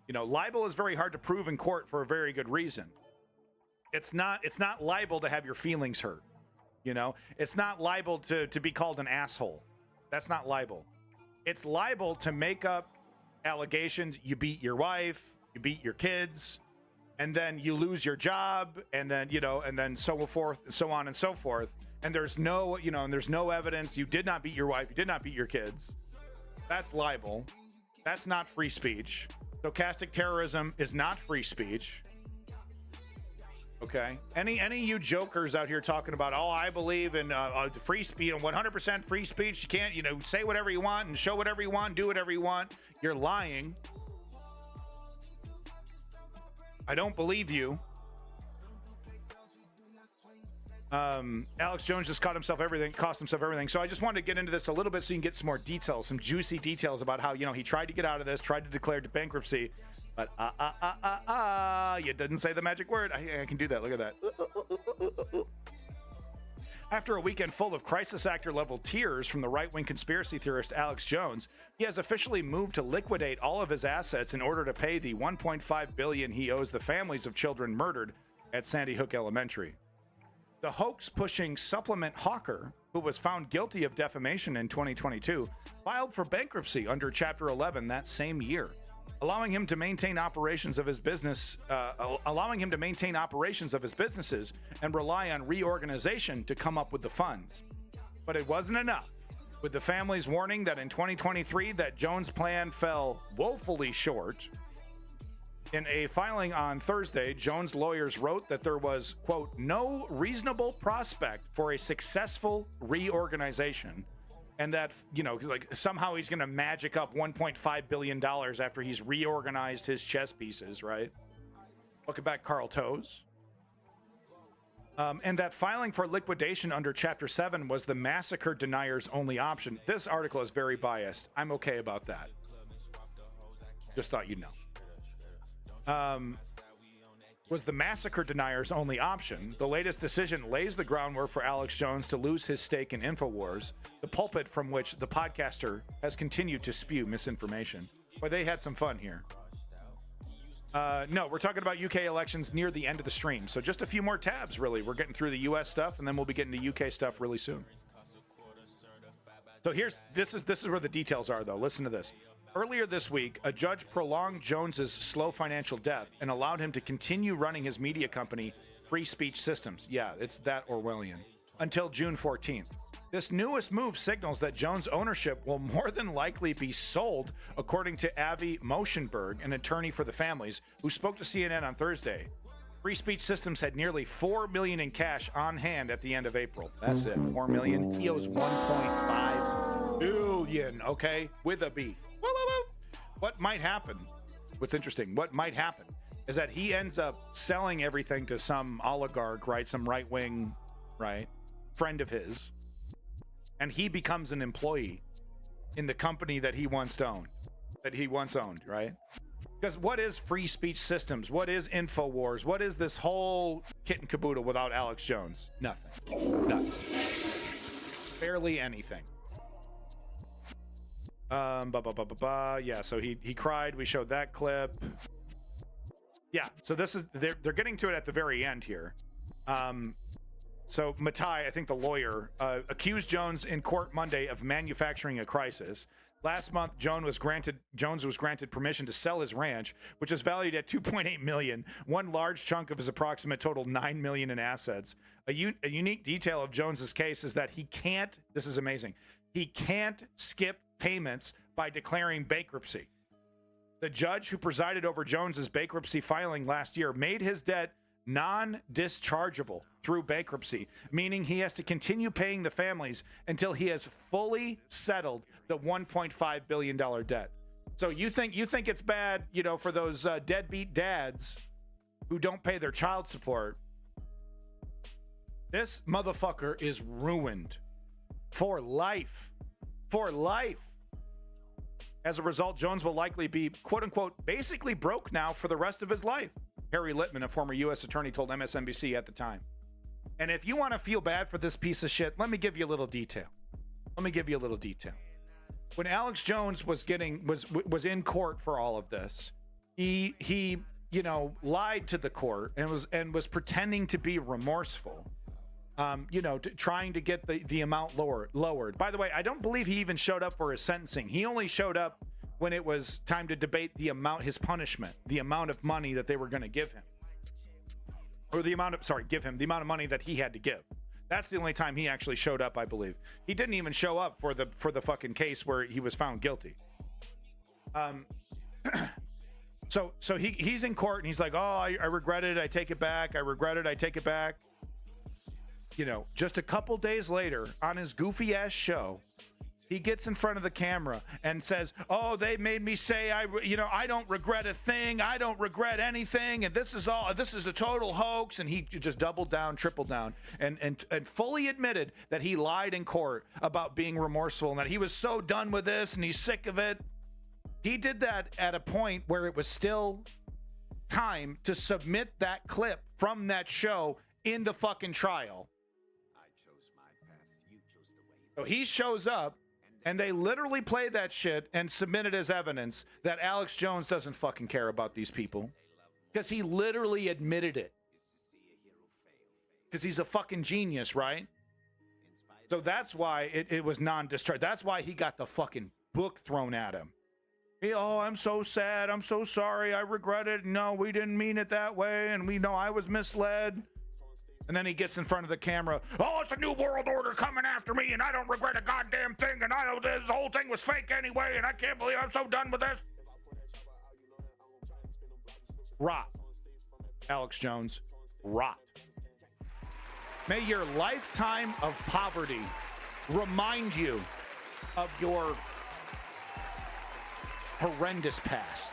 you know, libel is very hard to prove in court for a very good reason. It's not libel to have your feelings hurt. You know, it's not libel to be called an asshole. That's not libel. It's libel to make up allegations. You beat your wife, you beat your kids, and then you lose your job, and then, you know, and then so forth, so on and so forth. And there's no, you know, and there's no evidence. You did not beat your wife. You did not beat your kids. That's libel. That's not free speech. Stochastic terrorism is not free speech. Okay. Any of you jokers out here talking about, oh, I believe in free speech, 100% free speech. You can't, you know, say whatever you want and show whatever you want, do whatever you want. You're lying. I don't believe you. Alex Jones just cost himself everything. So I just wanted to get into this a little bit so you can get some more details, some juicy details about how, you know, he tried to get out of this, tried to declare bankruptcy, but you didn't say the magic word. I can do that. Look at that. After a weekend full of crisis actor level tears from the right-wing conspiracy theorist Alex Jones, he has officially moved to liquidate all of his assets in order to pay the $1.5 billion he owes the families of children murdered at Sandy Hook Elementary. The hoax-pushing supplement hawker, who was found guilty of defamation in 2022, filed for bankruptcy under Chapter 11 that same year. allowing him to maintain operations of his businesses and rely on reorganization to come up with the funds. But it wasn't enough. With the family's warning that in 2023 that Jones' plan fell woefully short. In a filing on Thursday, Jones' lawyers wrote that there was, quote, no reasonable prospect for a successful reorganization, and that, you know, like somehow he's going to magic up $1.5 billion after he's reorganized his chess pieces, right? Welcome back, Carl Toes. And that filing for liquidation under Chapter 7 was the massacre denier's only option. This article is very biased. I'm okay about that. Just thought you'd know. Was the massacre denier's only option. The latest decision lays the groundwork for Alex Jones to lose his stake in InfoWars, the pulpit from which the podcaster has continued to spew misinformation. But they had some fun here. No, we're talking about UK elections near the end of the stream. So just a few more tabs, really. We're getting through the US stuff, and then we'll be getting to UK stuff really soon. So this is where the details are, though. Listen to this. Earlier this week, a judge prolonged Jones's slow financial death and allowed him to continue running his media company, Free Speech Systems. Yeah, it's that Orwellian. Until June 14th. This newest move signals that Jones' ownership will more than likely be sold, according to Avi Moshenberg, an attorney for the families, who spoke to CNN on Thursday. Free Speech Systems had nearly $4 million in cash on hand at the end of April. That's it, $4 million. He owes $1.5 billion, okay, with a B. Woo, woo, woo. What might happen? What's interesting? What might happen is that he ends up selling everything to some oligarch, right? Some right-wing, right, friend of his. And he becomes an employee in the company that he once owned, right? Because what is Free Speech Systems? What is InfoWars? What is this whole kit and caboodle without Alex Jones? Nothing. Nothing. Barely anything. Yeah, so he cried. We showed that clip. Yeah, so this is they're getting to it at the very end here. So Matai, I think the lawyer, accused Jones in court Monday of manufacturing a crisis. Last month, Jones was granted permission to sell his ranch, which is valued at $2.8 million. One large chunk of his approximate total $9 million in assets. A unique detail of Jones's case is that he can't. This is amazing. He can't skip payments by declaring bankruptcy. The judge who presided over Jones's bankruptcy filing last year made his debt non-dischargeable through bankruptcy, meaning he has to continue paying the families until he has fully settled the $1.5 billion debt. So you think it's bad, you know, for those deadbeat dads who don't pay their child support? This motherfucker is ruined for life. For life. As a result, Jones will likely be, quote unquote, basically broke now for the rest of his life. Harry Littman, a former U.S. attorney, told MSNBC at the time. And if you want to feel bad for this piece of shit, let me give you a little detail. When Alex Jones was in court for all of this, he you know, lied to the court and was pretending to be remorseful. You know, trying to get the amount lowered. By the way, I don't believe he even showed up for his sentencing. He only showed up when it was time to debate his punishment, the amount of money that they were going to give him. Or the amount of money that he had to give. That's the only time he actually showed up, I believe. He didn't even show up for the fucking case where he was found guilty. So he's in court and he's like, oh, I regret it. I take it back. I regret it. I take it back. You know, just a couple days later on his goofy ass show, he gets in front of the camera and says, oh, they made me say, I don't regret a thing. I don't regret anything. And this is a total hoax. And he just doubled down, tripled down, and fully admitted that he lied in court about being remorseful and that he was so done with this and he's sick of it. He did that at a point where it was still time to submit that clip from that show in the fucking trial. So he shows up, and they literally play that shit and submit it as evidence that Alex Jones doesn't fucking care about these people. Because he literally admitted it. Because he's a fucking genius, right? So that's why it was non-discharge. That's why he got the fucking book thrown at him. Oh, I'm so sad. I'm so sorry. I regret it. No, we didn't mean it that way. And we know I was misled. And then he gets in front of the camera. Oh, it's a new world order coming after me, and I don't regret a goddamn thing, and I know this whole thing was fake anyway, and I can't believe I'm so done with this. Rot. Alex Jones. Rot. May your lifetime of poverty remind you of your horrendous past.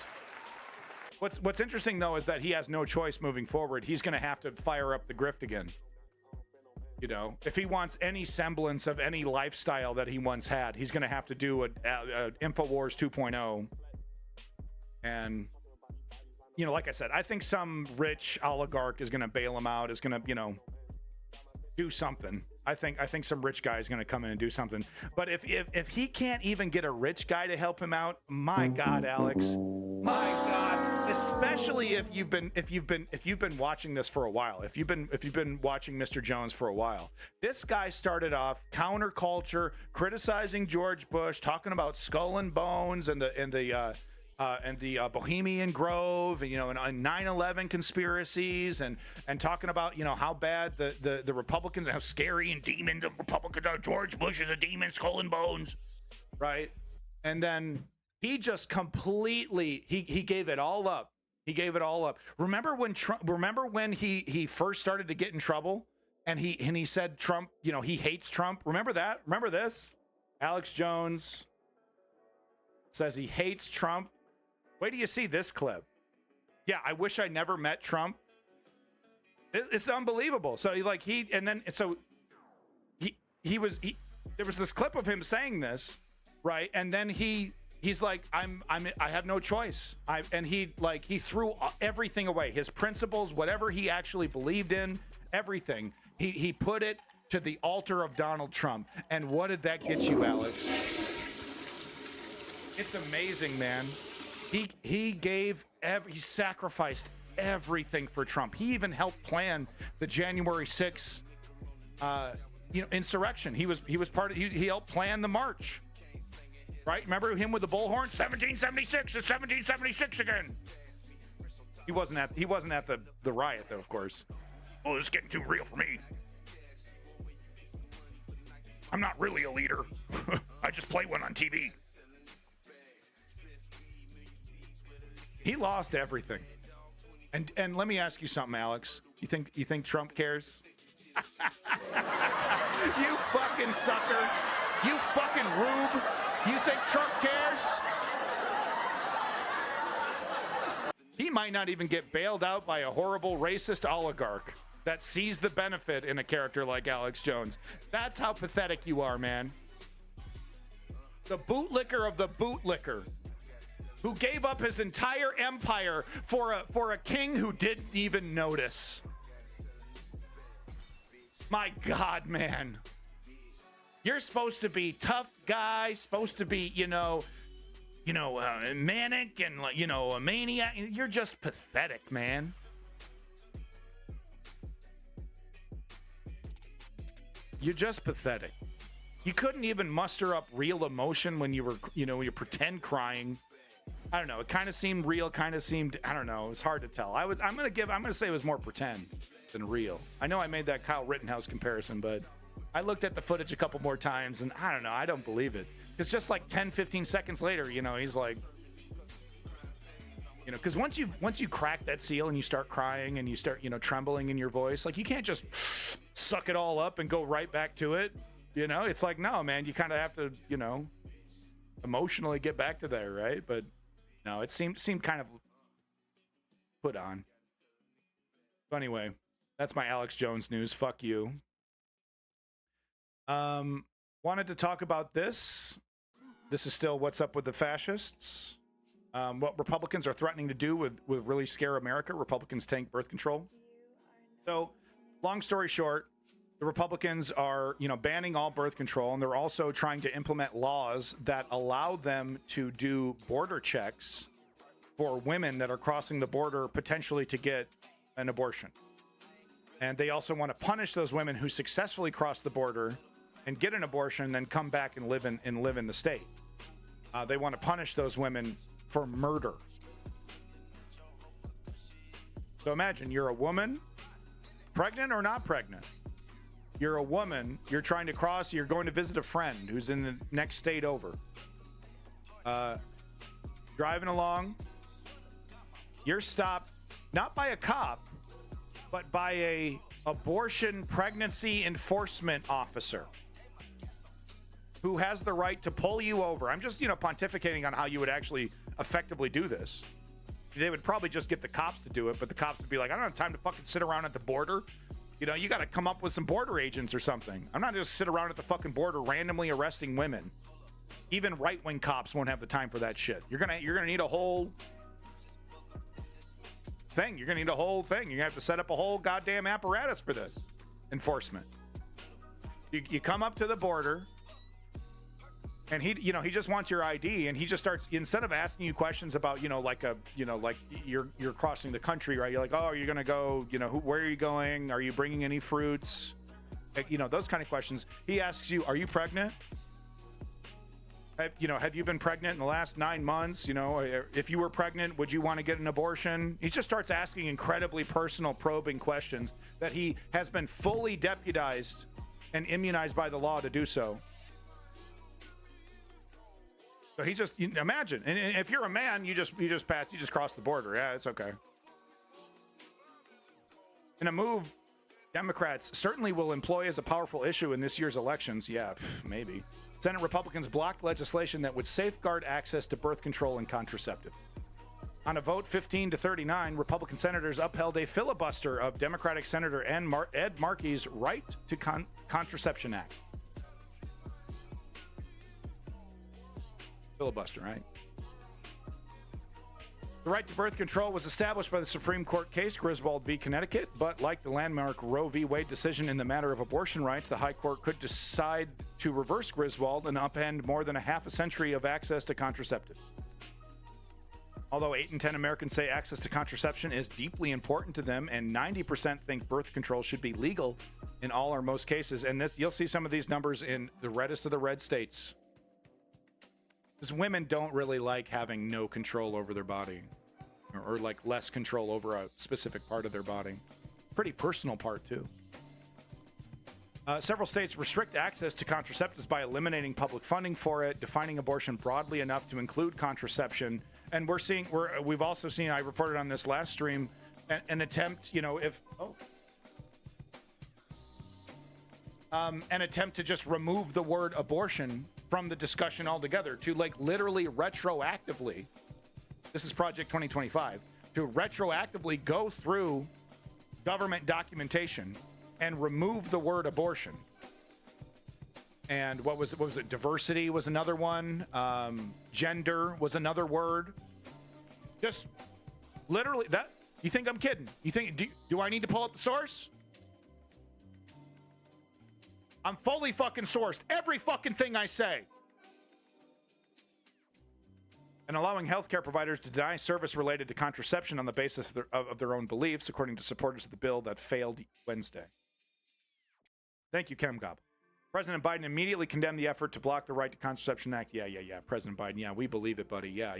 What's interesting, though, is that he has no choice moving forward. He's going to have to fire up the grift again. You know, if he wants any semblance of any lifestyle that he once had, he's going to have to do a InfoWars 2.0. And, you know, like I said, I think some rich oligarch is going to bail him out, is going to, you know, do something. I think some rich guy is going to come in and do something. But if he can't even get a rich guy to help him out, my God, Alex, my God, especially if you've been watching this for a while, if you've been watching Mr. Jones for a while, this guy started off counterculture, criticizing George Bush, talking about Skull and Bones and the Bohemian Grove, you know, and 9/11 conspiracies, and talking about, you know, how bad the Republicans, how scary and demon the Republicans are. George Bush is a demon, Skull and Bones, right? And then he just completely he gave it all up. He gave it all up. Remember when he first started to get in trouble, and he said Trump, you know, he hates Trump. Remember that? Remember this? Alex Jones says he hates Trump. Wait till you see this clip. Yeah, I wish I never met Trump. It's unbelievable. So there was this clip of him saying this, right? And then he's like, I have no choice. And he threw everything away. His principles, whatever he actually believed in, everything. He put it to the altar of Donald Trump. And what did that get you, Alex? It's amazing, man. He sacrificed everything for Trump. He even helped plan the January 6th, insurrection. He helped plan the march. Right? Remember him with the bullhorn? 1776 is 1776 again. He wasn't at the riot, though, of course. Oh, this is getting too real for me. I'm not really a leader. I just play one on TV. He lost everything. And let me ask you something, Alex. You think Trump cares? You fucking sucker. You fucking rube. You think Trump cares? He might not even get bailed out by a horrible racist oligarch that sees the benefit in a character like Alex Jones. That's how pathetic you are, man. The bootlicker of the bootlicker, who gave up his entire empire for a king who didn't even notice. My God, man. You're supposed to be tough guy, supposed to be, manic and, a maniac. You're just pathetic, man. You're just pathetic. You couldn't even muster up real emotion when you were, you pretend crying. I don't know. It kind of seemed real, kind of seemed, I don't know. It was hard to tell. I'm going to say it was more pretend than real. I know I made that Kyle Rittenhouse comparison, but I looked at the footage a couple more times and I don't know. I don't believe it. It's just like 10, 15 seconds later, he's like, because once you crack that seal and you start crying and you start, trembling in your voice, like you can't just suck it all up and go right back to it. It's like, no, man, you kind of have to, emotionally get back to there, right? But no, it seemed kind of put on. But anyway, that's my Alex Jones news. Fuck you. Wanted to talk about this. This is still what's up with the fascists. What Republicans are threatening to do with really scare America. Republicans tank birth control. So, long story short, the Republicans are, banning all birth control, and they're also trying to implement laws that allow them to do border checks for women that are crossing the border potentially to get an abortion. And they also want to punish those women who successfully cross the border and get an abortion, then come back and live in the state. They want to punish those women for murder. So imagine you're a woman, pregnant or not pregnant. You're a woman, you're trying to cross, you're going to visit a friend who's in the next state over. Driving along, you're stopped not by a cop, but by a abortion pregnancy enforcement officer who has the right to pull you over. I'm just, pontificating on how you would actually effectively do this. They would probably just get the cops to do it, but the cops would be like, I don't have time to fucking sit around at the border. You got to come up with some border agents or something. I'm not just sit around at the fucking border randomly arresting women. Even right-wing cops won't have the time for that shit. You're gonna need a whole thing. You're gonna need a whole thing. You're gonna have to set up a whole goddamn apparatus for this enforcement. You come up to the border, and he just wants your ID, and he just starts, instead of asking you questions about, like you're crossing the country, right? You're like, oh, are you gonna go? Where are you going? Are you bringing any fruits? Those kind of questions. He asks you, are you pregnant? Have you been pregnant in the last 9 months? If you were pregnant, would you want to get an abortion? He just starts asking incredibly personal, probing questions that he has been fully deputized and immunized by the law to do so. So he just, imagine, and if you're a man, you just cross the border. Yeah, it's okay. In a move Democrats certainly will employ as a powerful issue in this year's elections. Yeah, maybe. Senate Republicans blocked legislation that would safeguard access to birth control and contraceptive. On a vote 15-39, Republican senators upheld a filibuster of Democratic Senator Ed Markey's Right to Contraception Act. Filibuster, right? The right to birth control was established by the Supreme Court case Griswold v. Connecticut, but like the landmark Roe v. Wade decision in the matter of abortion rights, the High Court could decide to reverse Griswold and upend more than a half a century of access to contraceptives. Although 8 in 10 Americans say access to contraception is deeply important to them, and 90% think birth control should be legal in all or most cases, and you'll see some of these numbers in the reddest of the red states. Because women don't really like having no control over their body, or like less control over a specific part of their body. Pretty personal part, too. Several states restrict access to contraceptives by eliminating public funding for it, defining abortion broadly enough to include contraception. And we've also seen, I reported on this last stream, an attempt, an attempt to just remove the word abortion from the discussion altogether, to literally retroactively, this is Project 2025, to retroactively go through government documentation and remove the word abortion. And what was it? Diversity was another one. Gender was another word. Just literally that. You think I'm kidding? You think, do I need to pull up the source? I'm fully fucking sourced. Every fucking thing I say. And allowing healthcare providers to deny service related to contraception on the basis of their own beliefs, according to supporters of the bill that failed Wednesday. Thank you, Chemgob. President Biden immediately condemned the effort to block the Right to Contraception Act. Yeah. President Biden, yeah, we believe it, buddy. Yeah.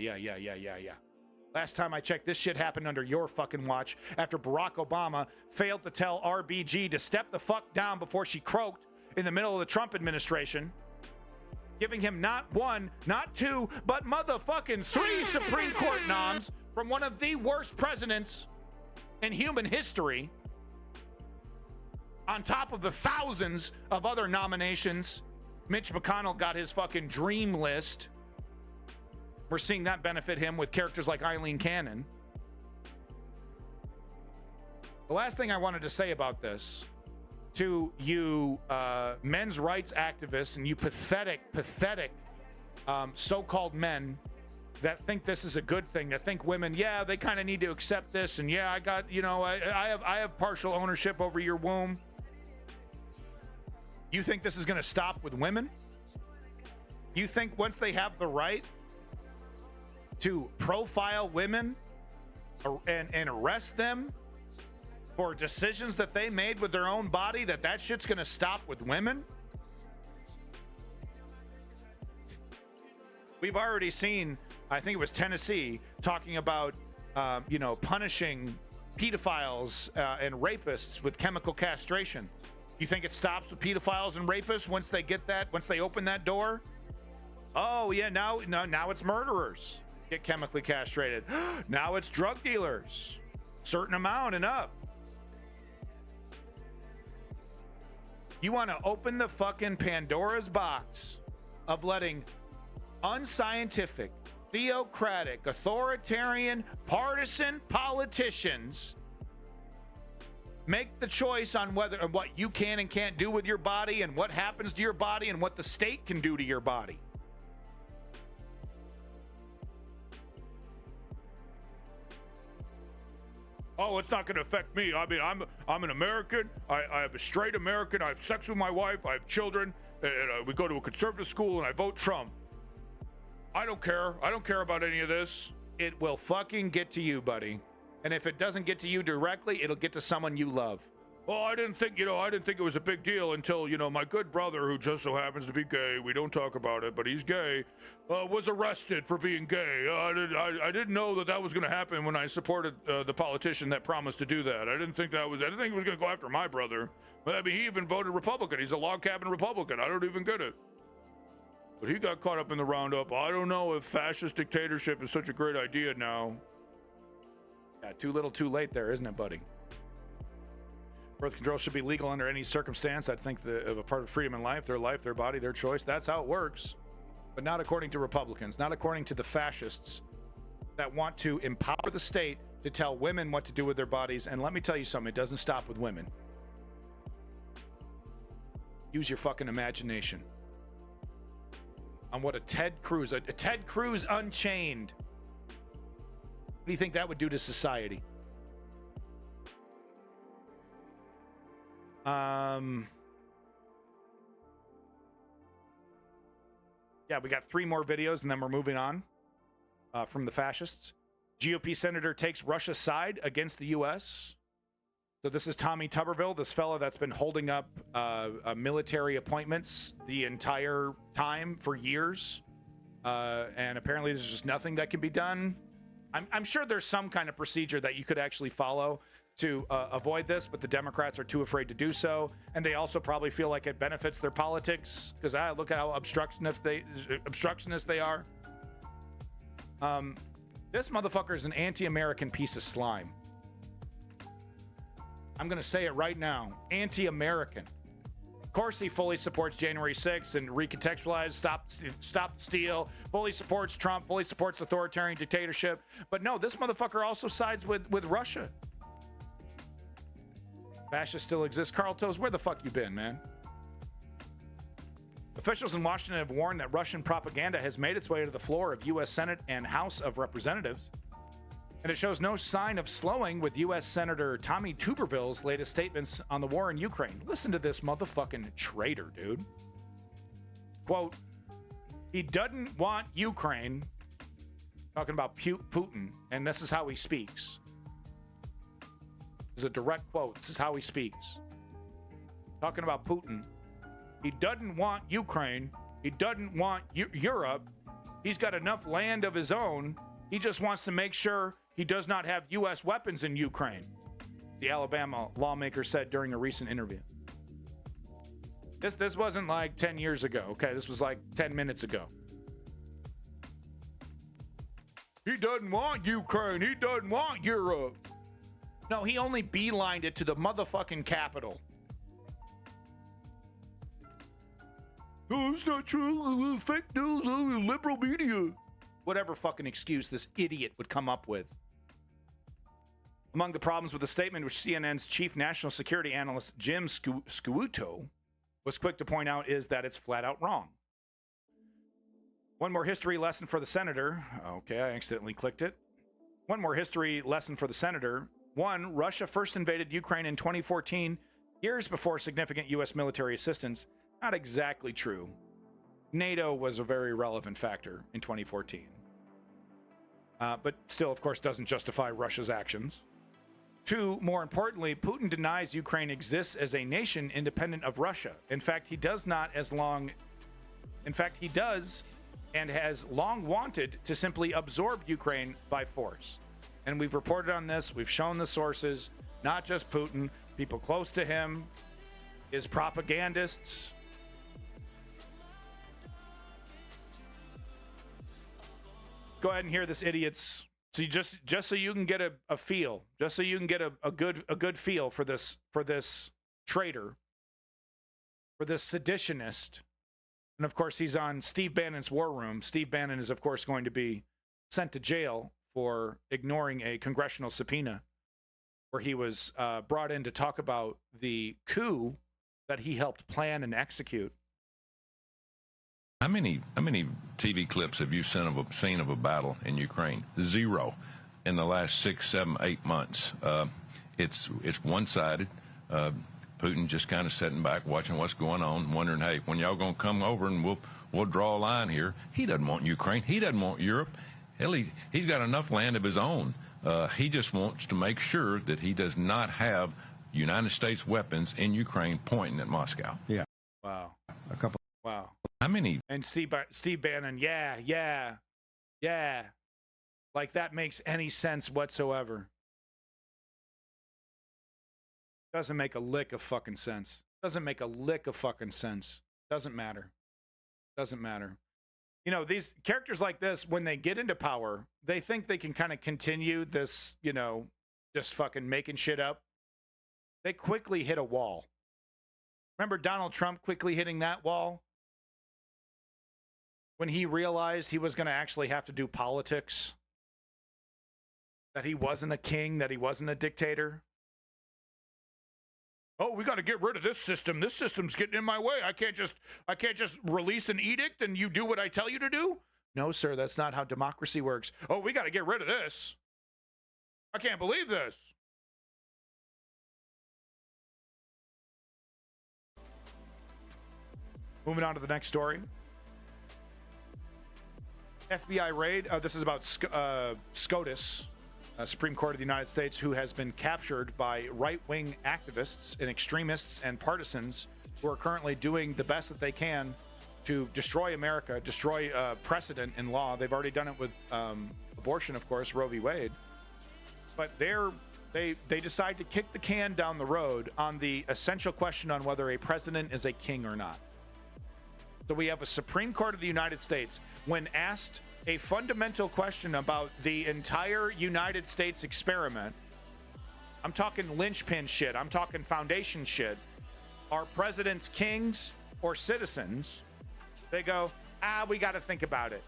Last time I checked, this shit happened under your fucking watch after Barack Obama failed to tell RBG to step the fuck down before she croaked in the middle of the Trump administration, giving him not one, not two, but motherfucking 3 Supreme Court noms from one of the worst presidents in human history, on top of the thousands of other nominations. Mitch McConnell got his fucking dream list. We're seeing that benefit him with characters like Eileen Cannon. The last thing I wanted to say about this, to you men's rights activists and you pathetic so-called men that think this is a good thing, that think women, yeah, they kind of need to accept this, and yeah, I got, I have partial ownership over your womb. You think this is going to stop with women? You think once they have the right to profile women and arrest them for decisions that they made with their own body, that shit's going to stop with women? We've already seen I think it was Tennessee, talking about, punishing pedophiles and rapists with chemical castration. You think it stops with pedophiles and rapists once they open that door? Oh, yeah, now it's murderers get chemically castrated. Now it's drug dealers. Certain amount and up. You want to open the fucking Pandora's box of letting unscientific, theocratic, authoritarian, partisan politicians make the choice on what you can and can't do with your body and what happens to your body and what the state can do to your body. Oh, it's not going to affect me. I mean, I'm an American. I am a straight American. I have sex with my wife. I have children. And we go to a conservative school and I vote Trump. I don't care. I don't care about any of this. It will fucking get to you, buddy. And if it doesn't get to you directly, it'll get to someone you love. Oh, I didn't think it was a big deal until, my good brother, who just so happens to be gay, we don't talk about it, but he's gay, was arrested for being gay. I didn't know that was going to happen when I supported the politician that promised to do that. I didn't think he was going to go after my brother. I mean, he even voted Republican. He's a log cabin Republican. I don't even get it. But he got caught up in the roundup. I don't know if fascist dictatorship is such a great idea now. Yeah, too little, too late there, isn't it, buddy? Birth control should be legal under any circumstance. I think of a part of freedom in life, their body, their choice. That's how it works. But not according to Republicans, not according to the fascists that want to empower the state to tell women what to do with their bodies. And let me tell you something, it doesn't stop with women. Use your fucking imagination on what a Ted Cruz Unchained. What do you think that would do to society? Yeah, we got 3 more videos and then we're moving on from the fascists. GOP senator takes Russia's side against the U.S. So this is Tommy Tuberville, this fella that's been holding up military appointments the entire time for years. And apparently there's just nothing that can be done. I'm sure there's some kind of procedure that you could actually follow to avoid this, but the Democrats are too afraid to do so, and they also probably feel like it benefits their politics because look at how obstructionist they are. This motherfucker is an anti-American piece of slime. I'm gonna say it right now, anti-American. Of course, he fully supports January 6th and recontextualized, stop steal, fully supports Trump, fully supports authoritarian dictatorship. But no, this motherfucker also sides with Russia. Fascists still exist. Carl Toes, where the fuck you been, man? Officials in Washington have warned that Russian propaganda has made its way to the floor of U.S. Senate and House of Representatives. And it shows no sign of slowing with U.S. Senator Tommy Tuberville's latest statements on the war in Ukraine. Listen to this motherfucking traitor, dude. Quote, he doesn't want Ukraine, talking about Putin, and this is how he speaks. This is a direct quote. This is how he speaks. Talking about Putin. He doesn't want Ukraine. He doesn't want Europe. He's got enough land of his own. He just wants to make sure he does not have U.S. weapons in Ukraine, the Alabama lawmaker said during a recent interview. This wasn't like 10 years ago, okay? This was like 10 minutes ago. He doesn't want Ukraine. He doesn't want Europe. No, he only beelined it to the motherfucking capital. Oh, it's not true. Fake news. Liberal media. Whatever fucking excuse this idiot would come up with. Among the problems with the statement, which CNN's chief national security analyst Jim Scuuto was quick to point out, is that it's flat out wrong. One more history lesson for the senator. Okay, I accidentally clicked it. One more history lesson for the senator. 1, Russia first invaded Ukraine in 2014, years before significant U.S. military assistance. Not exactly true. NATO was a very relevant factor in 2014. But still, of course, doesn't justify Russia's actions. 2, more importantly, Putin denies Ukraine exists as a nation independent of Russia. In fact, he does and has long wanted to simply absorb Ukraine by force. And we've reported on this. We've shown the sources, not just Putin, people close to him, his propagandists. Go ahead and hear this idiot's. So you just so you can get a feel, just so you can get a good feel for this traitor, for this seditionist. And of course, he's on Steve Bannon's war room. Steve Bannon is, of course, going to be sent to jail for ignoring a congressional subpoena where he was brought in to talk about the coup that he helped plan and execute. How many TV clips have you seen of a battle in Ukraine? Zero in the last 6, 7, 8 months. It's one-sided. Putin just kind of sitting back, watching what's going on, wondering, hey, when y'all gonna come over and we'll draw a line here. He doesn't want Ukraine. He doesn't want Europe. Hell, he's got enough land of his own. He just wants to make sure that he does not have United States weapons in Ukraine pointing at Moscow. Yeah. Wow. A couple. Wow. How many? And Steve Bannon, yeah. Like that makes any sense whatsoever. Doesn't make a lick of fucking sense. Doesn't make a lick of fucking sense. Doesn't matter. Doesn't matter. You know, these characters like this, when they get into power, they think they can kind of continue this, you know, just fucking making shit up. They quickly hit a wall. Remember Donald Trump quickly hitting that wall? When he realized he was going to actually have to do politics, that he wasn't a king, that he wasn't a dictator. Oh, we got to get rid of this system. This system's getting in my way. I can't just release an edict and you do what I tell you to do. No, sir, that's not how democracy works. Oh, we got to get rid of this. I can't believe this. Moving on to the next story. FBI raid. This is about SCOTUS, Supreme Court of the United States, who has been captured by right-wing activists and extremists and partisans who are currently doing the best that they can to destroy America, destroy precedent in law. They've already done it with abortion, of course, Roe v. Wade. But they decide to kick the can down the road on the essential question on whether a president is a king or not. So we have a Supreme Court of the United States, when asked a fundamental question about the entire United States experiment. I'm talking linchpin shit. I'm talking foundation shit. Are presidents kings or citizens? They go, we got to think about it.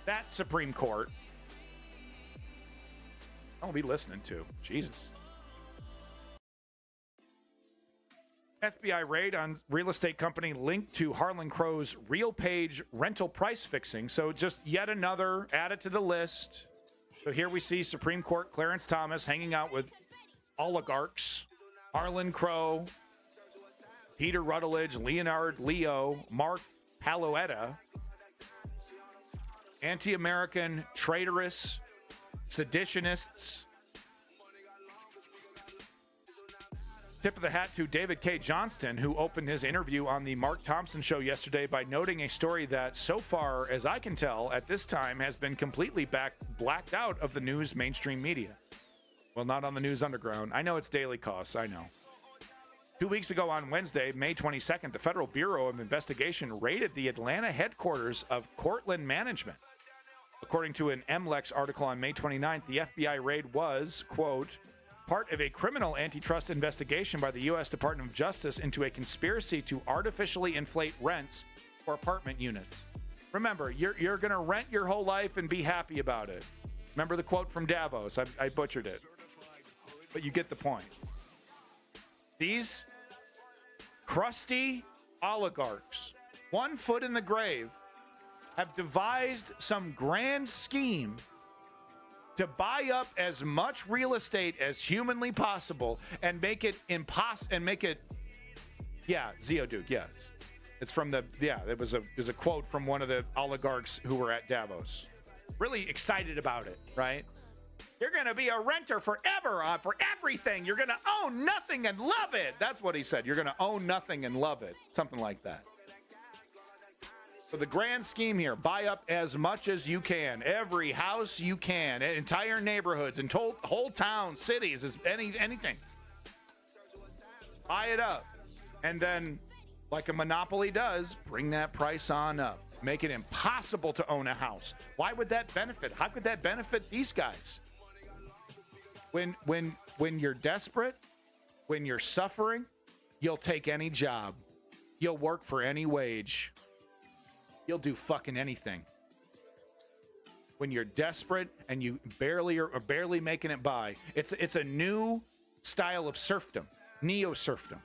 That Supreme Court, I'll be listening to. Jesus. FBI raid on real estate company linked to Harlan Crow's RealPage rental price fixing. So just yet another added to the list. So here we see Supreme Court Clarence Thomas hanging out with oligarchs, Harlan Crow, Peter Rutledge, Leonard Leo, Mark Paloetta, anti-American, traitorous, seditionists. Tip of the hat to David K. Johnston, who opened his interview on the Mark Thompson show yesterday by noting a story that, so far as I can tell, at this time has been completely blacked out of the news mainstream media. Well, not on the news underground. I know it's daily costs, I know. 2 weeks ago on Wednesday, May 22nd, the Federal Bureau of Investigation raided the Atlanta headquarters of Cortland Management. According to an MLEX article on May 29th, the FBI raid was, quote, part of a criminal antitrust investigation by the U.S. Department of Justice into a conspiracy to artificially inflate rents for apartment units. Remember, you're going to rent your whole life and be happy about it. Remember the quote from Davos? I butchered it. But you get the point. These crusty oligarchs, 1 foot in the grave, have devised some grand scheme to buy up as much real estate as humanly possible and make it Zeoduke, yes. It's from it was a quote from one of the oligarchs who were at Davos. Really excited about it, right? You're going to be a renter forever for everything. You're going to own nothing and love it. That's what he said. You're going to own nothing and love it. Something like that. So the grand scheme here, buy up as much as you can. Every house you can. Entire neighborhoods and whole towns, cities, anything. Buy it up. And then, like a monopoly does, bring that price on up. Make it impossible to own a house. Why would that benefit? How could that benefit these guys? When you're desperate, when you're suffering, you'll take any job. You'll work for any wage. You'll do fucking anything. When you're desperate and you are barely making it by, it's a new style of serfdom, neo-serfdom.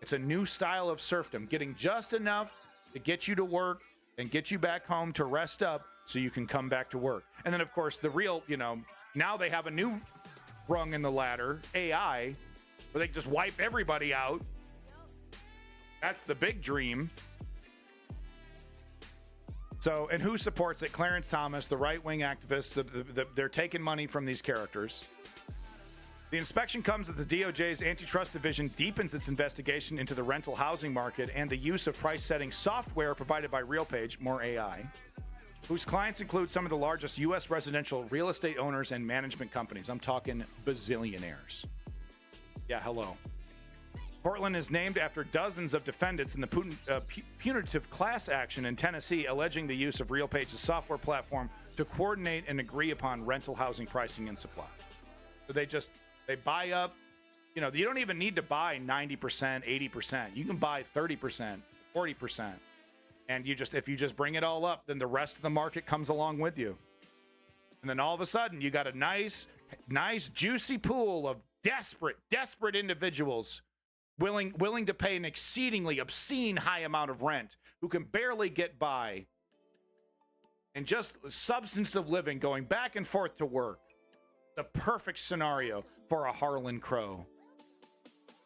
It's a new style of serfdom, getting just enough to get you to work and get you back home to rest up so you can come back to work. And then, of course, the real, now they have a new rung in the ladder, AI, where they can just wipe everybody out. That's the big dream. So, and who supports it? Clarence Thomas, the right-wing activists, they're taking money from these characters. The inspection comes as the DOJ's antitrust division deepens its investigation into the rental housing market and the use of price-setting software provided by RealPage, more AI, whose clients include some of the largest U.S. residential real estate owners and management companies. I'm talking bazillionaires. Yeah, hello. Portland is named after dozens of defendants in the punitive class action in Tennessee alleging the use of RealPage's software platform to coordinate and agree upon rental housing pricing and supply. So they buy up, you don't even need to buy 90%, 80%. You can buy 30%, 40%. And if you just bring it all up, then the rest of the market comes along with you. And then all of a sudden you got a nice juicy pool of desperate individuals willing to pay an exceedingly obscene high amount of rent, who can barely get by, and just substance of living, going back and forth to work. The perfect scenario for a Harlan Crow.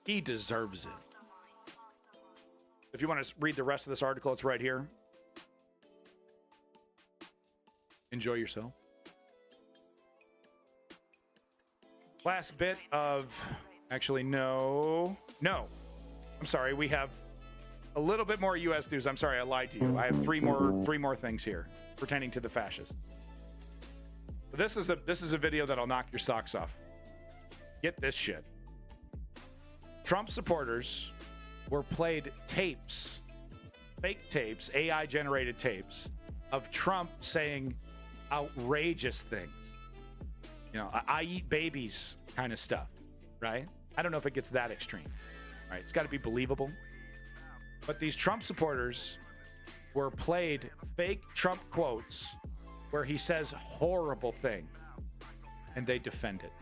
He deserves it. If you want to read the rest of this article, it's right here. Enjoy yourself. Last bit of... Actually, no. I'm sorry. We have a little bit more U.S. news. I'm sorry, I lied to you. I have three more things here pertaining to the fascists. This is a video that'll knock your socks off. Get this shit. Trump supporters were played tapes, fake tapes, AI-generated tapes of Trump saying outrageous things. I eat babies kind of stuff, right? I don't know if it gets that extreme, right? It's got to be believable. But these Trump supporters were played fake Trump quotes where he says horrible things, and they defend it.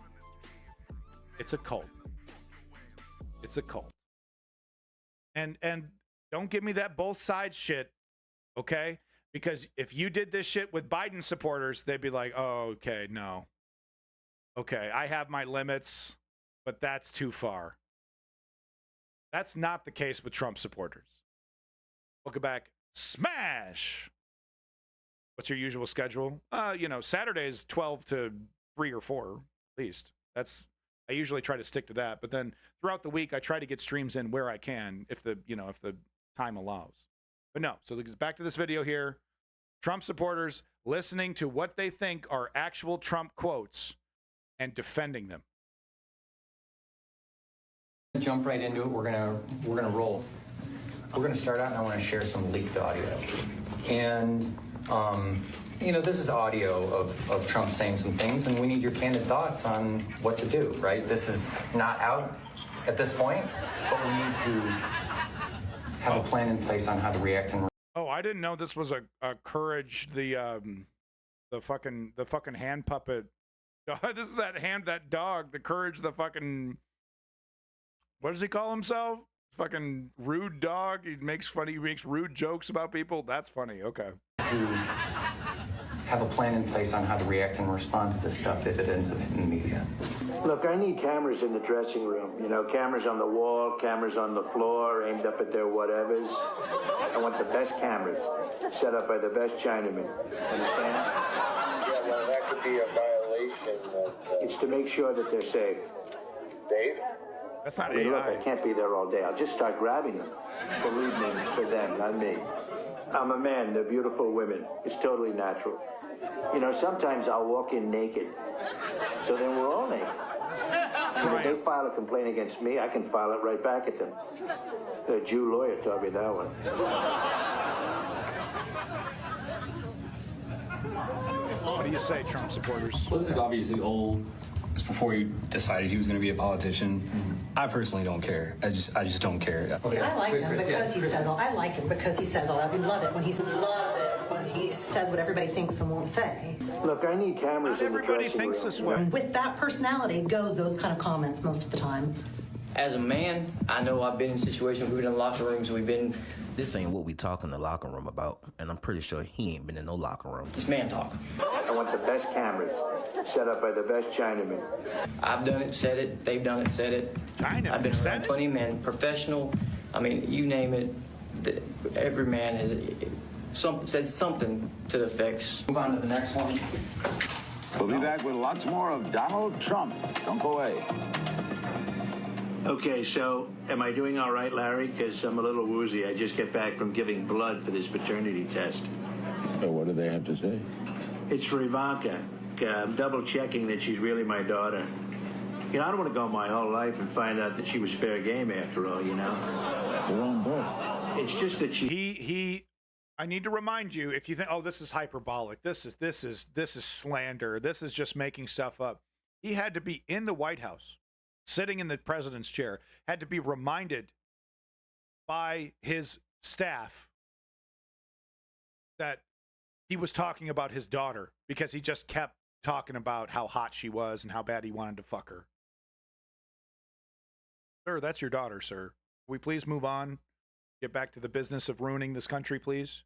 It's a cult. It's a cult. And don't give me that both sides shit, okay? Because if you did this shit with Biden supporters, they'd be like, oh, okay, no. Okay, I have my limits, but that's too far. That's not the case with Trump supporters. Welcome back. Smash! What's your usual schedule? Saturday's 12 to 3 or 4, at least. I usually try to stick to that. But then throughout the week, I try to get streams in where I can, if the time allows. But no, so back to this video here. Trump supporters listening to what they think are actual Trump quotes and defending them. Jump right into it. We're gonna roll. We're gonna start out, and I want to share some leaked audio. And this is audio of Trump saying some things, and we need your candid thoughts on what to do. Right? This is not out at this point, but we need to have a plan in place on how to react and. Oh, I didn't know this was a Courage, the fucking hand puppet. This is that dog, the Courage, the fucking. What does he call himself? Fucking rude dog. He makes rude jokes about people. That's funny. Okay. To have a plan in place on how to react and respond to this stuff if it ends up hitting the media. Look, I need cameras in the dressing room. Cameras on the wall, cameras on the floor, aimed up at their whatevers. I want the best cameras, set up by the best Chinamen. Understand? Yeah, well, that could be a violation of... It's to make sure that they're safe. Dave? That's not AI. Look, I can't be there all day. I'll just start grabbing them. Believe me, for them, not me. I'm a man. They're beautiful women. It's totally natural. You know, sometimes I'll walk in naked. So then we're all naked. So if they file a complaint against me, I can file it right back at them. The Jew lawyer taught me that one. What do you say, Trump supporters? Well, this is obviously old. It's before he decided he was going to be a politician. I personally don't care. I just don't care. See, I like him because he says all. I like him because he says all that. We love it when he says what everybody thinks and won't say. Look, I need cameras. Not everybody thinks this way. With that personality goes those kind of comments most of the time. As a man, I know I've been in situations, we've been in locker rooms, we've been... This ain't what we talk in the locker room about, and I'm pretty sure he ain't been in no locker room. It's man talk. I want the best cameras, set up by the best Chinamen. I've done it, said it, they've done it, said it. I've been around plenty of men, professional, I mean, you name it, every man has said something to the effects. Move on to the next one. We'll be back with lots more of Donald Trump. Don't go away. Okay, so am I doing all right, Larry? Because I'm a little woozy. I just get back from giving blood for this paternity test. So what do they have to say? It's for Ivanka. I'm double checking that she's really my daughter. You know, I don't want to go my whole life and find out that she was fair game after all, you know? Your own birth. It's just that she... I need to remind you, if you think, oh, this is hyperbolic, this is slander, this is just making stuff up. He had to be in the White House, sitting in the president's chair, had to be reminded by his staff that he was talking about his daughter because he just kept talking about how hot she was and how bad he wanted to fuck her. Sir, that's your daughter, sir. Can we please move on? Get back to the business of ruining this country, please.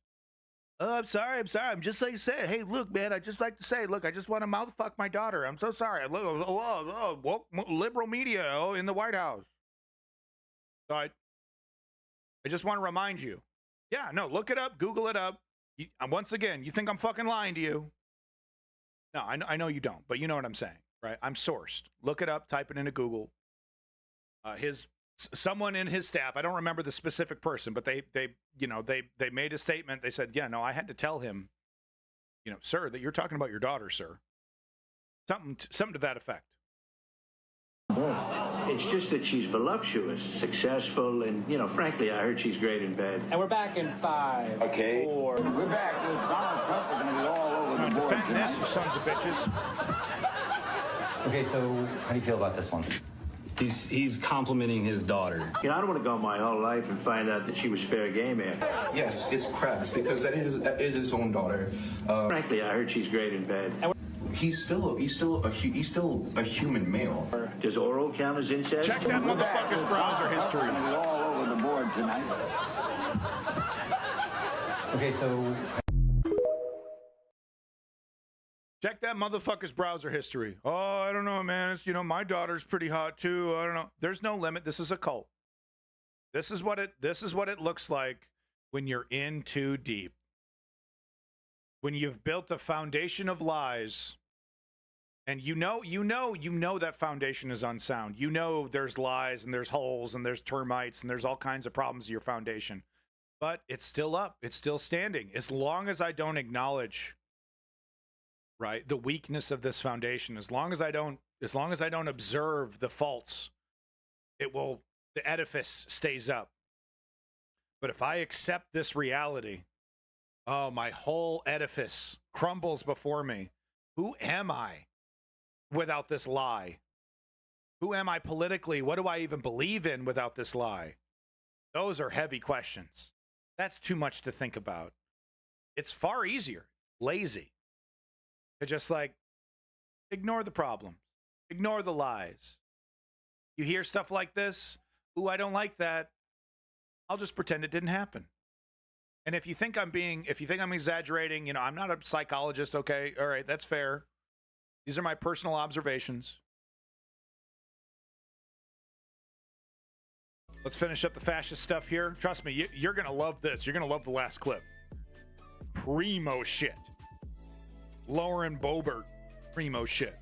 Oh, I'm sorry. I'm just like saying, hey, look, man, I just like to say, look, I just want to mouth fuck my daughter. I'm so sorry. Woke liberal media in the White House. So I just want to remind you. Yeah, no, look it up, Google it up. Once again, you think I'm fucking lying to you? No, I know you don't, but you know what I'm saying, right? I'm sourced. Look it up, type it into Google. Someone in his staff, I don't remember the specific person, but they made a statement. They said, yeah, no, I had to tell him, sir, that you're talking about your daughter, sir. Something to that effect. It's just that she's voluptuous, successful, and, frankly, I heard she's great in bed. And we're back in 5. Okay. 4. We're back. This Donald Trump is going to be all over the board defend tonight. this, you sons of bitches. Okay, so how do you feel about this one? He's complimenting his daughter. I don't want to go my whole life and find out that she was fair game after. Yes, it's crass because that is his own daughter. Frankly, I heard she's great in bed. He's still a human male. Does oral count as incest? Check that motherfucker's browser history. All over the board tonight. Okay, so Check that motherfucker's browser history. Oh, I don't know, man. It's, my daughter's pretty hot too. I don't know. There's no limit. This is a cult. This is what it looks like when you're in too deep. When you've built a foundation of lies, and you know that foundation is unsound. You know there's lies and there's holes and there's termites and there's all kinds of problems with your foundation. But it's still up. It's still standing. As long as I don't acknowledge, right, the weakness of this foundation, as long as I don't observe the faults, the edifice stays up. But if I accept this reality, oh, my whole edifice crumbles before me. Who am I without this lie? Who am I politically? What do I even believe in without this lie? Those are heavy questions. That's too much to think about. It's far easier, lazy, to just ignore the problem, ignore the lies. You hear stuff like this, ooh, I don't like that. I'll just pretend it didn't happen. And if you think I'm exaggerating, I'm not a psychologist, okay? All right, that's fair. These are my personal observations. Let's finish up the fascist stuff here. Trust me, you're going to love this. You're going to love the last clip. Primo shit. Lauren Boebert, primo shit.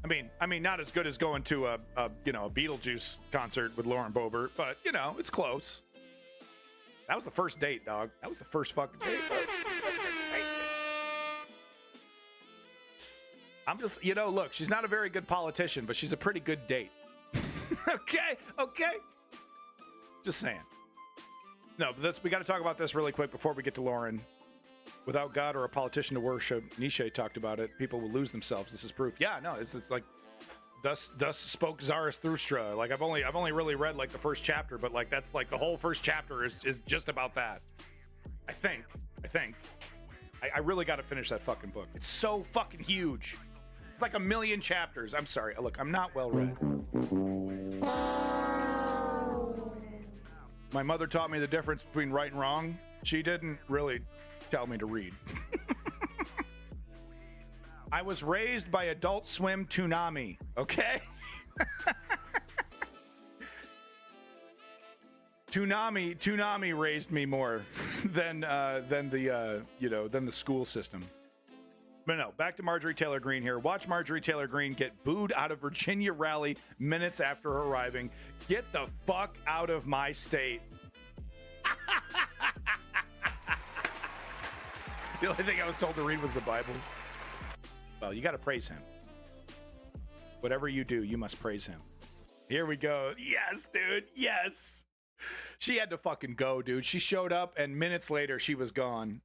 I mean, not as good as going to a Beetlejuice concert with Lauren Boebert, but it's close. That was the first date, dog. That was the first fucking date. I'm just, you know, look, she's not a very good politician, but she's a pretty good date. Okay. Just saying. No, but we got to talk about this really quick before we get to Lauren. Without God or a politician to worship, Nietzsche talked about it. People will lose themselves. This is proof. Yeah, no, it's like, thus spoke Zarathustra. Like I've only really read like the first chapter, but like that's like the whole first chapter is just about that. I think. I really got to finish that fucking book. It's so fucking huge. It's like 1 million chapters. I'm sorry. Look, I'm not well read. My mother taught me the difference between right and wrong. She didn't really tell me to read. I was raised by Adult Swim Toonami, okay? Toonami raised me more than the school system. But no, back to Marjorie Taylor Greene here. Watch Marjorie Taylor Greene get booed out of Virginia rally minutes after arriving. Get the fuck out of my state. The only thing I was told to read was the Bible. Well, you got to praise him. Whatever you do, you must praise him. Here we go. Yes, dude. Yes. She had to fucking go, dude. She showed up and minutes later she was gone.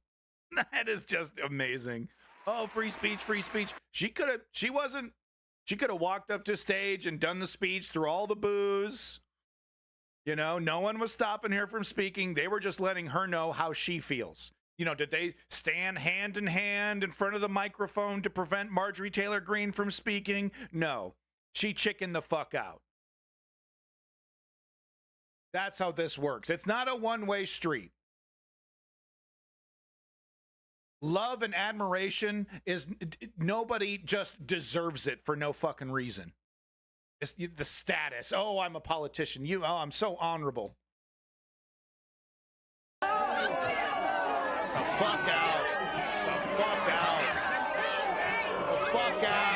That is just amazing. Oh, free speech, free speech. She could have walked up to stage and done the speech through all the boos. You know, no one was stopping her from speaking. They were just letting her know how she feels. You know, did they stand hand in hand in front of the microphone to prevent Marjorie Taylor Greene from speaking? No. She chickened the fuck out. That's how this works. It's not a one-way street. Love and admiration is, nobody just deserves it for no fucking reason. It's the status. Oh, I'm a politician. I'm so honorable. The fuck out. The fuck out. The fuck out.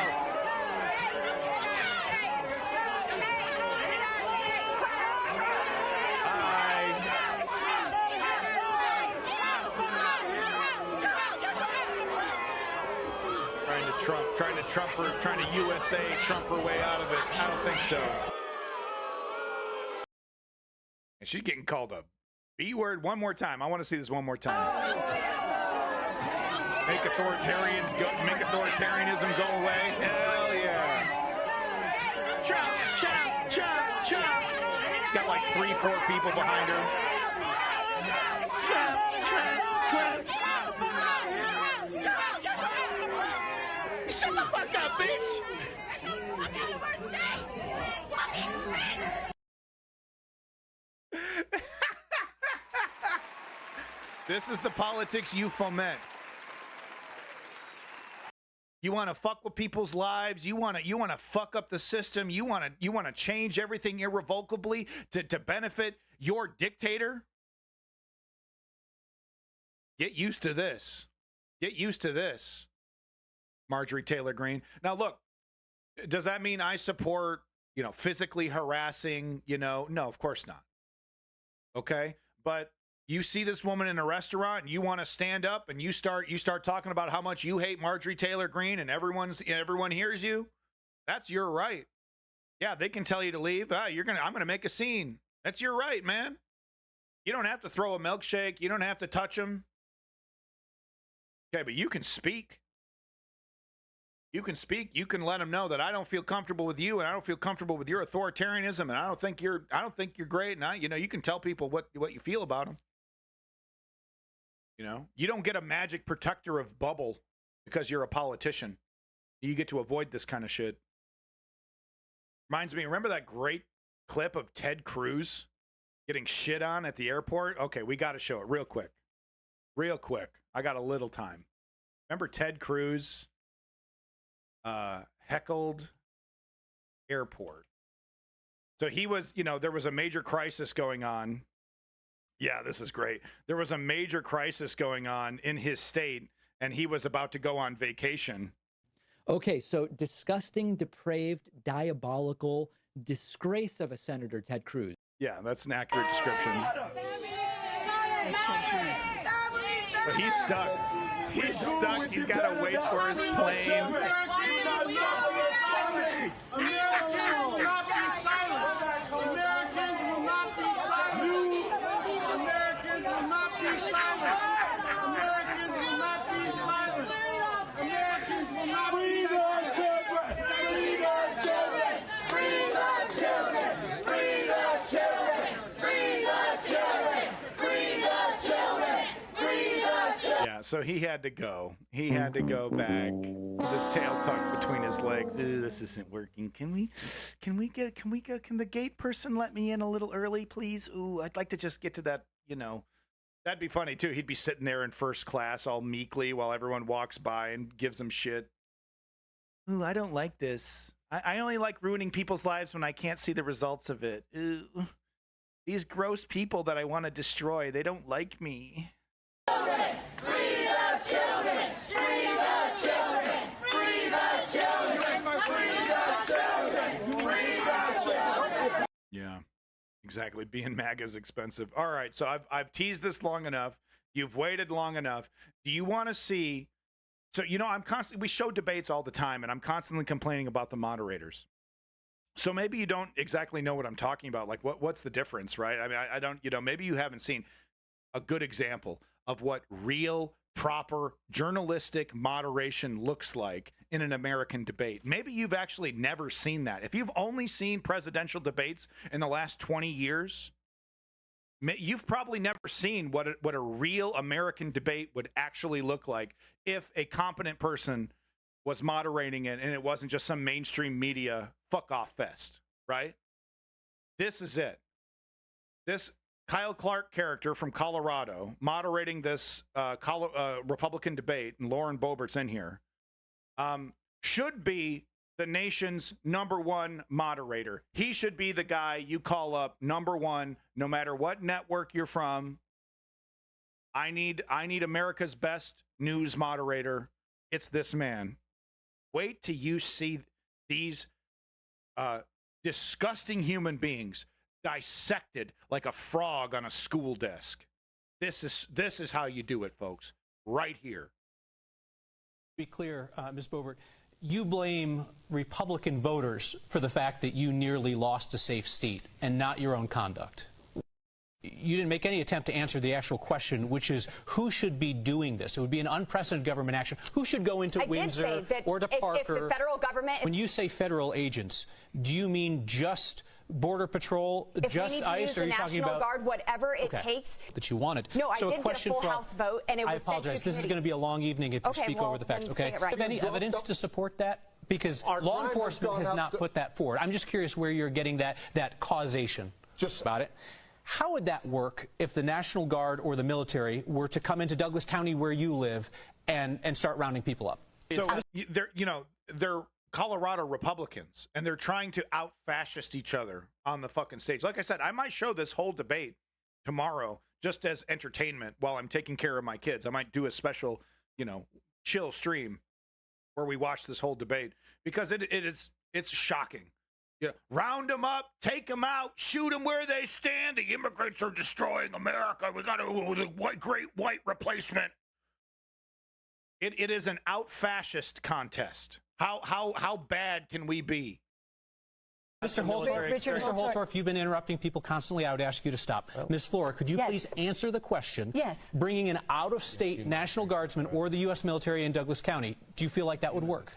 Trying to USA Trump her way out of it. I don't think so. And she's getting called a B word one more time. I want to see this one more time. Make authoritarianism go away. Hell yeah. Trump, Trump, Trump, Trump. She's got like 3-4 people behind her. Trump, Trump, Trump. Shut the fuck up, bitch! This is the politics you foment. You want to fuck with people's lives. You want to fuck up the system. You want to change everything irrevocably to benefit your dictator. Get used to this. Get used to this. Marjorie Taylor Greene. Now, look, does that mean I support, physically harassing, No, of course not. Okay? But you see this woman in a restaurant and you want to stand up and you start talking about how much you hate Marjorie Taylor Greene and everyone hears you. That's your right. Yeah, they can tell you to leave. I'm going to make a scene. That's your right, man. You don't have to throw a milkshake. You don't have to touch them. Okay, but you can speak. You can speak. You can let them know that I don't feel comfortable with you, and I don't feel comfortable with your authoritarianism, and I don't think you're great. And you can tell people what you feel about them. You don't get a magic protector of bubble because you're a politician. You get to avoid this kind of shit. Reminds me, remember that great clip of Ted Cruz getting shit on at the airport? Okay, we got to show it real quick. Real quick. I got a little time. Remember Ted Cruz heckled airport. So he was, there was a major crisis going on. Yeah, this is great. There was a major crisis going on in his state, and he was about to go on vacation. Okay, so disgusting, depraved, diabolical disgrace of a senator, Ted Cruz. Yeah, that's an accurate description. But he's stuck. He's stuck. He's got to wait for his plane. Yeah, so he had to go. He had to go back with his tail tucked between his legs. This isn't working. Can the gate person let me in a little early, please? Ooh, I'd like to just get to that, That'd be funny, too. He'd be sitting there in first class all meekly while everyone walks by and gives him shit. Ooh, I don't like this. I only like ruining people's lives when I can't see the results of it. Ooh. These gross people that I want to destroy, they don't like me. Children! Free the children! Free the children! Free the children! Free the children! Free the children! Yeah, exactly. Being MAGA is expensive. All right, so I've teased this long enough. You've waited long enough. Do you want to see? So, we show debates all the time, and I'm constantly complaining about the moderators. So maybe you don't exactly know what I'm talking about. Like, what's the difference, right? I mean, I don't, maybe you haven't seen a good example of what real, proper, journalistic moderation looks like in an American debate. Maybe you've actually never seen that. If you've only seen presidential debates in the last 20 years, you've probably never seen what a real American debate would actually look like if a competent person was moderating it and it wasn't just some mainstream media fuck-off fest, right? This is it. This Kyle Clark character from Colorado moderating this Republican debate, and Lauren Boebert's in here, should be the nation's #1 moderator. He should be the guy you call up #1, no matter what network you're from. I need America's best news moderator. It's this man. Wait till you see these disgusting human beings dissected like a frog on a school desk. This is how you do it, folks. Right here. Be clear, Ms. Boebert, you blame Republican voters for the fact that you nearly lost a safe seat and not your own conduct. You didn't make any attempt to answer the actual question, which is who should be doing this? It would be an unprecedented government action. Who should go into Windsor or to Parker? If the federal government... When you say federal agents, do you mean just Border Patrol, just ICE, or are you talking about... National Guard, whatever it takes. That you wanted. No, I did get a full House vote, and it was sent to committee. This is going to be a long evening if you speak over the facts, okay? Do you have any evidence to support that? Because law enforcement has not put that forward. I'm just curious where you're getting that causation about it. How would that work if the National Guard or the military were to come into Douglas County where you live and start rounding people up? So they're Colorado Republicans, and they're trying to out-fascist each other on the fucking stage. Like I said, I might show this whole debate tomorrow just as entertainment while I'm taking care of my kids. I might do a special, chill stream where we watch this whole debate because it's shocking. Round them up, take them out, shoot them where they stand. The immigrants are destroying America. We got a great white replacement. It is an out-fascist contest. How bad can we be? Mr. Holtorf, you've been interrupting people constantly. I would ask you to stop. Ms. Flora, could you please answer the question? Yes. Bringing an out-of-state National Guardsman or the U.S. military in Douglas County, do you feel like that would work?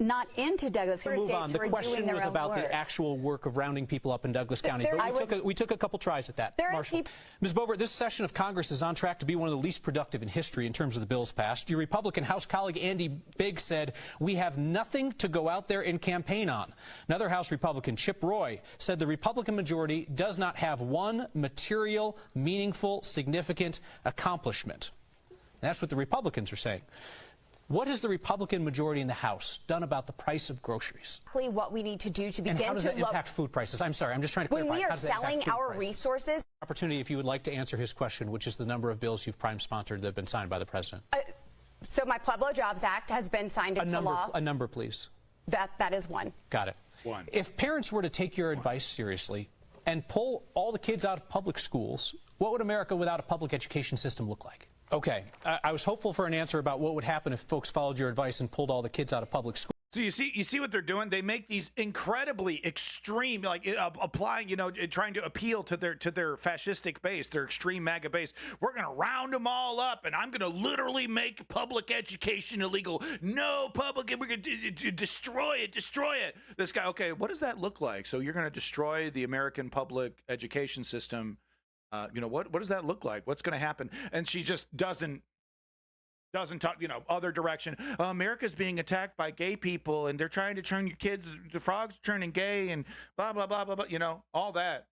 Not into Douglas County. Move on. The question was about the actual work of rounding people up in Douglas County. But we took a couple tries at that. Marshall. Ms. Boebert, this session of Congress is on track to be one of the least productive in history in terms of the bills passed. Your Republican House colleague Andy Biggs said, "We have nothing to go out there and campaign on." Another House Republican, Chip Roy, said the Republican majority does not have one material, meaningful, significant accomplishment. And that's what the Republicans are saying. What has the Republican majority in the House done about the price of groceries? What we need to do to begin to... And how does that impact food prices? I'm sorry, I'm just trying to clarify. When we are selling our resources... Opportunity, if you would like to answer his question, which is the number of bills you've prime-sponsored that have been signed by the president. So my Pueblo Jobs Act has been signed into law. A number, please. That is one. Got it. One. If parents were to take your advice seriously and pull all the kids out of public schools, what would America without a public education system look like? Okay, I was hopeful for an answer about what would happen if folks followed your advice and pulled all the kids out of public schools. So you see what they're doing? They make these incredibly extreme, like applying, trying to appeal to their fascistic base, their extreme MAGA base. We're gonna round them all up, and I'm gonna literally make public education illegal. No public, we're gonna destroy it. This guy, okay, what does that look like? So you're gonna destroy the American public education system? What does that look like? What's gonna happen? And she just doesn't talk, other direction. America's being attacked by gay people, and they're trying to turn your kids, the frogs are turning gay, and blah, blah, blah, blah, blah, all that.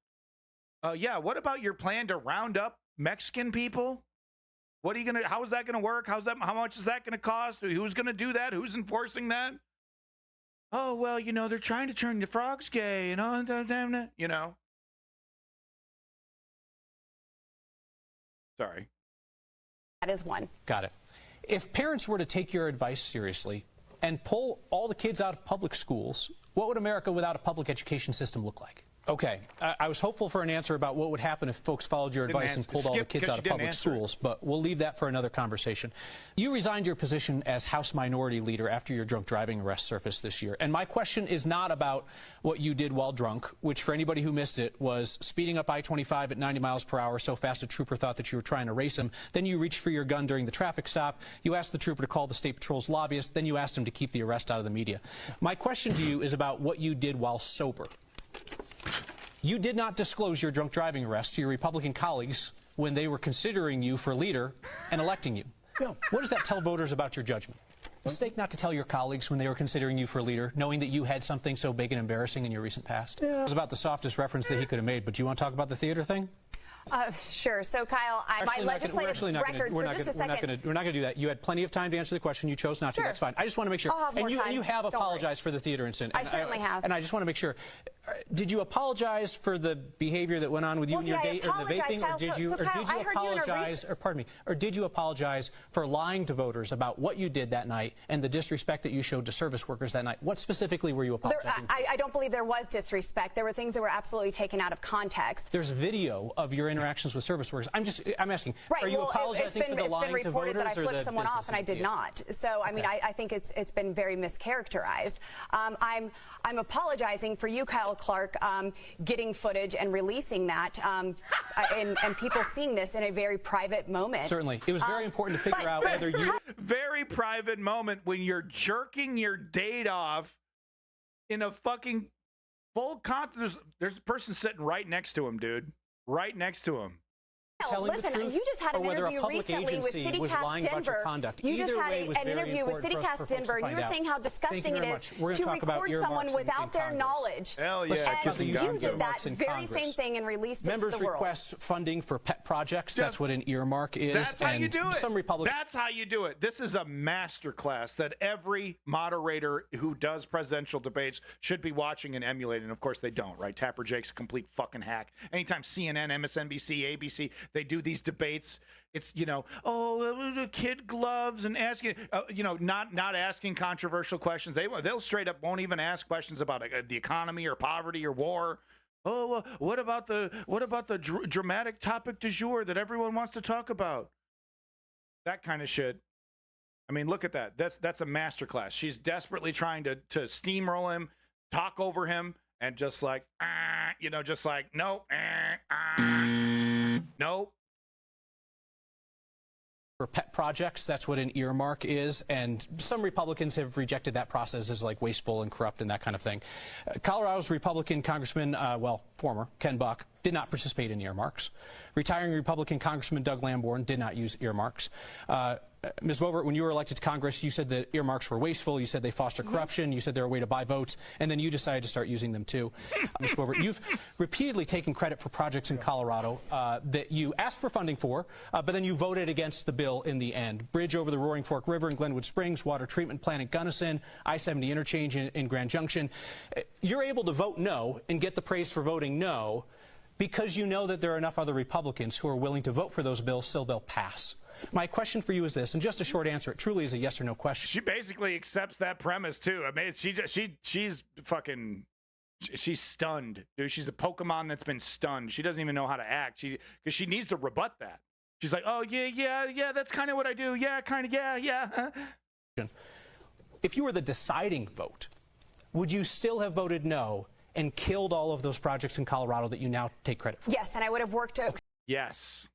Yeah, what about your plan to round up Mexican people? What are you how is that gonna work? How much is that gonna cost? Who's gonna do that? Who's enforcing that? Oh, well, they're trying to turn the frogs gay, Sorry. That is one. Got it. If parents were to take your advice seriously and pull all the kids out of public schools, what would America without a public education system look like? Okay, I was hopeful for an answer about what would happen if folks followed your advice and pulled all the kids out of public schools, but we'll leave that for another conversation. You resigned your position as House Minority Leader after your drunk driving arrest surfaced this year. And my question is not about what you did while drunk, which for anybody who missed it was speeding up I-25 at 90 miles per hour so fast a trooper thought that you were trying to race him. Then you reached for your gun during the traffic stop. You asked the trooper to call the State Patrol's lobbyist. Then you asked him to keep the arrest out of the media. My question to you is about what you did while sober. You did not disclose your drunk driving arrest to your Republican colleagues when they were considering you for leader and electing you. What does that tell voters about your judgment? Mistake not to tell your colleagues when they were considering you for leader, knowing that you had something so big and embarrassing in your recent past? It was about the softest reference that he could have made, but do you want to talk about the theater thing? Sure. So, Kyle, my legislative record for just a second. We're not going to do that. You had plenty of time to answer the question. You chose not to. That's fine. I just want to make sure. And you have apologized for the theater incident. I certainly have. And I just want to make sure. Did you apologize for the behavior that went on with you and your date or the vaping, Kyle, or did you apologize? Or pardon me. Or did you apologize for lying to voters about what you did that night and the disrespect that you showed to service workers that night? What specifically were you apologizing for? I don't believe there was disrespect. There were things that were absolutely taken out of context. There's video of your interactions with service workers. I'm asking. Right. Are you apologizing for the lying to voters that I or flipped the someone off, and I did not. So I mean, I think it's been very mischaracterized. I'm apologizing for you, Kyle Clark, getting footage and releasing that, and people seeing this in a very private moment. Certainly, it was very important to figure out whether you. Very private moment when you're jerking your date off in a fucking full content. There's a person sitting right next to him, dude. Right next to him. Telling Listen, the truth, you just had an interview recently with CityCast Denver. You just had an interview with CityCast Denver, and you were saying how disgusting it is to record someone without their knowledge. Hell yeah. And you did that very same thing and released it to the world. Members request funding for pet projects. That's what an earmark is. That's how you do it. Some Republicans. That's how you do it. This is a masterclass that every moderator who does presidential debates should be watching and emulating. And of course they don't, right? Tapper Jake's a complete fucking hack. Anytime CNN, MSNBC, ABC, they do these debates, it's the kid gloves and asking not asking controversial questions. They'll straight up won't even ask questions about the economy or poverty or war. What about the dramatic topic du jour that everyone wants to talk about? That kind of shit. I mean, look at that. That's a masterclass. She's desperately trying to steamroll him, talk over him, and just like nope. Nope. For pet projects, that's what an earmark is, and some Republicans have rejected that process as like wasteful and corrupt and that kind of thing. Colorado's Republican Congressman, former Ken Buck, did not participate in earmarks. Retiring Republican Congressman Doug Lamborn did not use earmarks. Ms. Boebert, when you were elected to Congress, you said that earmarks were wasteful. You said they foster corruption. You said they're a way to buy votes. And then you decided to start using them, too. Ms. Boebert, you've repeatedly taken credit for projects in Colorado that you asked for funding for, but then you voted against the bill in the end. Bridge over the Roaring Fork River in Glenwood Springs, water treatment plant in Gunnison, I-70 interchange in Grand Junction. You're able to vote no and get the praise for voting no because you know that there are enough other Republicans who are willing to vote for those bills so they'll pass. My question for you is this, and just a short answer. It truly is a yes or no question. She basically accepts that premise too. I mean, she's fucking She's stunned, dude. She's a Pokemon that's been stunned. She doesn't even know how to act. Because she needs to rebut that. She's like, oh, yeah, that's kind of what I do. Yeah, kind of, yeah. If you were the deciding vote, would you still have voted no and killed all of those projects in Colorado that you now take credit for? Yes, and I would have worked to... Yes.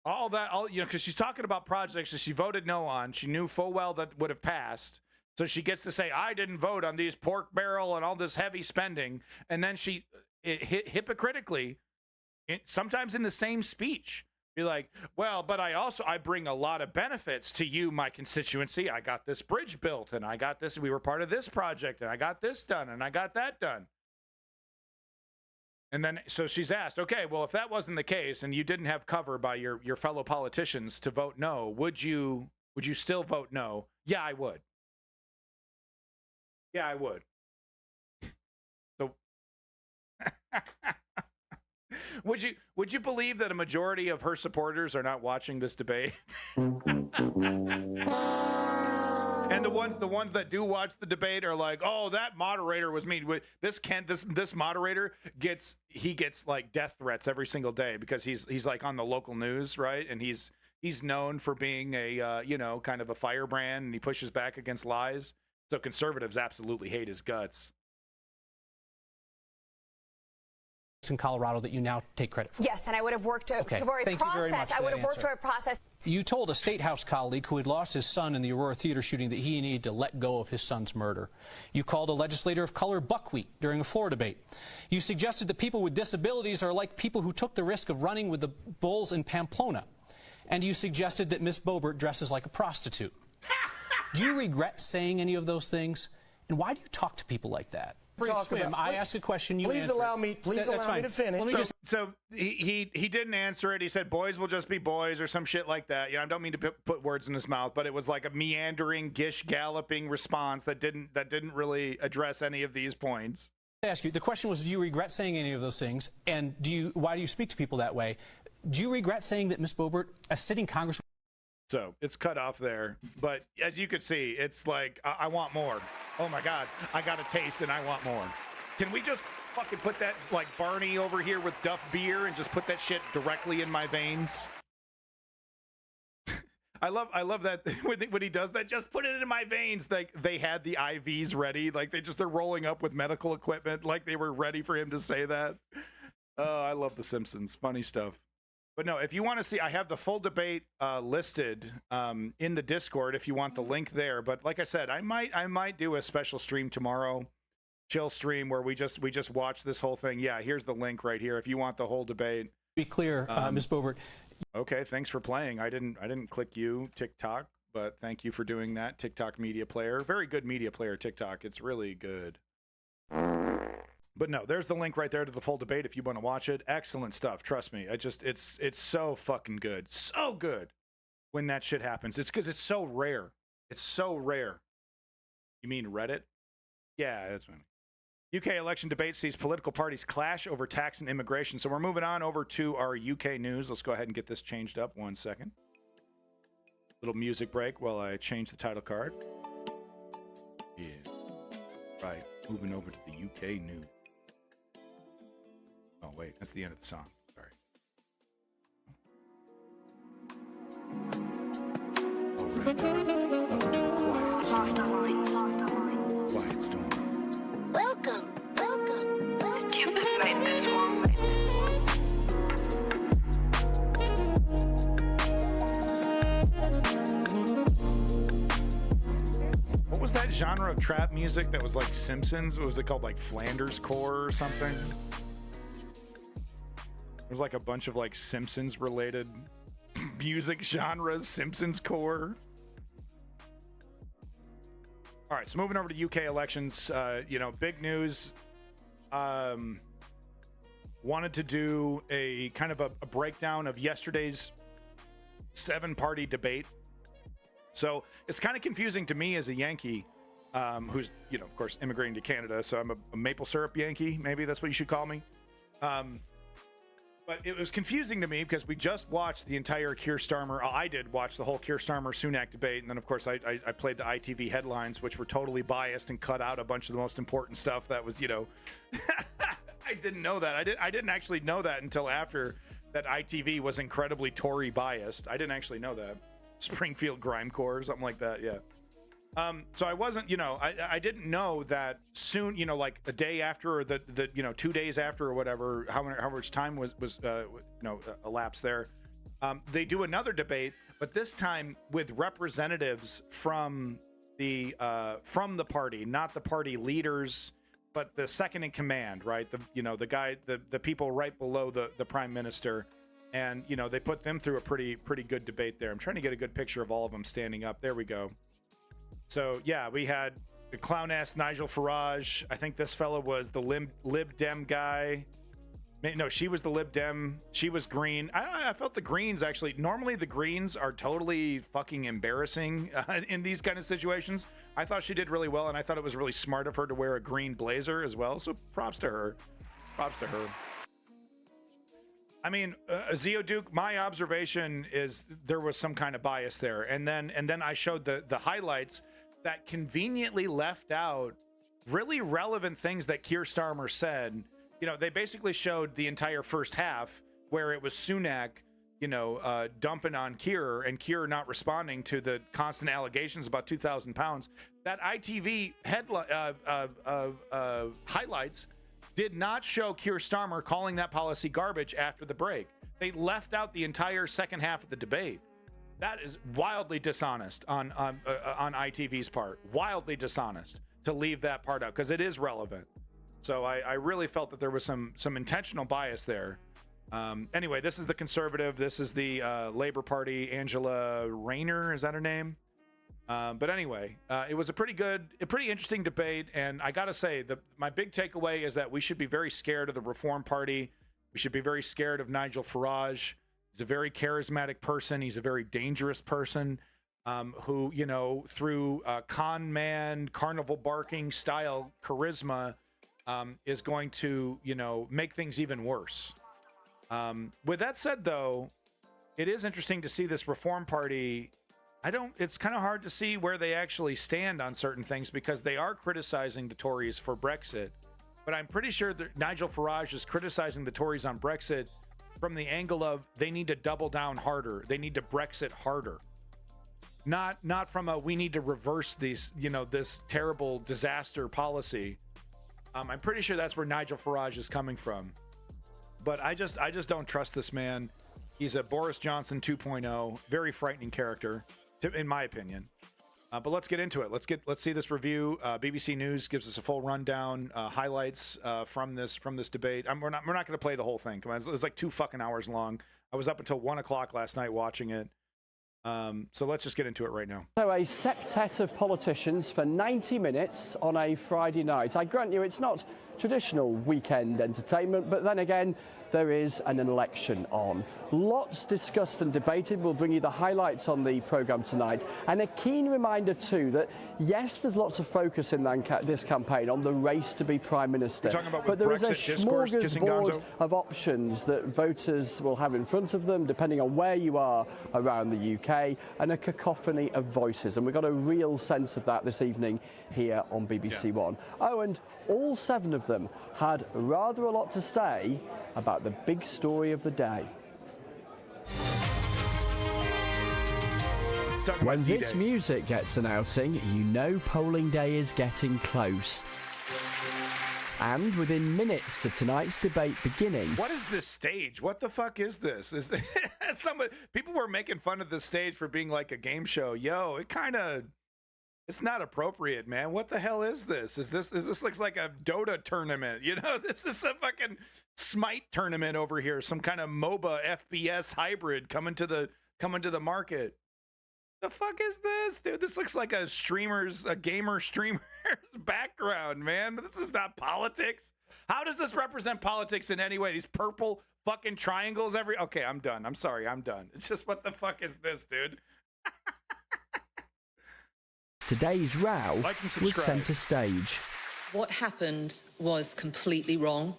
All that, because she's talking about projects that she voted no on. She knew full well that would have passed. So she gets to say, I didn't vote on these pork barrel and all this heavy spending. And then she hypocritically, sometimes in the same speech, be like, well, but I bring a lot of benefits to you, my constituency. I got this bridge built, and I got this. We were part of this project, and I got this done, and I got that done. And then, so she's asked, okay, well, if that wasn't the case, and you didn't have cover by your fellow politicians to vote no, would you still vote no? Yeah, I would. Yeah, I would. So, would you believe that a majority of her supporters are not watching this debate? And the ones that do watch the debate are like, oh, that moderator was mean. This moderator gets like death threats every single day because he's like on the local news, right? And he's known for being a kind of a firebrand, and he pushes back against lies. So conservatives absolutely hate his guts. In Colorado that you now take credit for. Yes, and I would have worked to Thank process. you very much I would have worked answer. to a process. You told a State House colleague who had lost his son in the Aurora Theater shooting that he needed to let go of his son's murder. You called a legislator of color buckwheat during a floor debate. You suggested that people with disabilities are like people who took the risk of running with the bulls in Pamplona. And you suggested that Miss Boebert dresses like a prostitute. Do you regret saying any of those things? And why do you talk to people like that? I ask a question, you please answer. allow me to finish. So he didn't answer it. He said boys will just be boys or some shit like that. I don't mean to put words in his mouth, but it was like a meandering, galloping response that didn't really address any of these points. I ask you, the question was, do you regret saying any of those things? And why do you speak to people that way? Do you regret saying that Ms. Boebert, a sitting Congresswoman... So it's cut off there. But as you can see, it's like, I want more. Oh my God, I got a taste and I want more. Can we just fucking put that like Barney over here with Duff beer and just put that shit directly in my veins? I love that when he does that, just put it in my veins. Like they had the IVs ready. Like they're rolling up with medical equipment. Like they were ready for him to say that. Oh, I love The Simpsons. Funny stuff. But no, if you want to see, I have the full debate listed in the Discord if you want the link there. But like I said, I might do a special stream tomorrow, chill stream, where we just watch this whole thing. Yeah, here's the link right here if you want the whole debate. Be clear, Ms. Boebert. Okay, thanks for playing. I didn't click you, TikTok, but thank you for doing that, TikTok media player. Very good media player, TikTok. It's really good. But no, there's the link right there to the full debate if you want to watch it. Excellent stuff. Trust me. It's so fucking good. So good when that shit happens. It's because it's so rare. It's so rare. You mean Reddit? Yeah, that's what I mean. UK election debate sees political parties clash over tax and immigration. So we're moving on over to our UK news. Let's go ahead and get this changed up. 1 second. Little music break while I change the title card. Yeah. Right. Moving over to the UK news. Oh, wait, that's the end of the song. Sorry. All right. Quiet storm. Welcome. Keep the fight this one. What was that genre of trap music that was like Simpsons? What was it called? Like Flanders Core or something? There's like a bunch of like Simpsons related music genres, Simpsons core. All right, so moving over to UK elections, big news. Wanted to do a kind of a breakdown of yesterday's 7-party debate. So it's kind of confusing to me as a Yankee, who's, of course, immigrating to Canada. So I'm a maple syrup Yankee. Maybe that's what you should call me. But it was confusing to me because we just watched the entire Keir Starmer. I did watch the whole Keir Starmer Sunak debate, and then of course I played the ITV headlines, which were totally biased and cut out a bunch of the most important stuff. That was, I didn't know that. I didn't actually know that until after that ITV was incredibly Tory biased. I didn't actually know that. Springfield Grimecore or something like that. Yeah. So I wasn't, I didn't know that soon, like a day after, or the 2 days after, or whatever, how much time was elapsed there. They do another debate, but this time with representatives from the party, not the party leaders, but the second in command, right? The guy, the people right below the prime minister. And, they put them through a pretty good debate there. I'm trying to get a good picture of all of them standing up. There we go. So, yeah, we had the clown-ass Nigel Farage. I think this fella was the Lib Dem guy. No, she was the Lib Dem. She was green. I felt the Greens, actually. Normally, the Greens are totally fucking embarrassing in these kind of situations. I thought she did really well, and I thought it was really smart of her to wear a green blazer as well. So, props to her. Props to her. I mean, Zeoduke, my observation is there was some kind of bias there. And then I showed the highlights that conveniently left out really relevant things that Keir Starmer said. They basically showed the entire first half where it was Sunak, dumping on Keir, and Keir not responding to the constant allegations about 2,000 pounds. That ITV headline highlights did not show Keir Starmer calling that policy garbage after the break. They left out the entire second half of the debate. That is wildly dishonest on ITV's part. Wildly dishonest to leave that part out because it is relevant. So I really felt that there was some intentional bias there. Anyway, this is the Conservative. This is the Labour Party. Angela Rayner, is that her name? But anyway, it was a pretty interesting debate. And I got to say, my big takeaway is that we should be very scared of the Reform Party. We should be very scared of Nigel Farage. He's a very charismatic person. He's a very dangerous person who, through con man, carnival barking style charisma is going to, make things even worse. With that said, though, it is interesting to see this Reform Party. It's kind of hard to see where they actually stand on certain things because they are criticizing the Tories for Brexit. But I'm pretty sure that Nigel Farage is criticizing the Tories on Brexit from the angle of they need to double down harder. They need to Brexit harder. Not from a we need to reverse this terrible disaster policy. I'm pretty sure that's where Nigel Farage is coming from. But I just don't trust this man. He's a Boris Johnson 2.0, very frightening character, in my opinion. But let's get into it. Let's see this review. BBC News gives us a full rundown, highlights from this debate. We're not going to play the whole thing. Come on, it was like 2 fucking hours long. I was up until 1 o'clock last night watching it. So let's just get into it right now. So a septet of politicians for 90 minutes on a Friday night. I grant you it's not traditional weekend entertainment, but then again, there is an election on. Lots discussed and debated. We'll bring you the highlights on the programme tonight. And a keen reminder too that, yes, there's lots of focus in this campaign on the race to be Prime Minister. But there is a smorgasbord of options that voters will have in front of them, depending on where you are around the UK, and a cacophony of voices. And we got a real sense of that this evening here on BBC One. Oh, and all 7 of them had rather a lot to say about the big story of the day. When this music gets an outing, you know polling day is getting close. And within minutes of tonight's debate beginning... What is this stage? What the fuck is this? People were making fun of this stage for being like a game show. Yo, it's not appropriate, man. What the hell is this? This looks like a Dota tournament. This is a fucking Smite tournament over here. Some kind of MOBA FPS hybrid coming to the market. The fuck is this, dude? This looks like a gamer streamer's background, man. This is not politics. How does this represent politics in any way? These purple fucking triangles okay, I'm done. I'm sorry, I'm done. It's just, what the fuck is this, dude? Today's row was centre stage. What happened was completely wrong,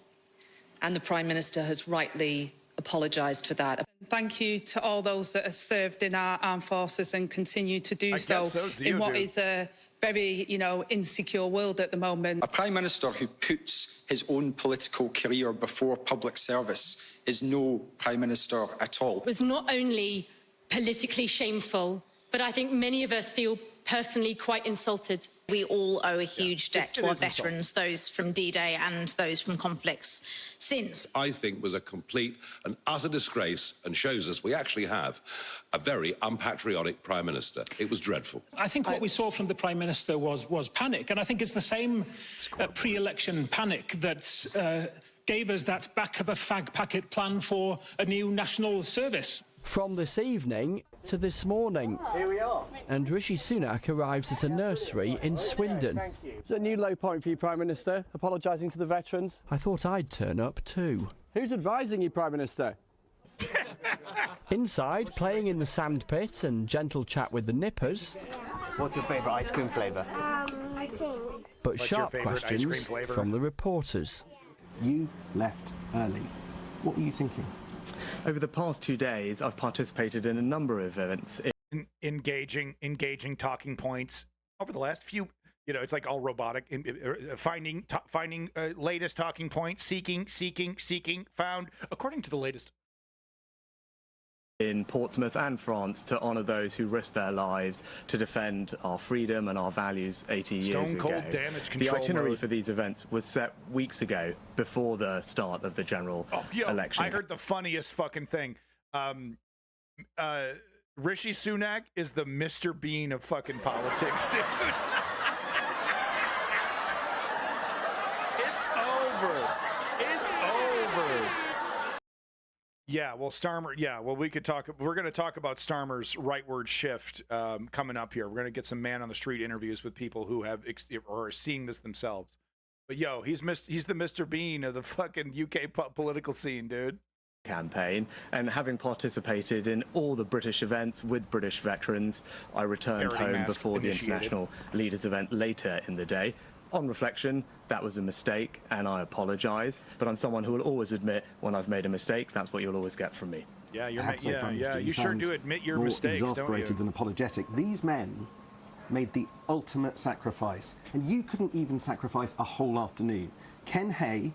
and the Prime Minister has rightly apologised for that. Thank you to all those that have served in our armed forces and continue to do so in what is a very, insecure world at the moment. A Prime Minister who puts his own political career before public service is no Prime Minister at all. It was not only politically shameful, but I think many of us feel personally quite insulted. We all owe a huge debt to our veterans, those from D-Day and those from conflicts since. I think was a complete and utter disgrace and shows us we actually have a very unpatriotic Prime Minister. It was dreadful. I think what we saw from the Prime Minister was panic, and I think it's the same pre-election panic that gave us that back of a fag packet plan for a new national service. From this evening to this morning. Here we are. And Rishi Sunak arrives at a nursery in Swindon. It's a new low point for you, Prime Minister, apologising to the veterans. I thought I'd turn up too. Who's advising you, Prime Minister? Inside, playing in the sandpit and gentle chat with the nippers. What's your favourite ice cream flavour? But What's sharp your favourite ice cream questions flavour? from the reporters. You left early. What were you thinking? Over the past 2 days, I've participated in a number of events. Engaging talking points over the last few. It's like all robotic. Finding latest talking points, seeking, found. According to the latest. In Portsmouth and France to honour those who risked their lives to defend our freedom and our values 80 years ago. Stone cold damage control. The itinerary mode. for these events was set weeks ago, before the start of the general election. I heard the funniest fucking thing. Rishi Sunak is the Mr. Bean of fucking politics, dude. It's over. It's over. Yeah, well, Starmer. Yeah, well, we could talk. We're going to talk about Starmer's rightward shift coming up here. We're going to get some man on the street interviews with people who have or are seeing this themselves. But he's the Mr. Bean of the fucking UK political scene, dude. Campaign, and having participated in all the British events with British veterans, I returned home before the International Leaders event later in the day. On reflection, that was a mistake, and I apologise. But I'm someone who will always admit when I've made a mistake. That's what you'll always get from me. Yeah, You sure do admit your more mistakes, don't exasperated you? than apologetic. These men made the ultimate sacrifice, and you couldn't even sacrifice a whole afternoon. Ken Hay,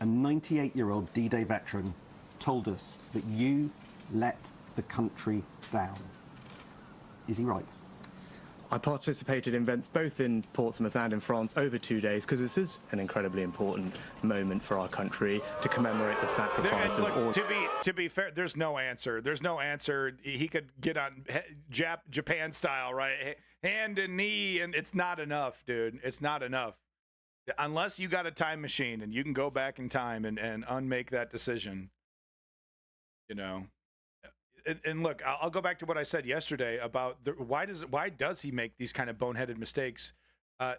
a 98-year-old D-Day veteran, told us that you let the country down. Is he right? I participated in events both in Portsmouth and in France over 2 days because this is an incredibly important moment for our country to commemorate the sacrifice of all. To be fair, there's no answer. There's no answer. He could get on Japan style, right? Hand and knee, and it's not enough, dude. It's not enough. Unless you got a time machine and you can go back in time and unmake that decision. And look, I'll go back to what I said yesterday about why does he make these kind of boneheaded mistakes?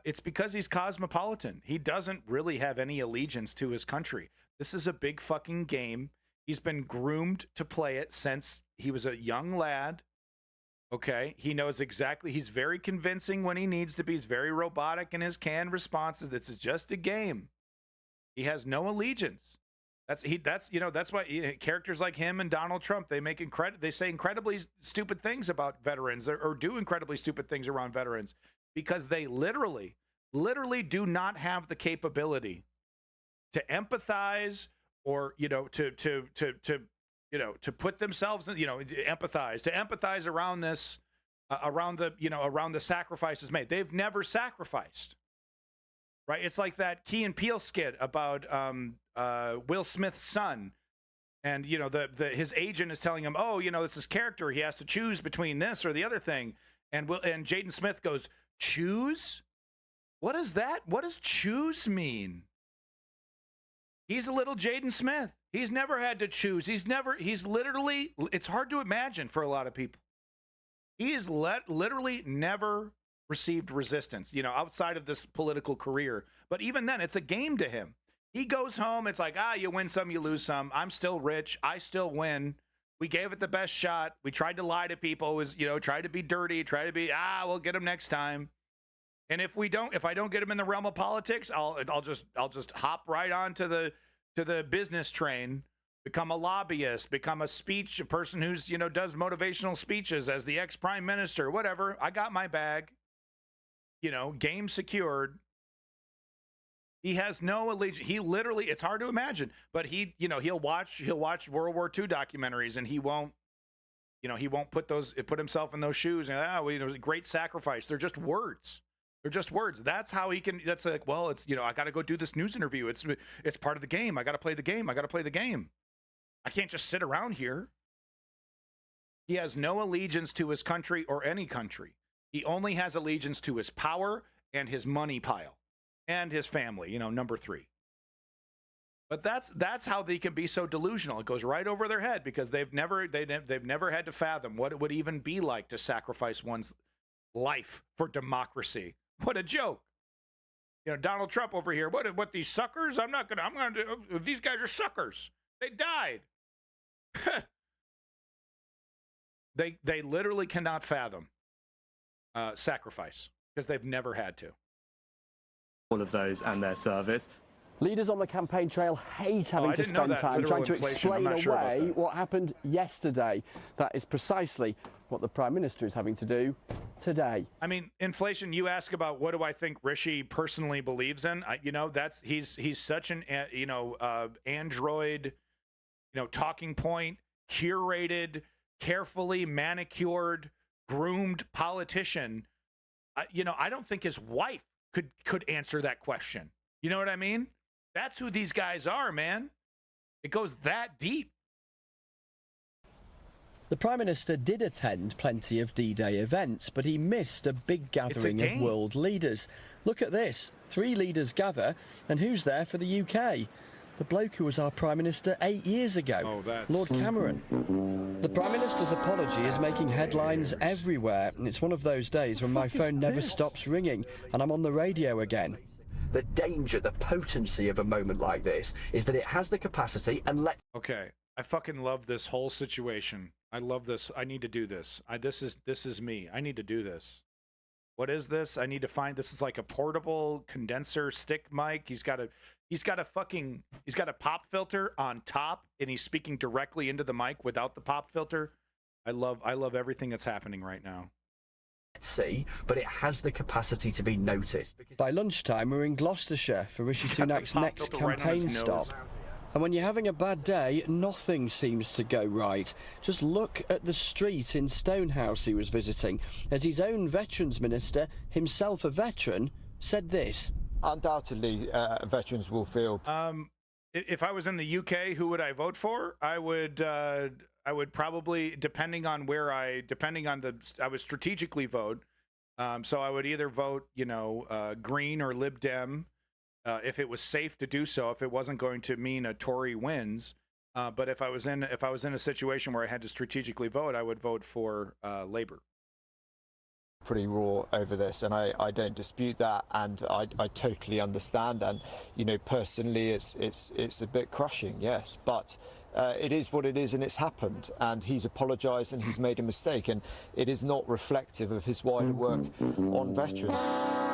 It's because he's cosmopolitan. He doesn't really have any allegiance to his country. This is a big fucking game. He's been groomed to play it since he was a young lad. Okay, he knows exactly. He's very convincing when he needs to be. He's very robotic in his canned responses. This is just a game. He has no allegiance. That's why characters like him and Donald Trump, they say incredibly stupid things about veterans or do incredibly stupid things around veterans because they literally do not have the capability to empathize or to put themselves in, empathize around this around the sacrifices made. They've never sacrificed. Right, it's like that Key and Peele skit about Will Smith's son, and his agent is telling him, "Oh, it's his character. He has to choose between this or the other thing." And Jaden Smith goes, "Choose? What is that? What does choose mean?" He's a little Jaden Smith. He's never had to choose. He's literally. It's hard to imagine for a lot of people. He is literally never received resistance, outside of this political career. But even then, it's a game to him. He goes home. It's like, you win some, you lose some. I'm still rich. I still win. We gave it the best shot. We tried to lie to people. Was tried to be dirty. Try to be we'll get him next time. And if I don't get him in the realm of politics, I'll just hop right on to the business train become a lobbyist, become a person who's, does motivational speeches as the ex-prime minister, whatever. I got my bag, game secured. He has no allegiance. He literally, it's hard to imagine, but he'll watch World War II documentaries, and he won't put himself in those shoes. And great sacrifice. They're just words. They're just words. That's how he can. That's like, well, it's I got to go do this news interview. It's part of the game. I got to play the game. I got to play the game. I can't just sit around here. He has no allegiance to his country or any country. He only has allegiance to his power and his money pile and his family. Number 3. But that's how they can be so delusional. It goes right over their head because they've never had to fathom what it would even be like to sacrifice one's life for democracy. What a joke. Donald Trump over here. What these suckers? I'm gonna do. These guys are suckers. They died. They literally cannot fathom sacrifice because they've never had to. All of those and their service. Leaders on the campaign trail hate having to spend time trying to explain away what happened yesterday. That is precisely what the Prime Minister is having to do today. I mean, inflation, you ask about what do I think Rishi personally believes in? He's such an, android, talking point, curated, carefully manicured, groomed politician. I don't think his wife could answer that question. You know what I mean? That's who these guys are, man. It goes that deep. The Prime Minister did attend plenty of D-Day events, but he missed a big gathering of world leaders. Look at this. 3 leaders gather, and who's there for the UK? The bloke who was our Prime Minister 8 years ago, Lord Cameron. The Prime Minister's apology is making headlines everywhere. It's one of those days when my phone never stops ringing, and I'm on the radio again. The danger, the potency of a moment like this is that it has the capacity and Okay, I fucking love this whole situation. I love this. I need to do this. This is me. I need to do this. What is this? I need to find. This is like a portable condenser stick mic. He's got a pop filter on top, and he's speaking directly into the mic without the pop filter. I love everything that's happening right now. See, but it has the capacity to be noticed. By lunchtime, we're in Gloucestershire for Rishi Sunak's next campaign stop. And when you're having a bad day, nothing seems to go right. Just look at the street in Stonehouse he was visiting, as his own Veterans Minister, himself a veteran, said this. Undoubtedly, veterans will feel... If I was in the UK, who would I vote for? I would probably, I would strategically vote. So I would either vote, Green or Lib Dem, if it was safe to do so, if it wasn't going to mean a Tory wins. But if I was in a situation where I had to strategically vote, I would vote for Labour. Pretty raw over this, and I don't dispute that, and I totally understand, and personally it's a bit crushing, yes, but it is what it is, and it's happened, and he's apologised and he's made a mistake, and it is not reflective of his wider work on veterans.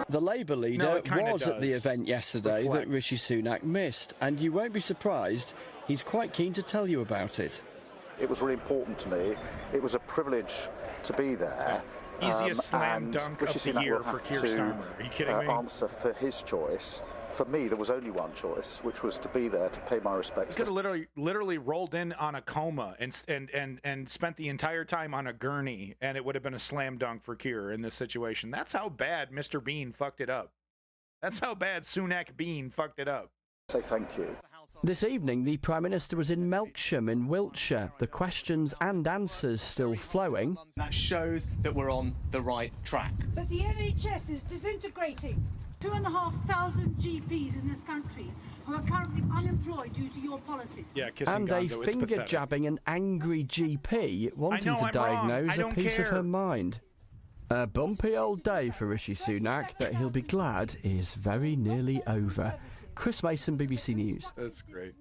The Labour leader was at the event yesterday that Rishi Sunak missed, and you won't be surprised, he's quite keen to tell you about it. It was really important to me. It was a privilege to be there. Easiest slam dunk of the year for Keir Starmer. Are you kidding me? Answer for his choice. For me, there was only one choice, which was to be there to pay my respects. He could have literally rolled in on a coma and spent the entire time on a gurney, and it would have been a slam dunk for Keir in this situation. That's how bad Mr. Bean fucked it up. That's how bad Sunak Bean fucked it up. Say thank you. This evening, the Prime Minister was in Melksham in Wiltshire. The questions and answers still flowing. That shows that we're on the right track. But the NHS is disintegrating. 2,500 GPs in this country who are currently unemployed due to your policies. Yeah, kissing and Gonzo, a finger-jabbing an angry GP wanting to diagnose a piece of her mind. A bumpy old day for Rishi Sunak that he'll be glad is very nearly over. Chris Mason, BBC News. That's great.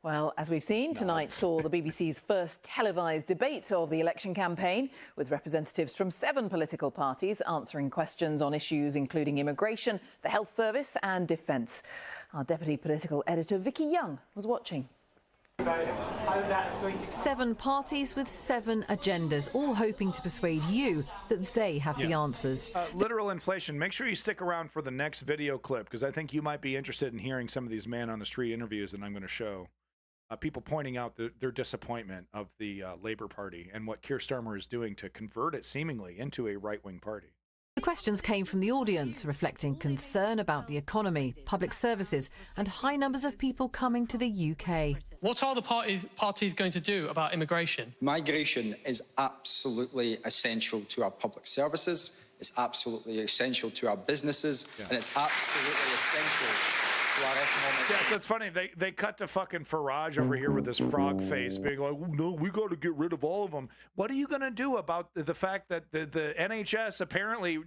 Well, as we've seen, tonight saw the BBC's first televised debate of the election campaign, with representatives from 7 political parties answering questions on issues including immigration, the health service and defence. Our deputy political editor, Vicky Young, was watching. 7 parties with 7 agendas, all hoping to persuade you that they have the answers. Literal inflation. Make sure you stick around for the next video clip, because I think you might be interested in hearing some of these man on the street interviews that I'm going to show. People pointing out their disappointment of the Labour Party and what Keir Starmer is doing to convert it seemingly into a right-wing party. The questions came from the audience, reflecting concern about the economy, public services, and high numbers of people coming to the UK. What are the parties going to do about immigration? Migration is absolutely essential to our public services, it's absolutely essential to our businesses, and it's absolutely essential to our economic... Yeah, so it's funny. They cut to fucking Farage over here with this frog face being like, oh, no, we got to get rid of all of them. What are you going to do about the fact that the NHS apparently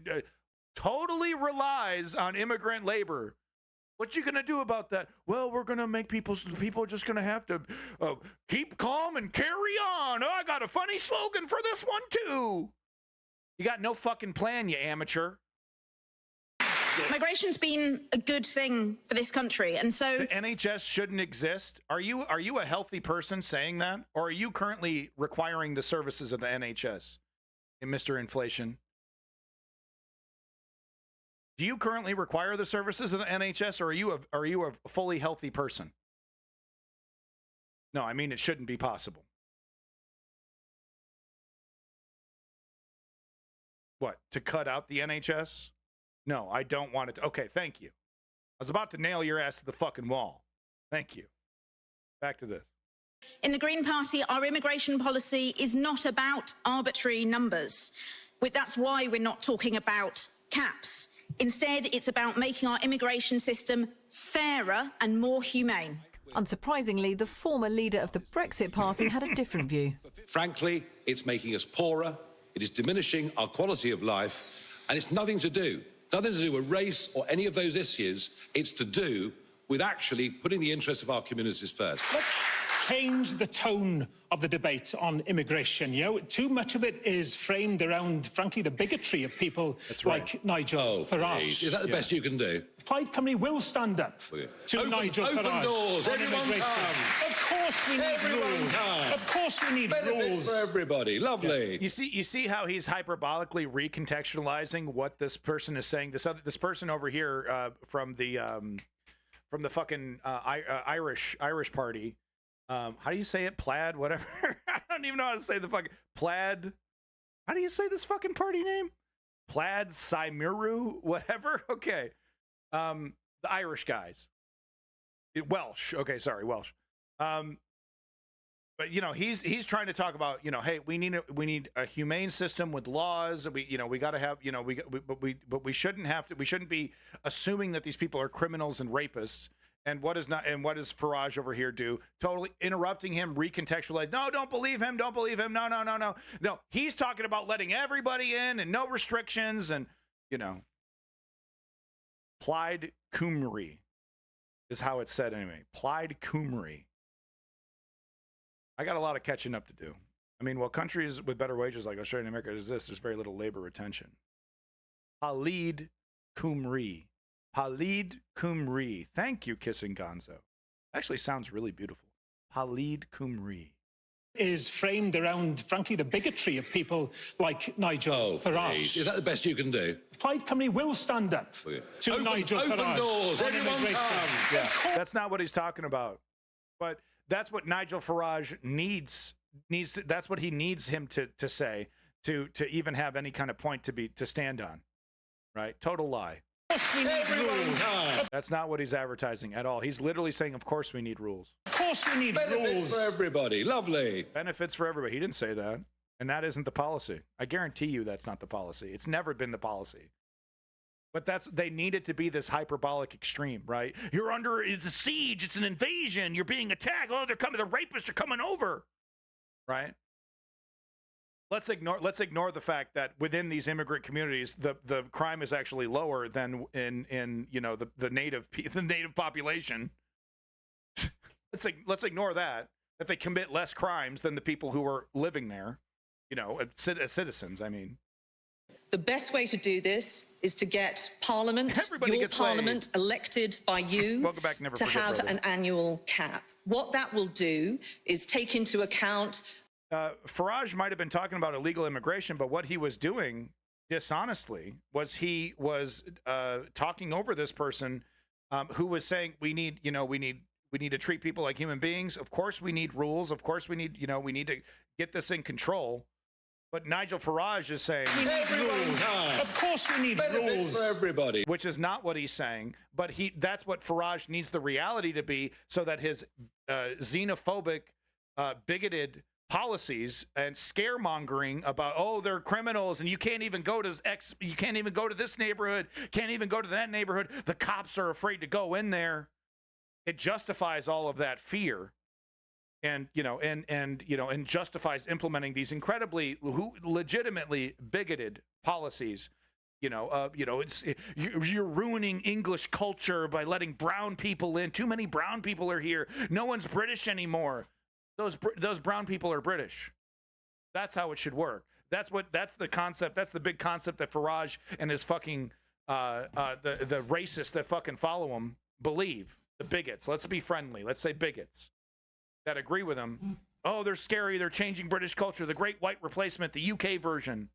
totally relies on immigrant labor? What you going to do about that? Well, we're going to make people are just going to have to keep calm and carry on. Oh, I got a funny slogan for this one, too. You got no fucking plan, you amateur. Migration's been a good thing for this country, and so the NHS shouldn't exist. Are you a healthy person saying that, or are you currently requiring the services of the NHS, Mr. Inflation? Do you currently require the services of the NHS, or are you a fully healthy person? No, I mean it shouldn't be possible. What, to cut out the NHS? No, I don't want it to. Okay, thank you. I was about to nail your ass to the fucking wall. Thank you. Back to this. in the Green Party, our immigration policy is not about arbitrary numbers. That's why we're not talking about caps. Instead, it's about making our immigration system fairer and more humane. Unsurprisingly, the former leader of the Brexit Party had a different view. Frankly, it's making us poorer, it is diminishing our quality of life, and it's nothing to do with race or any of those issues. It's to do with actually putting the interests of our communities first. Let's change the tone of the debate on immigration. You know, too much of it is framed around, frankly, the bigotry of people like Nigel Farage. Please. Is that the best you can do? Plaid Cymru will stand up to Nigel Farage. Open doors, everyone come. Of course we need rules. Come. Of course we need Benefits rules. for everybody. Lovely. Yeah. You see how he's hyperbolically recontextualizing what this person is saying. This person over here from the fucking Irish party. How do you say it? Plaid, whatever. I don't even know how to say the fucking Plaid. How do you say this fucking party name? Plaid Cymru, whatever. Okay. The Irish guys. Welsh. Okay, sorry, Welsh. But you know, he's trying to talk about, you know, hey, we need a humane system with laws. We got to have, but we shouldn't be assuming that these people are criminals and rapists. And what does Farage over here do? Totally interrupting him, recontextualize. No, don't believe him. Don't believe him. No. No, he's talking about letting everybody in and no restrictions and, you know. Plaid Cymru is how it's said anyway. Plaid Cymru. I got a lot of catching up to do. I mean, while countries with better wages like Australia and America exist, there's very little labor retention. Plaid Cymru. Plaid Cymru. Thank you, Kissing Gonzo. Actually sounds really beautiful. Plaid Cymru. Is framed around, frankly, the bigotry of people like Nigel Farage. Please. Is that the best you can do? Plaid Cymru will stand up to Nigel Farage. Open doors, everyone come. Yeah, that's not what he's talking about. But that's what Nigel Farage needs to, that's what he needs him to say to even have any kind of point to stand on. Right? Total lie. Of course we need rules. That's not what he's advertising at all. He's literally saying, of course we need rules. Of course we need Benefits rules. for everybody. Lovely. Benefits for everybody. He didn't say that. And that isn't the policy. I guarantee you that's not the policy. It's never been the policy. But they need it to be this hyperbolic extreme, right? You're under it's a siege. It's an invasion. You're being attacked. Oh, they're coming. The rapists are coming over. Right? Let's ignore the fact that within these immigrant communities, the crime is actually lower than in you know the native population. Let's ignore that they commit less crimes than the people who are living there, you know, as citizens. I mean, The best way to do this is to get Parliament, your Parliament, elected by you to have an annual cap. What that will do is take into account... Farage might have been talking about illegal immigration, but what he was doing dishonestly was he was talking over this person who was saying we need to treat people like human beings. Of course we need rules. Of course we need to get this in control. But Nigel Farage is saying we need rules. Of course we need rules for everybody, which is not what he's saying. But that's what Farage needs the reality to be, so that his xenophobic, bigoted policies and scaremongering about, oh, they're criminals and you can't even go to this neighborhood, can't even go to that neighborhood, the cops are afraid to go in there. It justifies all of that fear, and justifies implementing these incredibly legitimately bigoted policies. You're ruining English culture by letting brown people in. Too many brown people are here. No one's British anymore. Those brown people are British. That's how it should work. That's the concept. That's the big concept that Farage and his fucking the racists that fucking follow him believe. The bigots. Let's be friendly. Let's say bigots that agree with him. Oh, they're scary. They're changing British culture. The Great White Replacement, the UK version.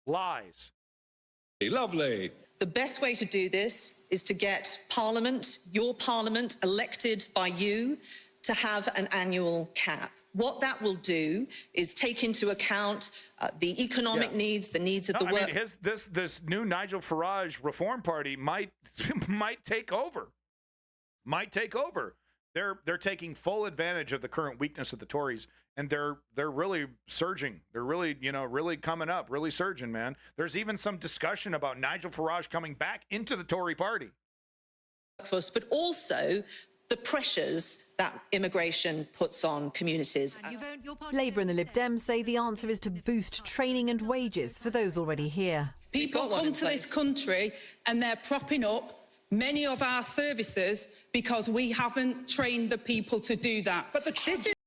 Lies. Lovely. The best way to do this is to get Parliament, your Parliament, elected by you to have an annual cap. What that will do is take into account the economic needs, the needs of the work. I mean, this new Nigel Farage Reform Party might take over. Might take over. They're taking full advantage of the current weakness of the Tories, and they're really surging. They're really really coming up, really surging, man. There's even some discussion about Nigel Farage coming back into the Tory party. But also the pressures that immigration puts on communities. Labour and the Lib Dems say the answer is to boost training and wages for those already here. People come to this country and they're propping up many of our services because we haven't trained the people to do that. But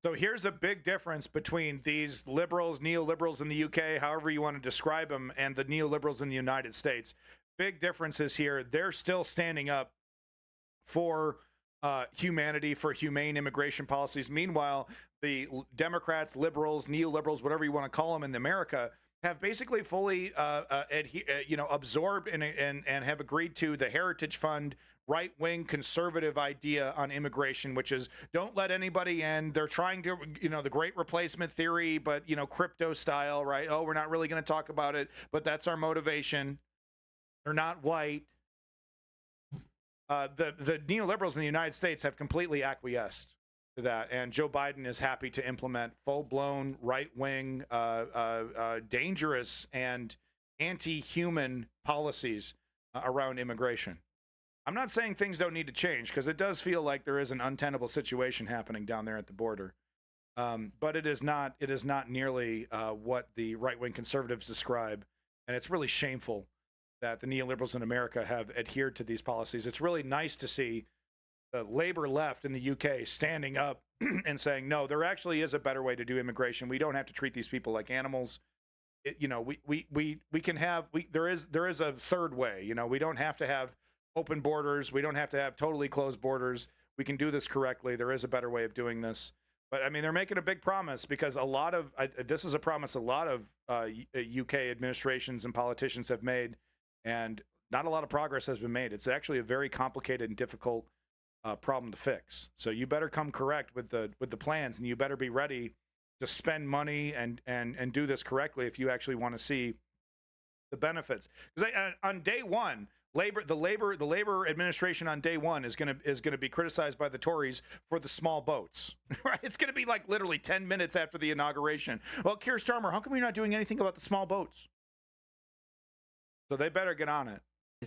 So here's a big difference between these liberals, neoliberals in the UK, however you want to describe them, and the neoliberals in the United States. Big differences here. They're still standing up for humanity, for humane immigration policies. Meanwhile, the Democrats, liberals, neoliberals, whatever you want to call them in America, have basically fully absorbed and have agreed to the Heritage Fund right-wing conservative idea on immigration, which is don't let anybody in. They're trying to, the Great Replacement theory, but, crypto style, right? Oh, we're not really going to talk about it, but that's our motivation. They're not white. The neoliberals in the United States have completely acquiesced to that, and Joe Biden is happy to implement full-blown right-wing, dangerous and anti-human policies around immigration. I'm not saying things don't need to change, because it does feel like there is an untenable situation happening down there at the border, but it is not nearly what the right-wing conservatives describe, and it's really shameful that the neoliberals in America have adhered to these policies. It's really nice to see the Labour left in the UK standing up and saying, no, there actually is a better way to do immigration. We don't have to treat these people like animals. We can have, there is a third way. We don't have to have open borders. We don't have to have totally closed borders. We can do this correctly. There is a better way of doing this. But I mean, they're making a big promise, because this is a promise a lot of UK administrations and politicians have made, and not a lot of progress has been made. It's actually a very complicated and difficult problem to fix. So you better come correct with the plans, and you better be ready to spend money and do this correctly if you actually want to see the benefits. Because on day one, the Labor administration on day one is gonna be criticized by the Tories for the small boats. Right? It's gonna be like literally 10 minutes after the inauguration. Well, Keir Starmer, how come you're not doing anything about the small boats? So they better get on it.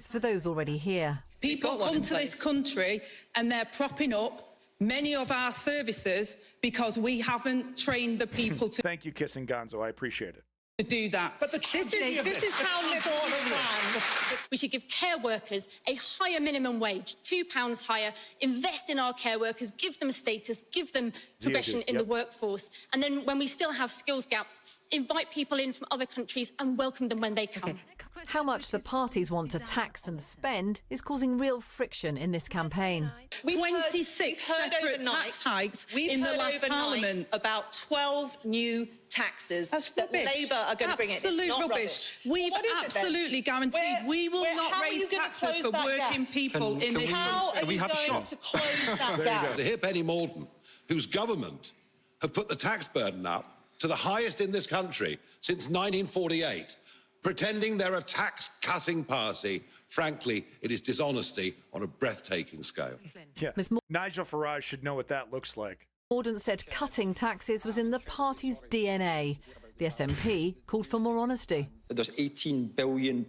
For those already here. People come to this country and they're propping up many of our services because we haven't trained the people to... Thank you, Kissing Gonzo. I appreciate it. To do that. But this is how Liberal plan. We should give care workers a higher minimum wage, £2 higher, invest in our care workers, give them status, give them progression in the workforce. And then when we still have skills gaps invite people in from other countries and welcome them when they come. How much the parties want to tax and spend is causing real friction in this campaign. 26 separate tax hikes in the last Parliament. About 12 new taxes that Labour are going to bring in. It's Absolute not rubbish. We've absolutely guaranteed we will not raise taxes for working people in this country. How are you going to close that gap? To hear Penny Mordaunt, whose government have put the tax burden up to the highest in this country since 1948, pretending they're a tax-cutting party. Frankly, it is dishonesty on a breathtaking scale. Yeah. Nigel Farage should know what that looks like. Mordaunt said cutting taxes was in the party's DNA. The SNP called for more honesty. There's £18 billion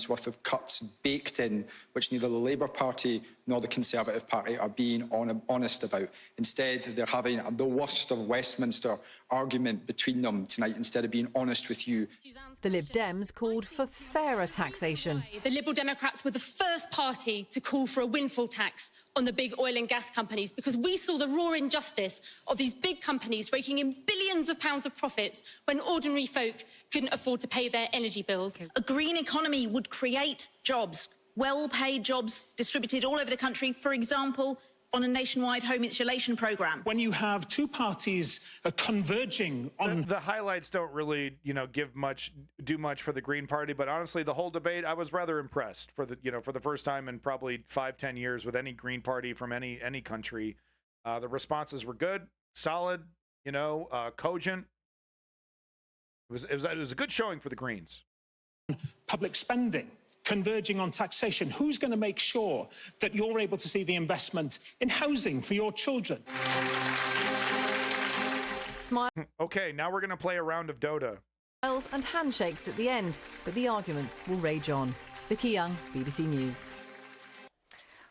worth of cuts baked in, which neither the Labour Party nor the Conservative Party are being honest about. Instead, they're having the worst of Westminster argument between them tonight, instead of being honest with you. The Lib Dems called for fairer taxation. The Liberal Democrats were the first party to call for a windfall tax on the big oil and gas companies because we saw the raw injustice of these big companies raking in billions of pounds of profits when ordinary folk couldn't afford to pay their energy bills. A green economy would create jobs, well-paid jobs distributed all over the country, for example, on a nationwide home insulation programme. When you have two parties converging on... The highlights don't really, do much for the Green Party, but honestly, the whole debate, I was rather impressed for the first time in probably 5-10 years with any Green Party from any country. The responses were good, solid, cogent. It was a good showing for the Greens. Public spending, converging on taxation. Who's going to make sure that you're able to see the investment in housing for your children? Okay, now we're going to play a round of Dota. Smiles and handshakes at the end, but the arguments will rage on. Vicky Young, BBC News.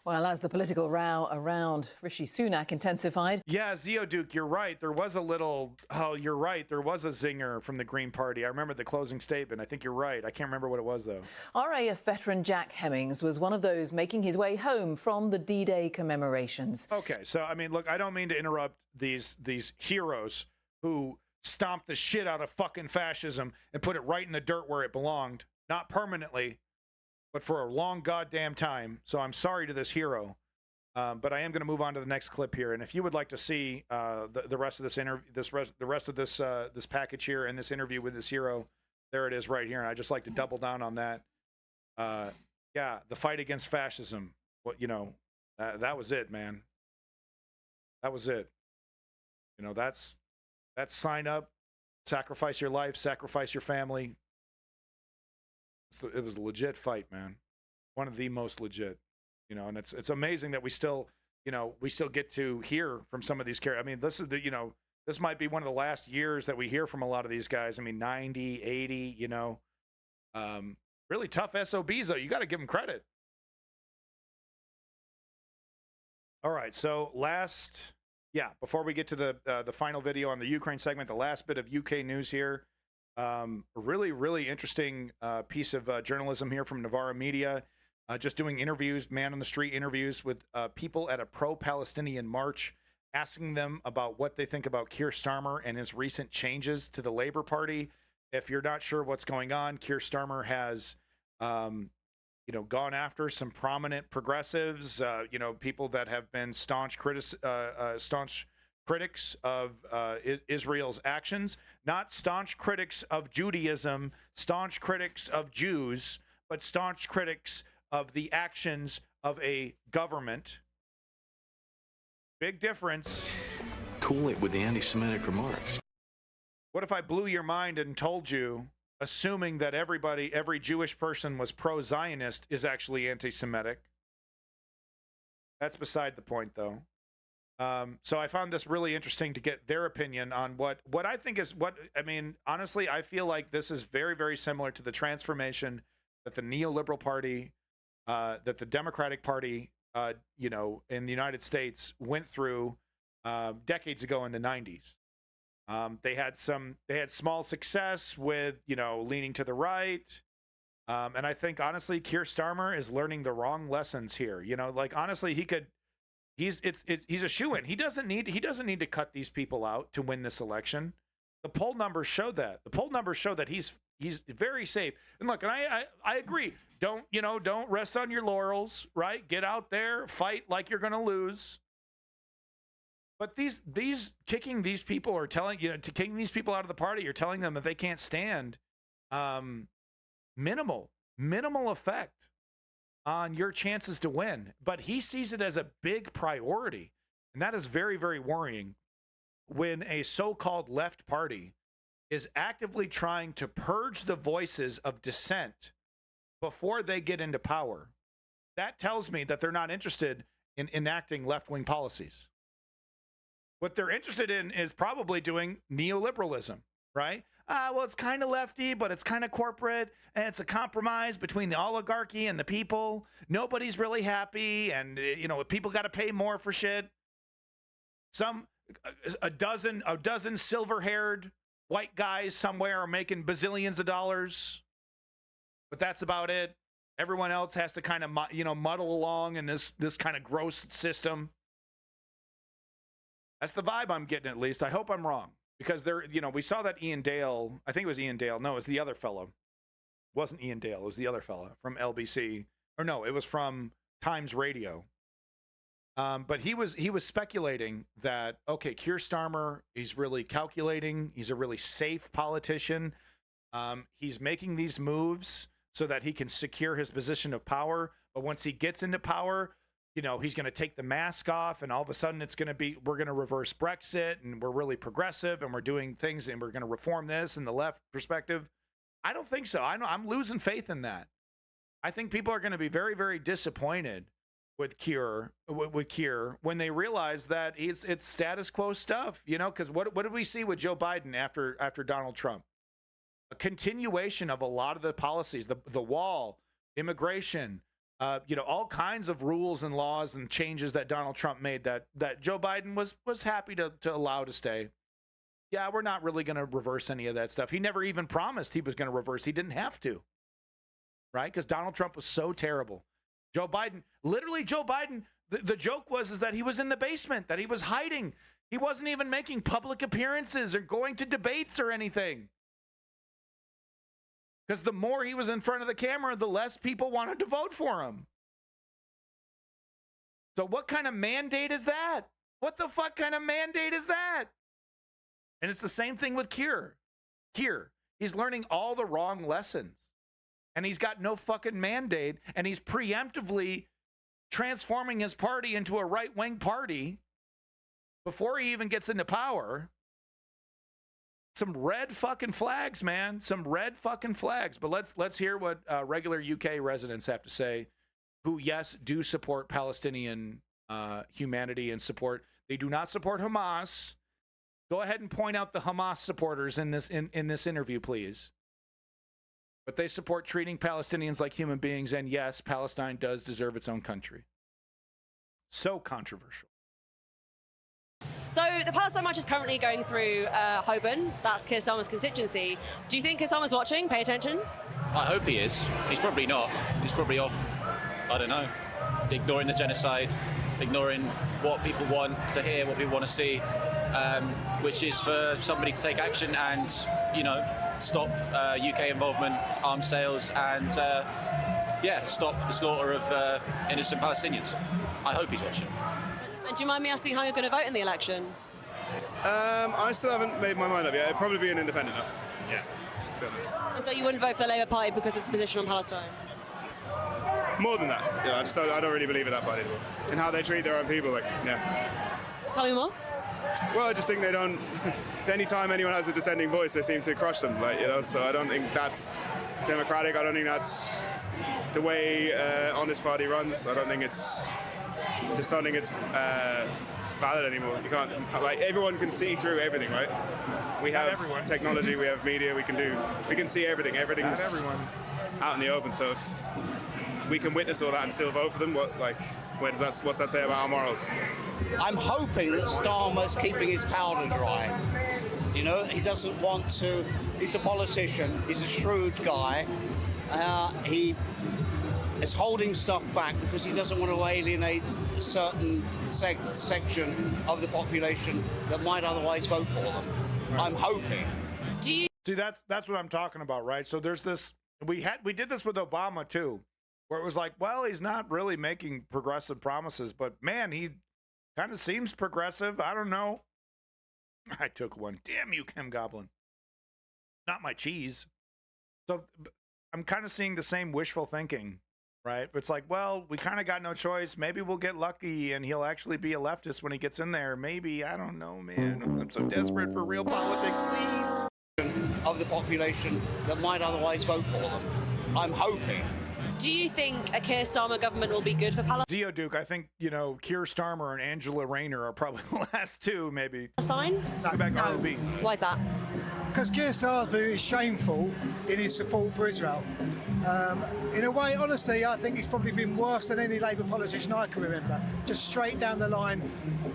Well, as the political row around Rishi Sunak intensified... Yeah, Zeoduke, you're right. There was a little... Oh, you're right. There was a zinger from the Green Party. I remember the closing statement. I think you're right. I can't remember what it was, though. RAF veteran Jack Hemmings was one of those making his way home from the D-Day commemorations. Okay, so, look, I don't mean to interrupt these heroes who stomped the shit out of fucking fascism and put it right in the dirt where it belonged. Not permanently, but for a long goddamn time. So I'm sorry to this hero, but I am going to move on to the next clip here. And if you would like to see the rest of this interview, the rest of this this package here and this interview with this hero, there it is right here. And I just like to double down on that. Yeah, the fight against fascism. What that was it, man. That was it. That's sign up, sacrifice your life, sacrifice your family. It was a legit fight, man. One of the most legit, and it's amazing that we still get to hear from some of these characters. This is this might be one of the last years that we hear from a lot of these guys. 90, 80, really tough SOBs though. You got to give them credit. All right. So before we get to the final video on the Ukraine segment, the last bit of UK news here. A really interesting piece of journalism here from Novara Media, just doing interviews, man on the street interviews with people at a pro-Palestinian march, asking them about what they think about Keir Starmer and his recent changes to the Labour Party. If you're not sure what's going on, Keir Starmer has gone after some prominent progressives, people that have been staunch critics of Israel's actions, not staunch critics of Judaism, staunch critics of Jews, but staunch critics of the actions of a government. Big difference. Cool it with the anti-Semitic remarks. What if I blew your mind and told you, assuming that every Jewish person was pro-Zionist, is actually anti-Semitic? That's beside the point, though. So I found this really interesting to get their opinion on what I think is honestly, I feel like this is very, very similar to the transformation that the neoliberal party, that the Democratic Party, in the United States went through decades ago in the 90s. They had small success with, leaning to the right. And I think, honestly, Keir Starmer is learning the wrong lessons here. Honestly, he's a shoo-in. He doesn't need to cut these people out to win this election. The poll numbers show that. The poll numbers show that he's very safe. And look, and I agree. Don't rest on your laurels, right? Get out there, fight like you're going to lose. But these kicking these people or kicking these people out of the party, you're telling them that they can't stand. Minimal effect on your chances to win. But he sees it as a big priority, and that is very, very worrying. When a so-called left party is actively trying to purge the voices of dissent before they get into power, that tells me that they're not interested in enacting left-wing policies. What they're interested in is probably doing neoliberalism, right? Well, it's kind of lefty, but it's kind of corporate, and it's a compromise between the oligarchy and the people. Nobody's really happy, and people got to pay more for shit. A dozen silver-haired white guys somewhere are making bazillions of dollars, but that's about it. Everyone else has to kind of muddle along in this kind of gross system. That's the vibe I'm getting, at least. I hope I'm wrong, because we saw that Ian Dale. I think it was Ian Dale. No, it was the other fellow. It wasn't Ian Dale. It was the other fellow from LBC, or no, it was from Times Radio. But he was speculating that, okay, Keir Starmer, he's really calculating. He's a really safe politician. He's making these moves so that he can secure his position of power. But once he gets into power, he's going to take the mask off, and all of a sudden we're going to reverse Brexit, and we're really progressive, and we're doing things, and we're going to reform this in the left perspective. I don't think so. I'm losing faith in that. I think people are going to be very, very disappointed with Keir when they realize that it's status quo stuff, because what did we see with Joe Biden after Donald Trump? A continuation of a lot of the policies, the wall, immigration, all kinds of rules and laws and changes that Donald Trump made that Joe Biden was happy to allow to stay. Yeah, we're not really going to reverse any of that stuff. He never even promised he was going to reverse. He didn't have to, right? Because Donald Trump was so terrible. Joe Biden, the joke was that he was in the basement, that he was hiding. He wasn't even making public appearances or going to debates or anything. Because the more he was in front of the camera, the less people wanted to vote for him. So what kind of mandate is that? What the fuck kind of mandate is that? And it's the same thing with Keir. He's learning all the wrong lessons. And he's got no fucking mandate, and he's preemptively transforming his party into a right-wing party before he even gets into power. Some red fucking flags, man. Some red fucking flags. But let's hear what regular UK residents have to say, who, yes, do support Palestinian humanity and support. They do not support Hamas. Go ahead and point out the Hamas supporters in this interview, please. But they support treating Palestinians like human beings, and yes, Palestine does deserve its own country. So controversial. So the Palestine March is currently going through Holborn. That's Keir Starmer's constituency. Do you think Keir Starmer's watching? Pay attention? I hope he is. He's probably not. He's probably off, I don't know, ignoring the genocide, ignoring what people want to hear, what people want to see, which is for somebody to take action and, stop UK involvement, arms sales, and stop the slaughter of innocent Palestinians. I hope he's watching. And do you mind me asking how you're going to vote in the election? I still haven't made my mind up yet. It'd probably be an independent. Yeah, let's be honest. And so you wouldn't vote for the Labour Party because of its position on Palestine? More than that. I don't really believe in that party anymore. And how they treat their own people, Tell me more. Well, I just think they don't. Anytime anyone has a dissenting voice, they seem to crush them. So I don't think that's democratic. I don't think that's the way Honest Party runs. I don't think it's valid anymore. You can't, everyone can see through everything, right? We have technology, we have media, we can see everything. Everything's out in the open. So if we can witness all that and still vote for them, what's that say about our morals? I'm hoping that Starmer's keeping his powder dry. He doesn't want to. He's a politician. He's a shrewd guy. He is holding stuff back because he doesn't want to alienate a certain section of the population that might otherwise vote for them. I'm hoping. Do you see that's what I'm talking about, right? So there's this. We did this with Obama too, where it was like, well, he's not really making progressive promises, but man, he kind of seems progressive. I don't know. I took one. Damn you, Kim Goblin. Not my cheese. So I'm kind of seeing the same wishful thinking, right? It's like, well, we kind of got no choice. Maybe we'll get lucky and he'll actually be a leftist when he gets in there. Maybe. I don't know, man. I'm so desperate for real politics, please. Of the population that might otherwise vote for them. I'm hoping. Do you think a Keir Starmer government will be good for Palestine? Geoduke, I think, Keir Starmer and Angela Rayner are probably the last two, maybe. Palestine? No. Why is that? Because Keir Starmer is shameful in his support for Israel. In a way, honestly, I think he's probably been worse than any Labour politician I can remember. Just straight down the line,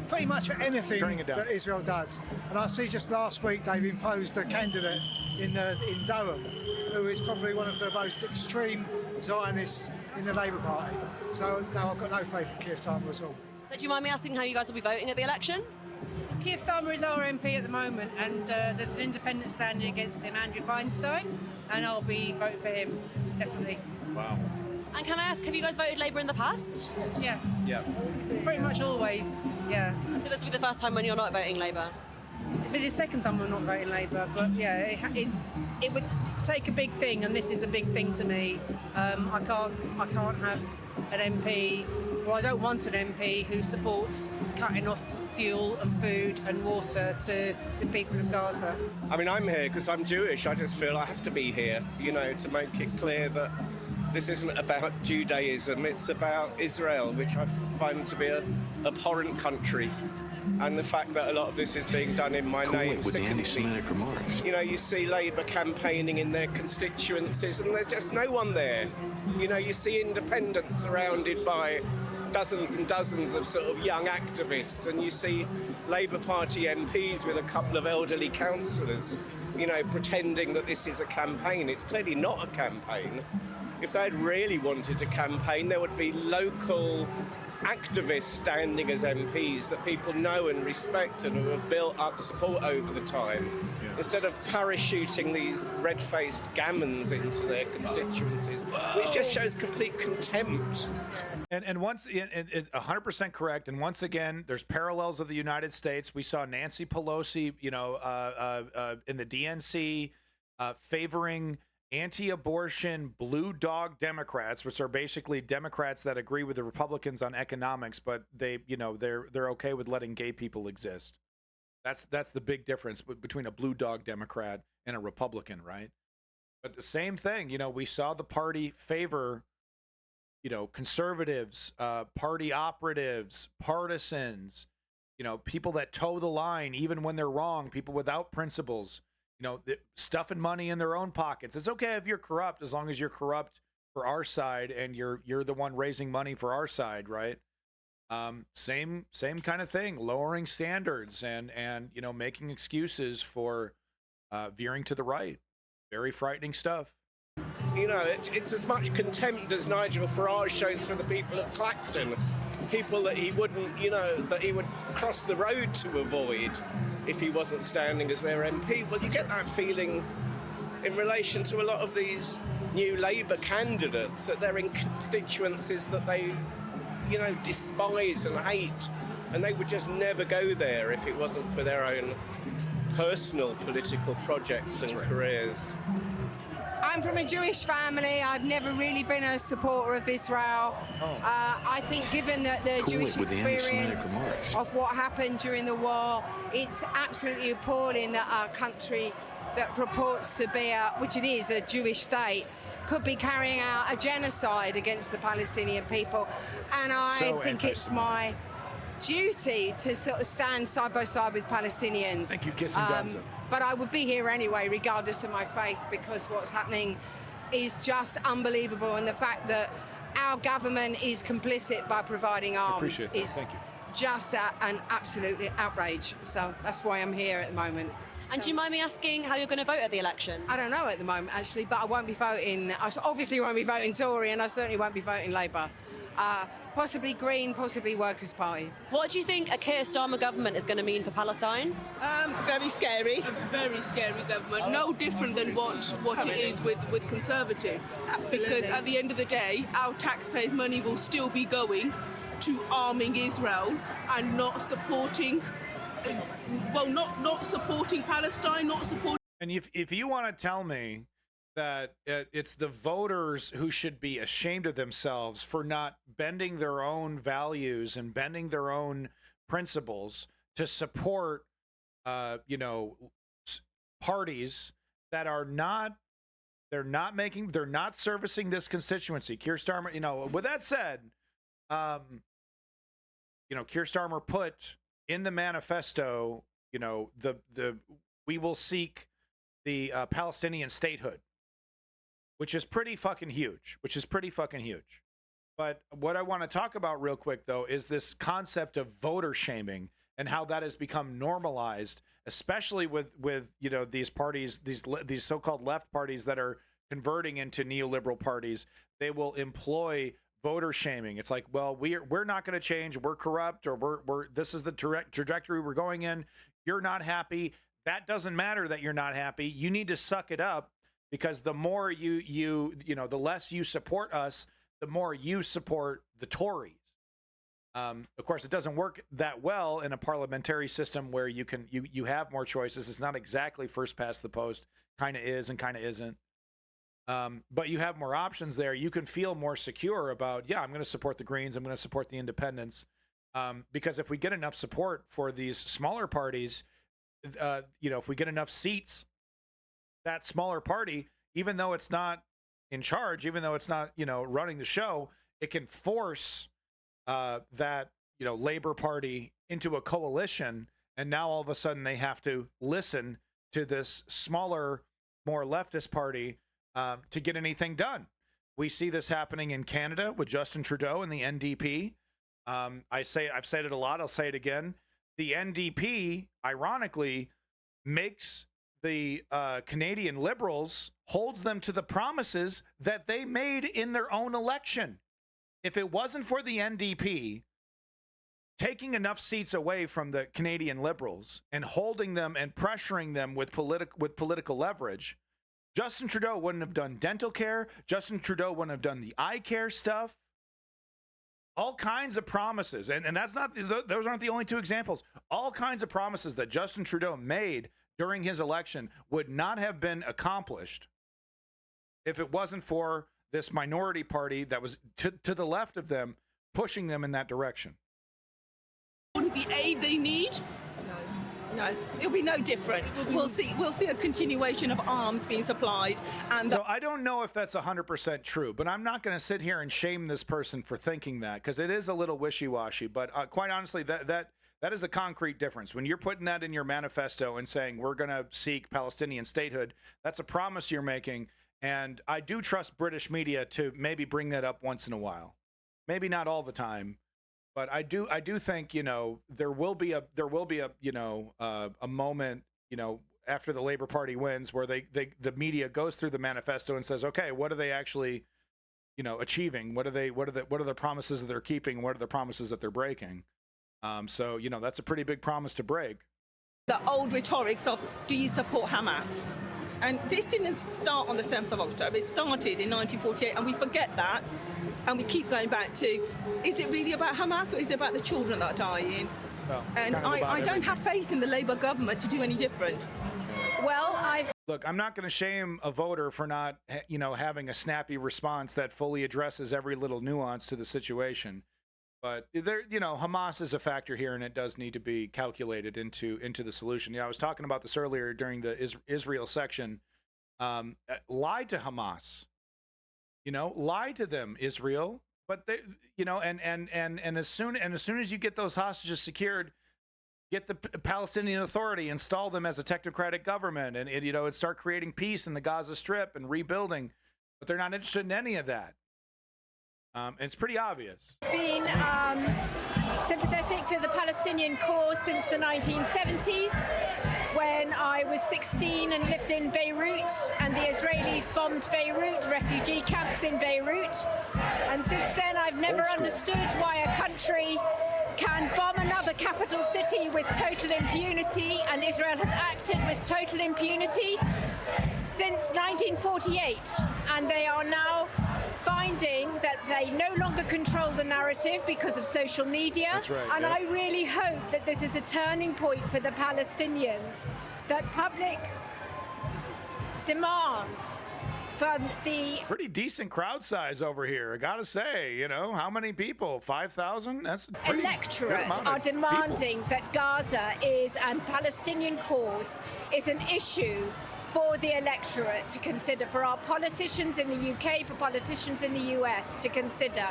pretty much for anything that Israel does. And I see just last week they've imposed a candidate in Durham who is probably one of the most extreme Zionists in the Labour Party. So, no, I've got no faith in Keir Starmer at all. So do you mind me asking how you guys will be voting at the election? Keir Starmer is our MP at the moment, and there's an independent standing against him, Andrew Feinstein, and I'll be voting for him, definitely. Wow. And can I ask, have you guys voted Labour in the past? Yeah. Yeah. Pretty much always, yeah. I think this will be the first time when you're not voting Labour. It'll be the second time we're not voting Labour, but yeah, it would take a big thing, and this is a big thing to me. I can't have an MP, or I don't want an MP who supports cutting off fuel and food and water to the people of Gaza. I mean, I'm here because I'm Jewish. I just feel I have to be here, to make it clear that this isn't about Judaism, it's about Israel, which I find to be an abhorrent country. And the fact that a lot of this is being done in my name with the sickens me. anti-Semitic remarks. You see Labour campaigning in their constituencies and there's just no one there. You see independents surrounded by dozens and dozens of sort of young activists, and you see Labour Party MPs with a couple of elderly councillors, pretending that this is a campaign. It's clearly not a campaign. If they'd really wanted to campaign, there would be local activists standing as MPs that people know and respect and who have built up support over the time, instead of parachuting these red-faced gammons into their constituencies, which just shows complete contempt. And once, 100% correct. And once again, there's parallels of the United States. We saw Nancy Pelosi, in the DNC, favoring anti-abortion blue dog Democrats, which are basically Democrats that agree with the Republicans on economics, but they're okay with letting gay people exist. That's the big difference between a blue dog Democrat and a Republican, right? But the same thing, we saw the party favor, conservatives, party operatives, partisans, people that toe the line even when they're wrong, people without principles. Stuffing money in their own pockets. It's okay if you're corrupt, as long as you're corrupt for our side and you're the one raising money for our side, right? Same kind of thing. Lowering standards and making excuses for veering to the right. Very frightening stuff. It's as much contempt as Nigel Farage shows for the people of Clacton, people that he wouldn't, that he would cross the road to avoid if he wasn't standing as their MP. Well, you get that feeling in relation to a lot of these new Labour candidates, that they're in constituencies that they, despise and hate, and they would just never go there if it wasn't for their own personal political projects and careers. I'm from a Jewish family. I've never really been a supporter of Israel. I think given that the Jewish experience of what happened during the war, it's absolutely appalling that our country that purports to be, which it is, a Jewish state, could be carrying out a genocide against the Palestinian people. And I think it's my duty to sort of stand side by side with Palestinians. Thank you, kissing Gonzo. But I would be here anyway, regardless of my faith, because what's happening is just unbelievable. And the fact that our government is complicit by providing arms is just an absolutely outrage. So that's why I'm here at the moment. And do you mind me asking how you're going to vote at the election? I don't know at the moment, actually, but I won't be voting. I obviously won't be voting Tory, and I certainly won't be voting Labour. possibly Green, possibly Workers' Party. What do you think a Keir Starmer government is going to mean for Palestine? Very scary. A very scary government. No different than what it is with Conservative. Absolutely. Because at the end of the day, our taxpayers' money will still be going to arming Israel and not supporting, not supporting Palestine, not supporting. And if you want to tell me that it's the voters who should be ashamed of themselves for not bending their own values and bending their own principles to support, parties that are not, they're not servicing this constituency. Keir Starmer, with that said, Keir Starmer put in the manifesto, we will seek the Palestinian statehood, which is pretty fucking huge, But what I want to talk about real quick, though, is this concept of voter shaming and how that has become normalized, especially with these parties, these so-called left parties that are converting into neoliberal parties. They will employ voter shaming. It's like, well, we're not going to change. We're corrupt, or we're this is the trajectory we're going in. You're not happy. That doesn't matter that you're not happy. You need to suck it up. Because the more the less you support us, the more you support the Tories. Of course, it doesn't work that well in a parliamentary system where you have more choices. It's not exactly first past the post. Kind of is and kind of isn't. But you have more options there. You can feel more secure about, I'm going to support the Greens. I'm going to support the Independents. Because if we get enough support for these smaller parties, if we get enough seats, that smaller party, even though it's not in charge, even though it's not, running the show, it can force that, Labor Party into a coalition. And now all of a sudden they have to listen to this smaller, more leftist party to get anything done. We see this happening in Canada with Justin Trudeau and the NDP. I've said it a lot. I'll say it again. The NDP, ironically, makes the Canadian Liberals, holds them to the promises that they made in their own election. If it wasn't for the NDP taking enough seats away from the Canadian Liberals and holding them and pressuring them with political leverage, Justin Trudeau wouldn't have done dental care. Justin Trudeau wouldn't have done the eye care stuff. All kinds of promises. And those aren't the only two examples. All kinds of promises that Justin Trudeau made during his election would not have been accomplished if it wasn't for this minority party that was to the left of them, pushing them in that direction. The aid they need? No, it'll be no different. We'll see a continuation of arms being supplied. So I don't know if that's 100% true, but I'm not going to sit here and shame this person for thinking that, because it is a little wishy-washy. But quite honestly, that is a concrete difference. When you're putting that in your manifesto and saying we're going to seek Palestinian statehood, that's a promise you're making. And I do trust British media to maybe bring that up once in a while. Maybe not all the time, but I do think, there will be a moment, after the Labor Party wins where the media goes through the manifesto and says, okay, what are they actually, achieving? What are the promises that they're keeping? What are the promises that they're breaking? So, that's a pretty big promise to break. The old rhetorics of, do you support Hamas? And this didn't start on the 7th of October. It started in 1948, and we forget that. And we keep going back to, is it really about Hamas, or is it about the children that are dying? Well, and I don't have faith in the Labour government to do any different. Well, Look, I'm not going to shame a voter for not, having a snappy response that fully addresses every little nuance to the situation. But Hamas is a factor here, and it does need to be calculated into the solution. I was talking about this earlier during the Israel section. Lied to Hamas, lied to them, Israel. But they, and as soon as you get those hostages secured, get the Palestinian Authority, install them as a technocratic government, and start creating peace in the Gaza Strip and rebuilding. But they're not interested in any of that. It's pretty obvious. been sympathetic to the Palestinian cause since the 1970s, when I was 16 and lived in Beirut, and the Israelis bombed Beirut, refugee camps in Beirut. And since then, I've never understood why a country can bomb another capital city with total impunity, and Israel has acted with total impunity since 1948, and they are now finding that they no longer control the narrative because of social media. That's right, and yep. I really hope that this is a turning point for the Palestinians, that public demands from the pretty decent crowd size over here, I gotta say. You know, how many people? 5,000? That's a pretty good electorate amount are of demanding that Gaza is, and Palestinian cause is an issue for the electorate to consider, for our politicians in the UK, for politicians in the US to consider.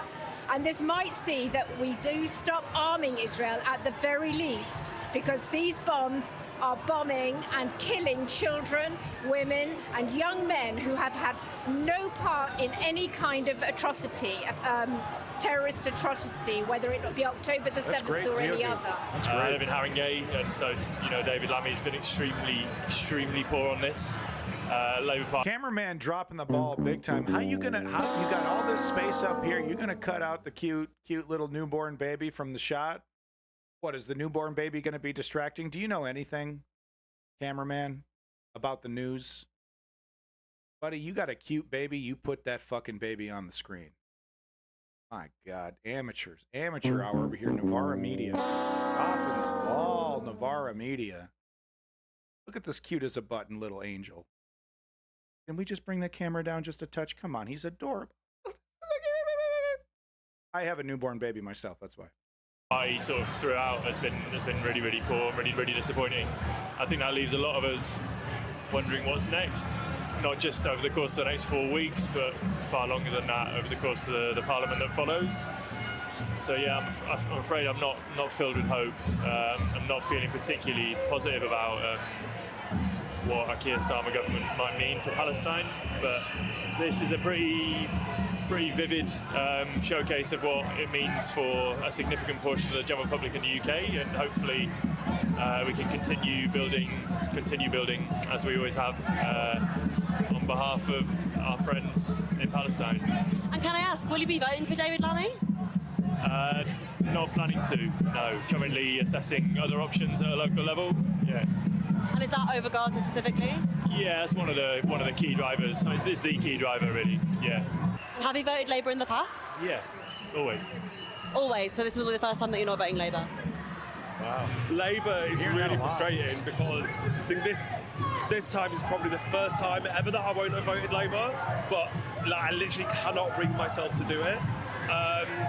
And this might see that we do stop arming Israel at the very least, because these bombs are bombing and killing children, women, and young men who have had no part in any kind of atrocity, terrorist atrocity, whether it be October the 7th or any other. I live in Haringey, and so, you know, David Lammy's been extremely poor on this. Labour Party. Cameraman dropping the ball big time. How you got all this space up here? You're gonna cut out the cute little newborn baby from the shot? What, is the newborn baby gonna be distracting? Do you know anything, cameraman, about the news? Buddy, you got a cute baby, you put that fucking baby on the screen. My God, amateurs. Amateur hour over here, Navarra Media. Dropping the ball, Navarra Media. Look at this cute as a button little angel. Can we just bring the camera down just a touch? Come on, he's adorable. I have a newborn baby myself, that's why. I sort of throughout has been really poor, really disappointing. I think that leaves a lot of us wondering what's next. Not just over the course of the next 4 weeks, but far longer than that, over the course of the parliament that follows. So yeah, I'm afraid I'm not filled with hope. I'm not feeling particularly positive about what a Keir Starmer government might mean for Palestine. But this is a pretty vivid showcase of what it means for a significant portion of the general public in the UK, and hopefully we can continue building as we always have on behalf of our friends in Palestine. And can I ask, will you be voting for David Lammy? Not planning to, no. Currently assessing other options at a local level. Yeah. And is that over Gaza specifically? Yeah, it's one of the key drivers. It's the key driver, really. Yeah. And have you voted Labour in the past? Yeah, always. Always. So this will be the first time that you're not voting Labour. Wow. Labour is really frustrating because I think this time is probably the first time ever that I won't have voted Labour, but like, I literally cannot bring myself to do it.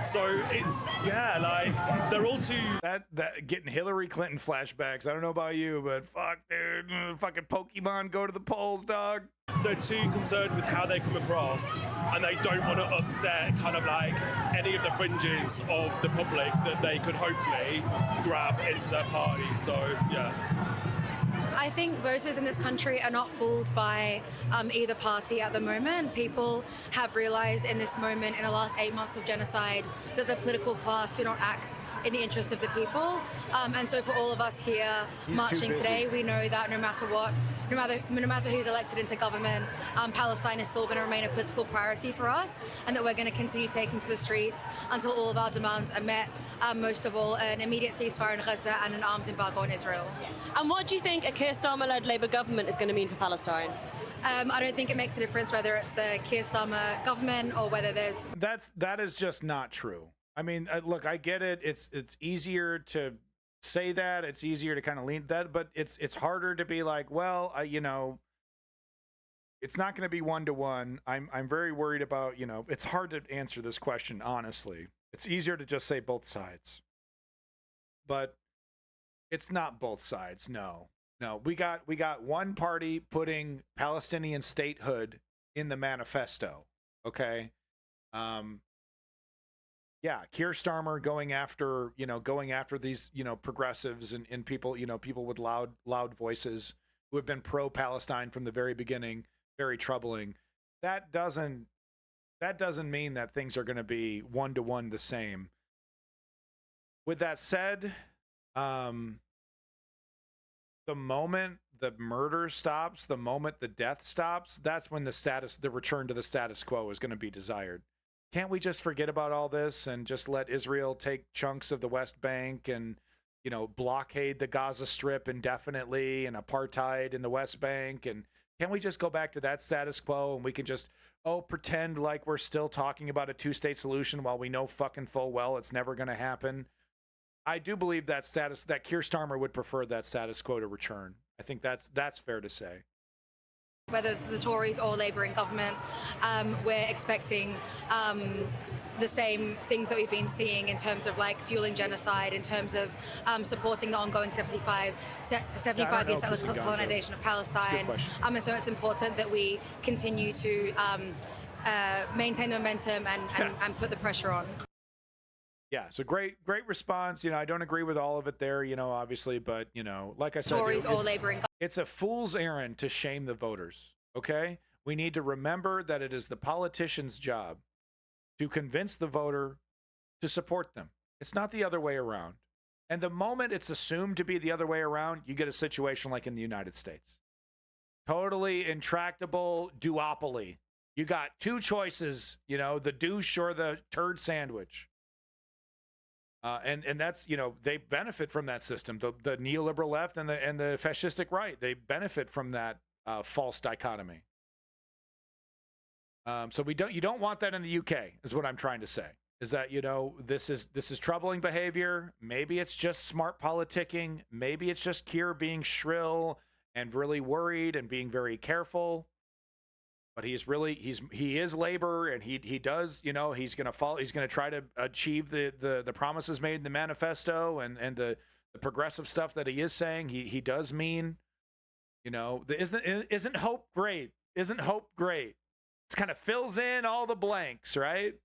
So it's, yeah, like, they're all too... That getting Hillary Clinton flashbacks. I don't know about you, but fuck, dude. Fucking Pokemon, go to the polls, dog. They're too concerned with how they come across, and they don't want to upset kind of like any of the fringes of the public that they could hopefully grab into their party. So, yeah. I think voters in this country are not fooled by either party at the moment. People have realised in this moment, in the last 8 months of genocide, that the political class do not act in the interest of the people. And so for all of us here marching today, we know that no matter what, no matter who's elected into government, Palestine is still going to remain a political priority for us, and that we're going to continue taking to the streets until all of our demands are met, most of all an immediate ceasefire in Gaza and an arms embargo on Israel. And what do you think a Keir Starmer-led Labour government is going to mean for Palestine? I don't think it makes a difference whether it's a Keir Starmer government or whether there's... That is just not true. I mean, look, I get it. It's easier to say that. It's easier to kind of lean that, but it's harder to be like, well, you know, it's not going to be 1-to-1. I'm very worried about, you know, it's hard to answer this question honestly. It's easier to just say both sides, but it's not both sides. No, we got one party putting Palestinian statehood in the manifesto. Okay. Yeah, Keir Starmer going after these, you know, progressives and people, you know, people with loud voices who have been pro-Palestine from the very beginning. Very troubling. That doesn't mean that things are going to be 1-to-1 the same. With that said, the moment the murder stops, the moment the death stops, that's when the return to the status quo is going to be desired. Can't we just forget about all this and just let Israel take chunks of the West Bank and, you know, blockade the Gaza Strip indefinitely and apartheid in the West Bank? And can't we just go back to that status quo and we can just, pretend like we're still talking about a two-state solution while we know fucking full well it's never going to happen? I do believe that Keir Starmer would prefer that status quo to return. I think that's fair to say. Whether the Tories or Labour in government, we're expecting the same things that we've been seeing in terms of like fueling genocide, in terms of supporting the ongoing 75 year settler colonization of Palestine. And so it's important that we continue to maintain the momentum and put the pressure on. Yeah, so great response. You know, I don't agree with all of it there, you know, obviously, but, you know, like I said, Tories or Labour in it's a fool's errand to shame the voters, okay? We need to remember that it is the politician's job to convince the voter to support them. It's not the other way around. And the moment it's assumed to be the other way around, you get a situation like in the United States. Totally intractable duopoly. You got two choices, you know, the douche or the turd sandwich. And that's, you know, they benefit from that system. The neoliberal left and the fascistic right, they benefit from that false dichotomy. So you don't want that in the UK, is what I'm trying to say. Is that, you know, this is troubling behavior. Maybe it's just smart politicking. Maybe it's just Keir being shrill and really worried and being very careful. But he is Labor, and he does, you know, he's going to try to achieve the promises made in the manifesto and the progressive stuff that he is saying. He does mean, you know, isn't hope great? Isn't hope great? It kind of fills in all the blanks, right?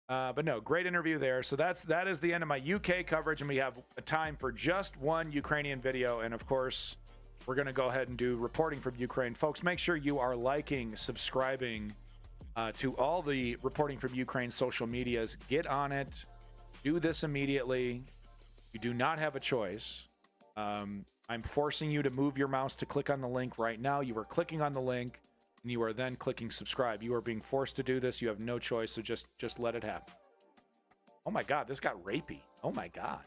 But no, great interview there. So that is the end of my UK coverage, and we have time for just one Ukrainian video, and of course, we're going to go ahead and do reporting from Ukraine. Folks, make sure you are liking, subscribing to all the reporting from Ukraine social medias. Get on it. Do this immediately. You do not have a choice. I'm forcing you to move your mouse to click on the link right now. You are clicking on the link, and you are then clicking subscribe. You are being forced to do this. You have no choice, so just let it happen. Oh, my God. This got rapey. Oh, my God.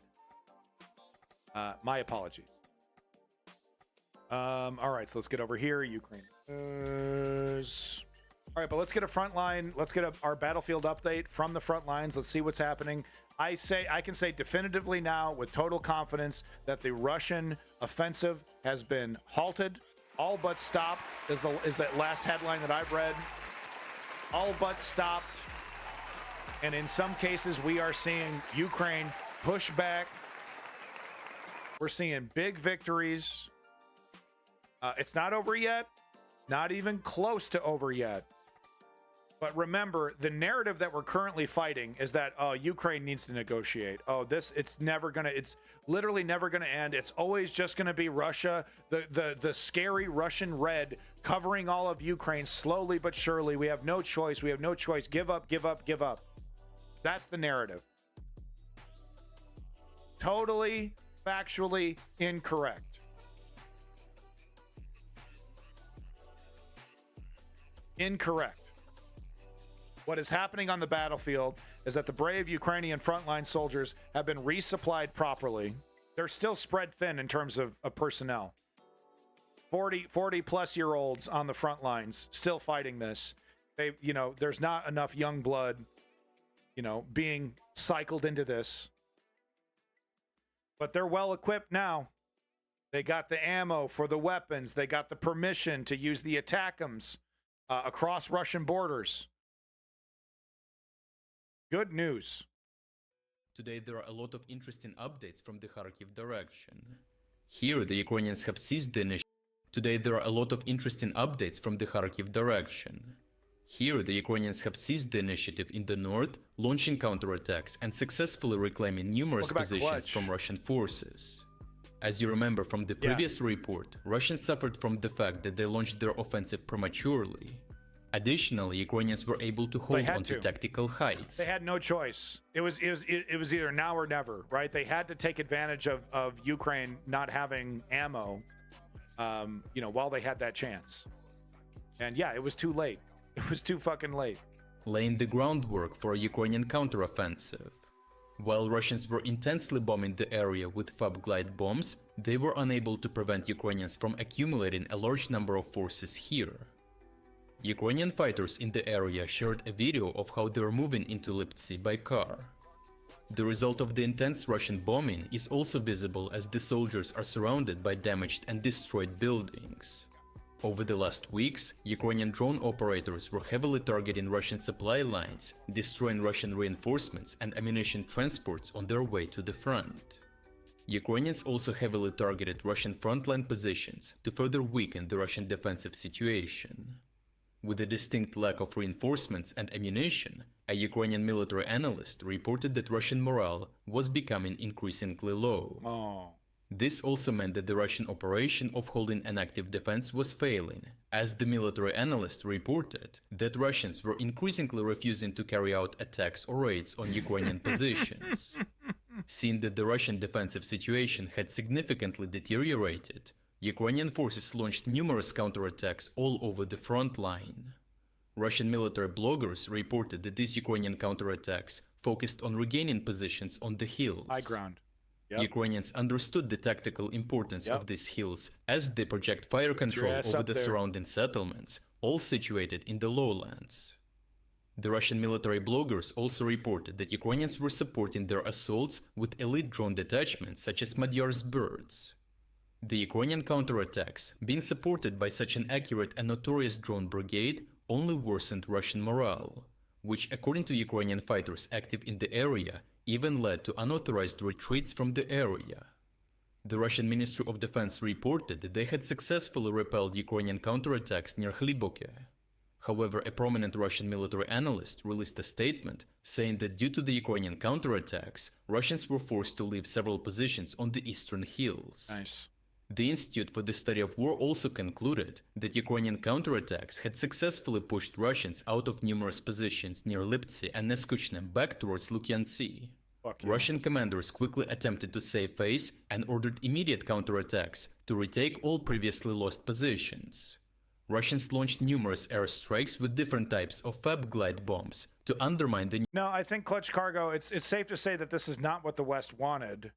My apologies. All right, so let's get over here. Ukraine. All right, but let's get a front line. Let's get our battlefield update from the front lines. Let's see what's happening. I can say definitively now with total confidence that the Russian offensive has been halted. All but stopped is that last headline that I've read. All but stopped. And in some cases, we are seeing Ukraine push back. We're seeing big victories. It's not over yet, not even close to over yet. But remember, the narrative that we're currently fighting is that Ukraine needs to negotiate. It's literally never gonna end. It's always just gonna be Russia, the scary Russian red covering all of Ukraine slowly but surely. We have no choice. We have no choice. Give up, give up, give up. That's the narrative. Totally, factually incorrect. Incorrect. What is happening on the battlefield is that the brave Ukrainian frontline soldiers have been resupplied properly. They're still spread thin in terms of personnel. 40 plus year olds on the front lines still fighting this. There's not enough young blood, being cycled into this. But they're well equipped now. They got the ammo for the weapons. They got the permission to use the ATACMS across Russian borders. Good news. Today there are a lot of interesting updates from the Kharkiv direction. Here the Ukrainians have seized the initiative. Today there are a lot of interesting updates from the Kharkiv direction. Here the Ukrainians have seized the initiative in the north, launching counterattacks and successfully reclaiming numerous positions from Russian forces. As you remember from the previous report, Russians suffered from the fact that they launched their offensive prematurely. Additionally, Ukrainians were able to hold onto tactical heights. They had no choice. It was either now or never, right? They had to take advantage of Ukraine not having ammo, while they had that chance. And yeah, it was too late. It was too fucking late. Laying the groundwork for a Ukrainian counteroffensive. While Russians were intensely bombing the area with FAB glide bombs, they were unable to prevent Ukrainians from accumulating a large number of forces here. Ukrainian fighters in the area shared a video of how they were moving into Liptsi by car. The result of the intense Russian bombing is also visible as the soldiers are surrounded by damaged and destroyed buildings. Over the last weeks, Ukrainian drone operators were heavily targeting Russian supply lines, destroying Russian reinforcements and ammunition transports on their way to the front. Ukrainians also heavily targeted Russian frontline positions to further weaken the Russian defensive situation. With a distinct lack of reinforcements and ammunition, a Ukrainian military analyst reported that Russian morale was becoming increasingly low. This also meant that the Russian operation of holding an active defense was failing, as the military analyst reported that Russians were increasingly refusing to carry out attacks or raids on Ukrainian positions. Seeing that the Russian defensive situation had significantly deteriorated, Ukrainian forces launched numerous counterattacks all over the front line. Russian military bloggers reported that these Ukrainian counterattacks focused on regaining positions on the hills. High ground. Yep. Ukrainians understood the tactical importance of these hills as they project fire control over the surrounding settlements, all situated in the lowlands. The Russian military bloggers also reported that Ukrainians were supporting their assaults with elite drone detachments such as Magyar's birds. The Ukrainian counterattacks, being supported by such an accurate and notorious drone brigade, only worsened Russian morale, which, according to Ukrainian fighters active in the area, even led to unauthorized retreats from the area. The Russian Ministry of Defense reported that they had successfully repelled Ukrainian counterattacks near Hliboke. However, a prominent Russian military analyst released a statement saying that due to the Ukrainian counterattacks, Russians were forced to leave several positions on the eastern hills. Nice. The Institute for the Study of War also concluded that Ukrainian counterattacks had successfully pushed Russians out of numerous positions near Liptsi and Neskuchne back towards Lukyantsy. Russian commanders quickly attempted to save face and ordered immediate counterattacks to retake all previously lost positions. Russians launched numerous airstrikes with different types of FAB glide bombs to undermine the... No, I think Clutch Cargo, it's safe to say that this is not what the West wanted.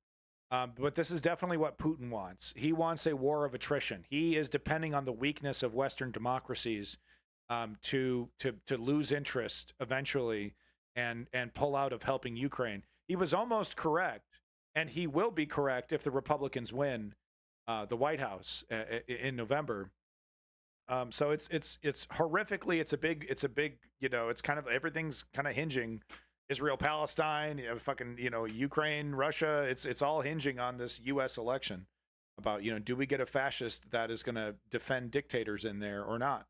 But this is definitely what Putin wants. He wants a war of attrition. He is depending on the weakness of Western democracies to lose interest eventually and pull out of helping Ukraine. He was almost correct, and he will be correct if the Republicans win the White House in November. So it's horrifically, it's a big, it's kind of, everything's kind of hinging. Israel, Palestine, Ukraine, Russia, it's all hinging on this U.S. election about, do we get a fascist that is going to defend dictators in there or not?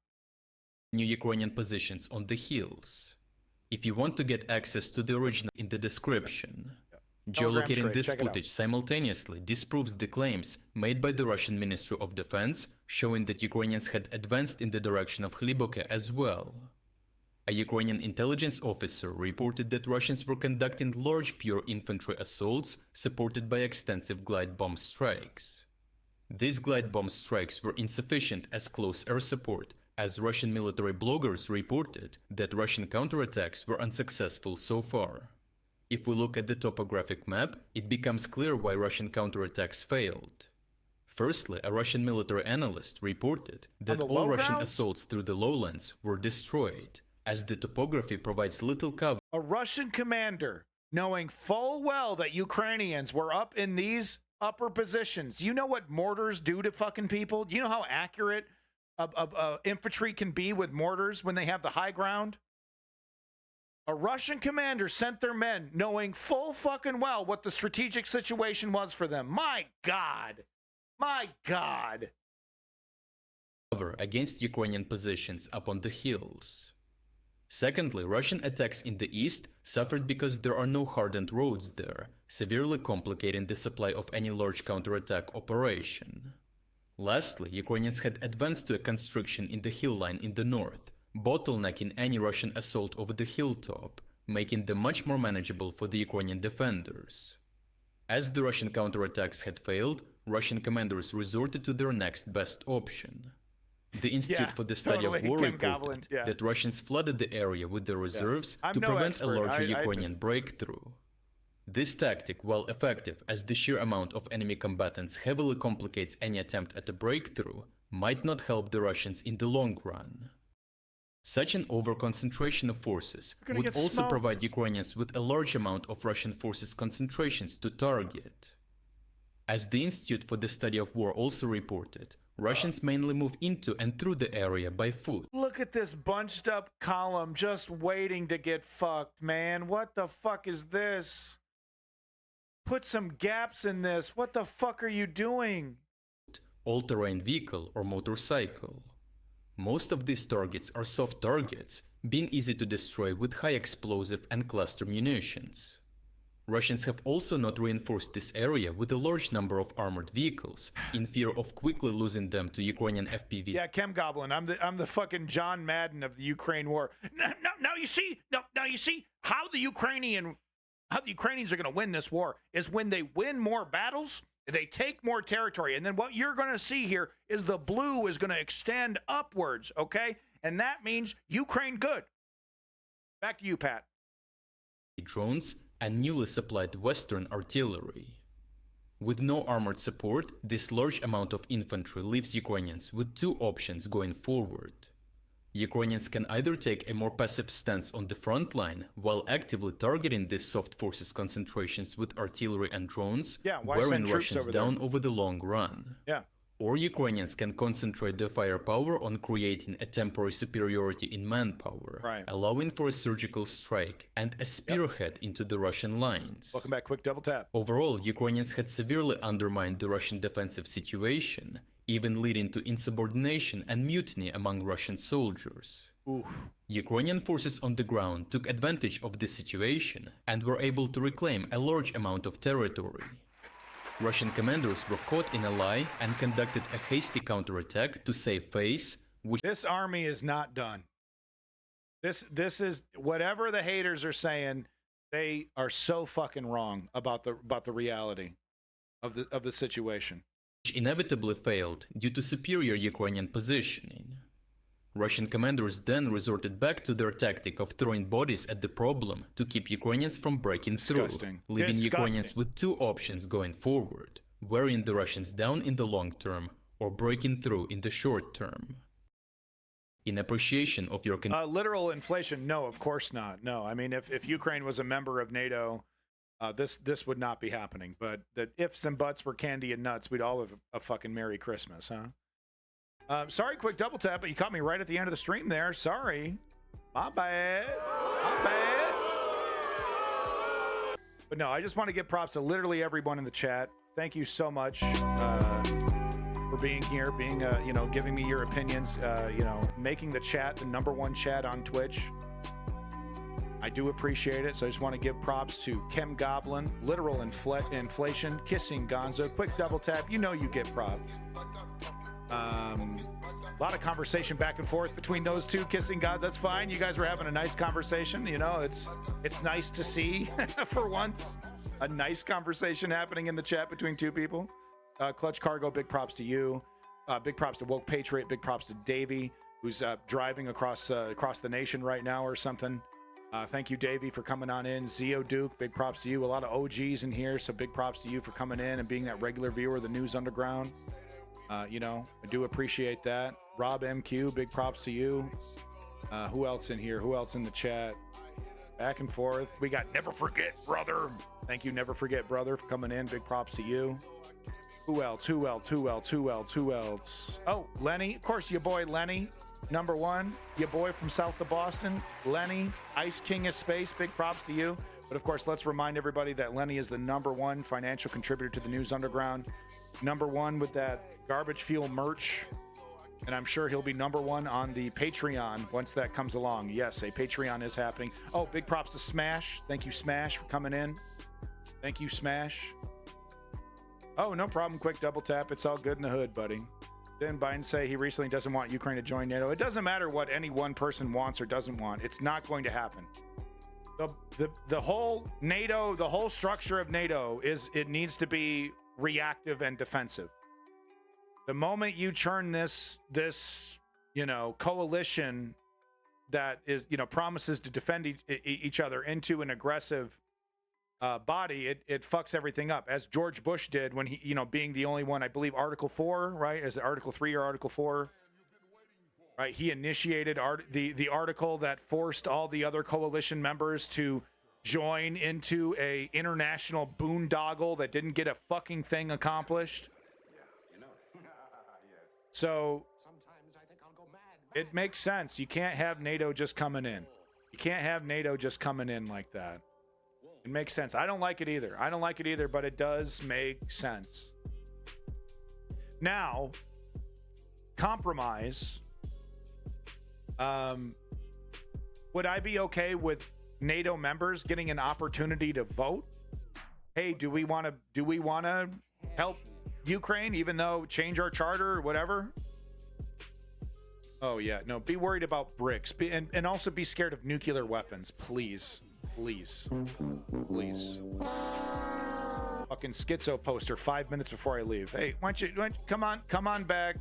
New Ukrainian positions on the hills. If you want to get access to the original in the description, geolocating this footage simultaneously disproves the claims made by the Russian Ministry of Defense, showing that Ukrainians had advanced in the direction of Hliboke as well. A Ukrainian intelligence officer reported that Russians were conducting large pure infantry assaults supported by extensive glide bomb strikes. These glide bomb strikes were insufficient as close air support, as Russian military bloggers reported that Russian counterattacks were unsuccessful so far. If we look at the topographic map, it becomes clear why Russian counterattacks failed. Firstly, a Russian military analyst reported that all Russian assaults through the lowlands were destroyed, as the topography provides little cover. A Russian commander, knowing full well that Ukrainians were up in these upper positions. You know what mortars do to fucking people? Do you know how accurate infantry can be with mortars when they have the high ground? A Russian commander sent their men knowing full fucking well what the strategic situation was for them. My God. My God. Cover against Ukrainian positions up on the hills. Secondly, Russian attacks in the east suffered because there are no hardened roads there, severely complicating the supply of any large counterattack operation. Lastly, Ukrainians had advanced to a constriction in the hill line in the north, bottlenecking any Russian assault over the hilltop, making them much more manageable for the Ukrainian defenders. As the Russian counterattacks had failed, Russian commanders resorted to their next best option. The Institute for the Study of War reported that Russians flooded the area with their reserves to prevent a larger Ukrainian breakthrough. This tactic, while effective as the sheer amount of enemy combatants heavily complicates any attempt at a breakthrough, might not help the Russians in the long run. Such an over-concentration of forces would also provide Ukrainians with a large amount of Russian forces' concentrations to target. As the Institute for the Study of War also reported, Russians mainly move into and through the area by foot. Look at this bunched up column just waiting to get fucked, man. What the fuck is this? Put some gaps in this. What the fuck are you doing? All-terrain vehicle or motorcycle. Most of these targets are soft targets, being easy to destroy with high explosive and cluster munitions. Russians have also not reinforced this area with a large number of armored vehicles, in fear of quickly losing them to Ukrainian FPV. Yeah, Chem Goblin, I'm the fucking John Madden of the Ukraine war. Now you see how the Ukrainians are going to win this war is when they win more battles, they take more territory, and then what you're going to see here is the blue is going to extend upwards, okay? And that means Ukraine good. Back to you, Pat. Drones and newly supplied Western artillery. With no armored support, this large amount of infantry leaves Ukrainians with two options going forward. Ukrainians can either take a more passive stance on the front line while actively targeting these soft forces concentrations with artillery and drones, wearing Russians down over the long run. Or Ukrainians can concentrate their firepower on creating a temporary superiority in manpower, allowing for a surgical strike and a spearhead into the Russian lines. Welcome back, quick double tap. Overall, Ukrainians had severely undermined the Russian defensive situation, even leading to insubordination and mutiny among Russian soldiers. Ukrainian forces on the ground took advantage of this situation and were able to reclaim a large amount of territory. Russian commanders were caught in a lie and conducted a hasty counterattack to save face, which... This army is not done. This is whatever the haters are saying, they are so fucking wrong about the reality of the situation. Which inevitably failed due to superior Ukrainian positioning. Russian commanders then resorted back to their tactic of throwing bodies at the problem to keep Ukrainians from breaking through, leaving Ukrainians with two options going forward, wearing the Russians down in the long term or breaking through in the short term. In appreciation of your... literal inflation, no, of course not. No, I mean, if Ukraine was a member of NATO, this would not be happening. But the ifs and buts were candy and nuts, we'd all have a fucking Merry Christmas, huh? Sorry, quick double tap, but you caught me right at the end of the stream there. Sorry. My bad. My bad. But no, I just want to give props to literally everyone in the chat. Thank you so much for being here, giving me your opinions, making the chat the #1 chat on Twitch. I do appreciate it, so I just want to give props to Chem Goblin, Literal Inflation, Kissing Gonzo, quick double tap. You know you get props. A lot of conversation back and forth between those two. Kissing God, that's fine. You guys were having a nice conversation. You know, it's nice to see for once a nice conversation happening in the chat between two people. Clutch Cargo, big props to you. Big props to Woke Patriot. Big props to Davey, who's driving across the nation right now or something. Thank you, Davey, for coming on in. Zio Duke, big props to you. A lot of OGs in here, so big props to you for coming in and being that regular viewer of the News Underground. I do appreciate that. Rob MQ, big props to you. Who else in here? Who else in the chat? Back and forth. We got Never Forget Brother. Thank you, Never Forget Brother, for coming in. Big props to you. Who else? Oh, Lenny. Of course, your boy Lenny, #1. Your boy from south of Boston, Lenny, Ice King of Space. Big props to you. But of course, let's remind everybody that Lenny is the #1 financial contributor to the News Underground. #1 with that garbage fuel merch, and I'm sure he'll be #1 on the Patreon once that comes along. Yes, a Patreon is happening. Oh, big props to Smash. Thank you, Smash, for coming in. Thank you, Smash. Oh, no problem. Quick double tap. It's all good in the hood, buddy. Didn't Biden say he recently doesn't want Ukraine to join NATO? It doesn't matter what any one person wants or doesn't want. It's not going to happen. The whole NATO, the whole structure of NATO it needs to be reactive and defensive. The moment you turn this coalition that is, promises to defend each other into an aggressive body, it fucks everything up, as George Bush did when he, being the only one, I believe Article 4, right? Is it Article 3 or Article 4? Right? He initiated the article that forced all the other coalition members to join into a international boondoggle that didn't get a fucking thing accomplished. So it makes sense. You can't have NATO just coming in. You can't have NATO just coming in like that. It makes sense. I don't like it either. But it does make sense. Now, compromise. Would I be okay with NATO members getting an opportunity to vote? Hey, do we want to help Ukraine, even though change our charter or whatever? Oh yeah, no. Be worried about bricks, and also be scared of nuclear weapons, please. Fucking schizo poster 5 minutes before I leave. Hey, why don't you come on back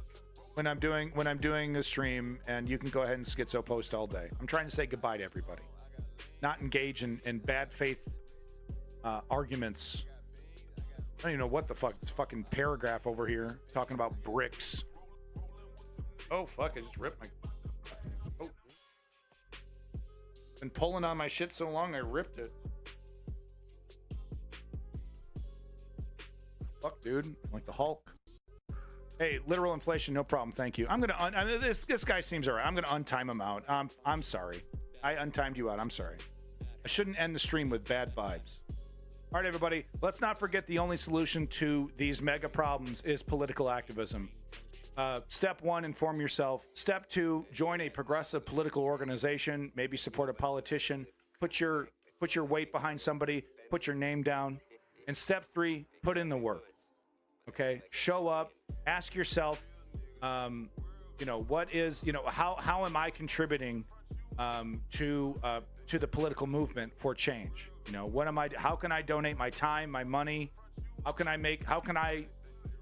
when I'm doing the stream, and you can go ahead and schizo post all day. I'm trying to say goodbye to everybody, not engage in bad faith arguments. I don't even know what the fuck this fucking paragraph over here talking about bricks. Oh fuck! I just ripped my. Oh. Been pulling on my shit so long I ripped it. Fuck, dude, like the Hulk. Hey, literal inflation, no problem, thank you. I'm gonna this guy seems alright. I'm gonna untime him out. I'm sorry. I untimed you out. I'm sorry. I shouldn't end the stream with bad vibes. All right, everybody. Let's not forget the only solution to these mega problems is political activism. Step 1, inform yourself. Step 2, join a progressive political organization. Maybe support a politician. Put your weight behind somebody. Put your name down. And step 3, put in the work. Okay, show up. Ask yourself, what is, how am I contributing to the political movement for change? How can I donate my time, my money? How can I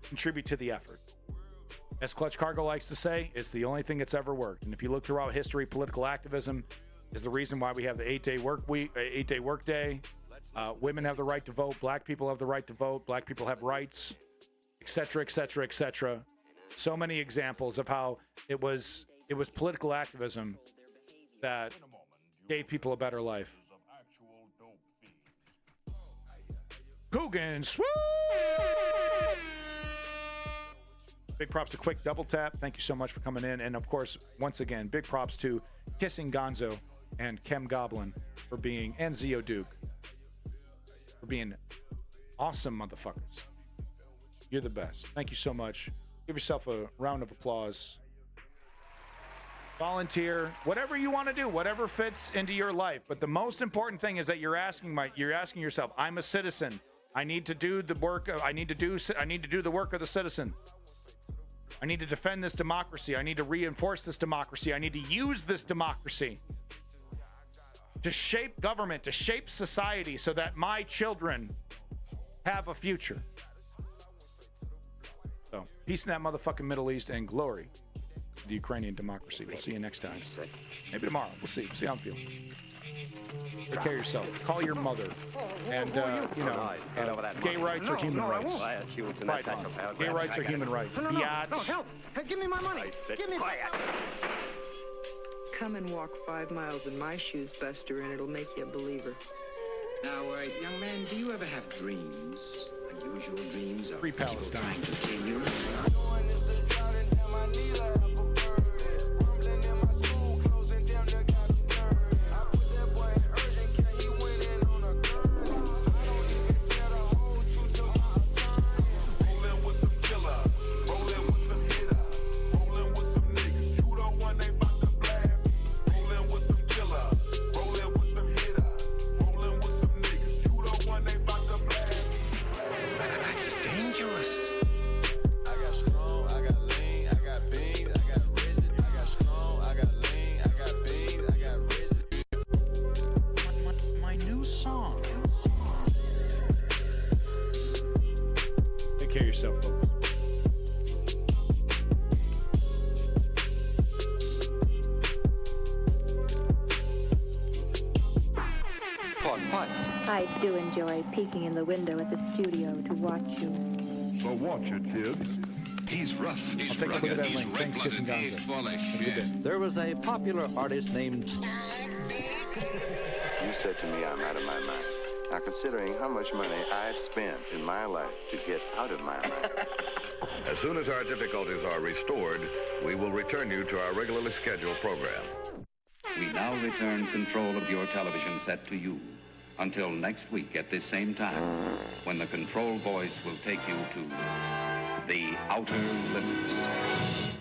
contribute to the effort? As Clutch Cargo likes to say, it's the only thing that's ever worked. And if you look throughout history, political activism is the reason why we have the 8-day work day. Women have the right to vote. Black people have the right to vote. Black people have rights, etc., etc., etc. So many examples of how it was political activism that gave people a better life. Coogan, swoop! Big props to Quick Double Tap. Thank you so much for coming in. And of course, once again, big props to Kissing Gonzo and Kem Goblin and Zio Duke for being awesome motherfuckers. You're the best. Thank you so much. Give yourself a round of applause. Volunteer, whatever you want to do, whatever fits into your life. But the most important thing is that you're asking yourself, I'm a citizen. I need to do the work. I need to do the work of the citizen. I need to defend this democracy. I need to reinforce this democracy. I need to use this democracy to shape government, to shape society so that my children have a future. So, peace in that motherfucking Middle East and glory to the Ukrainian democracy. We'll see you next time. Maybe tomorrow. We'll see. See how I'm feeling. Take care of yourself. Call your mother. And, gay rights are human rights. Pride Month. Gay rights are human rights. Biatch. No, help! Hey, give me my money! Give me quiet! Come and walk 5 miles in my shoes, Buster, and it'll make you a believer. Now, young man, do you ever have dreams? Unusual dreams of Free Palestine. Trying to kill you? Hi. I do enjoy peeking in the window at the studio to watch you. So watch it, kids. He's rough. I'll take a look at that link. Thanks, Kiss and Gonzo. Have a good day. There was a popular artist named... You said to me I'm out of my mind. Now, considering how much money I've spent in my life to get out of my mind. As soon as our difficulties are restored, we will return you to our regularly scheduled program. We now return control of your television set to you. Until next week at this same time, when the control voice will take you to the outer limits.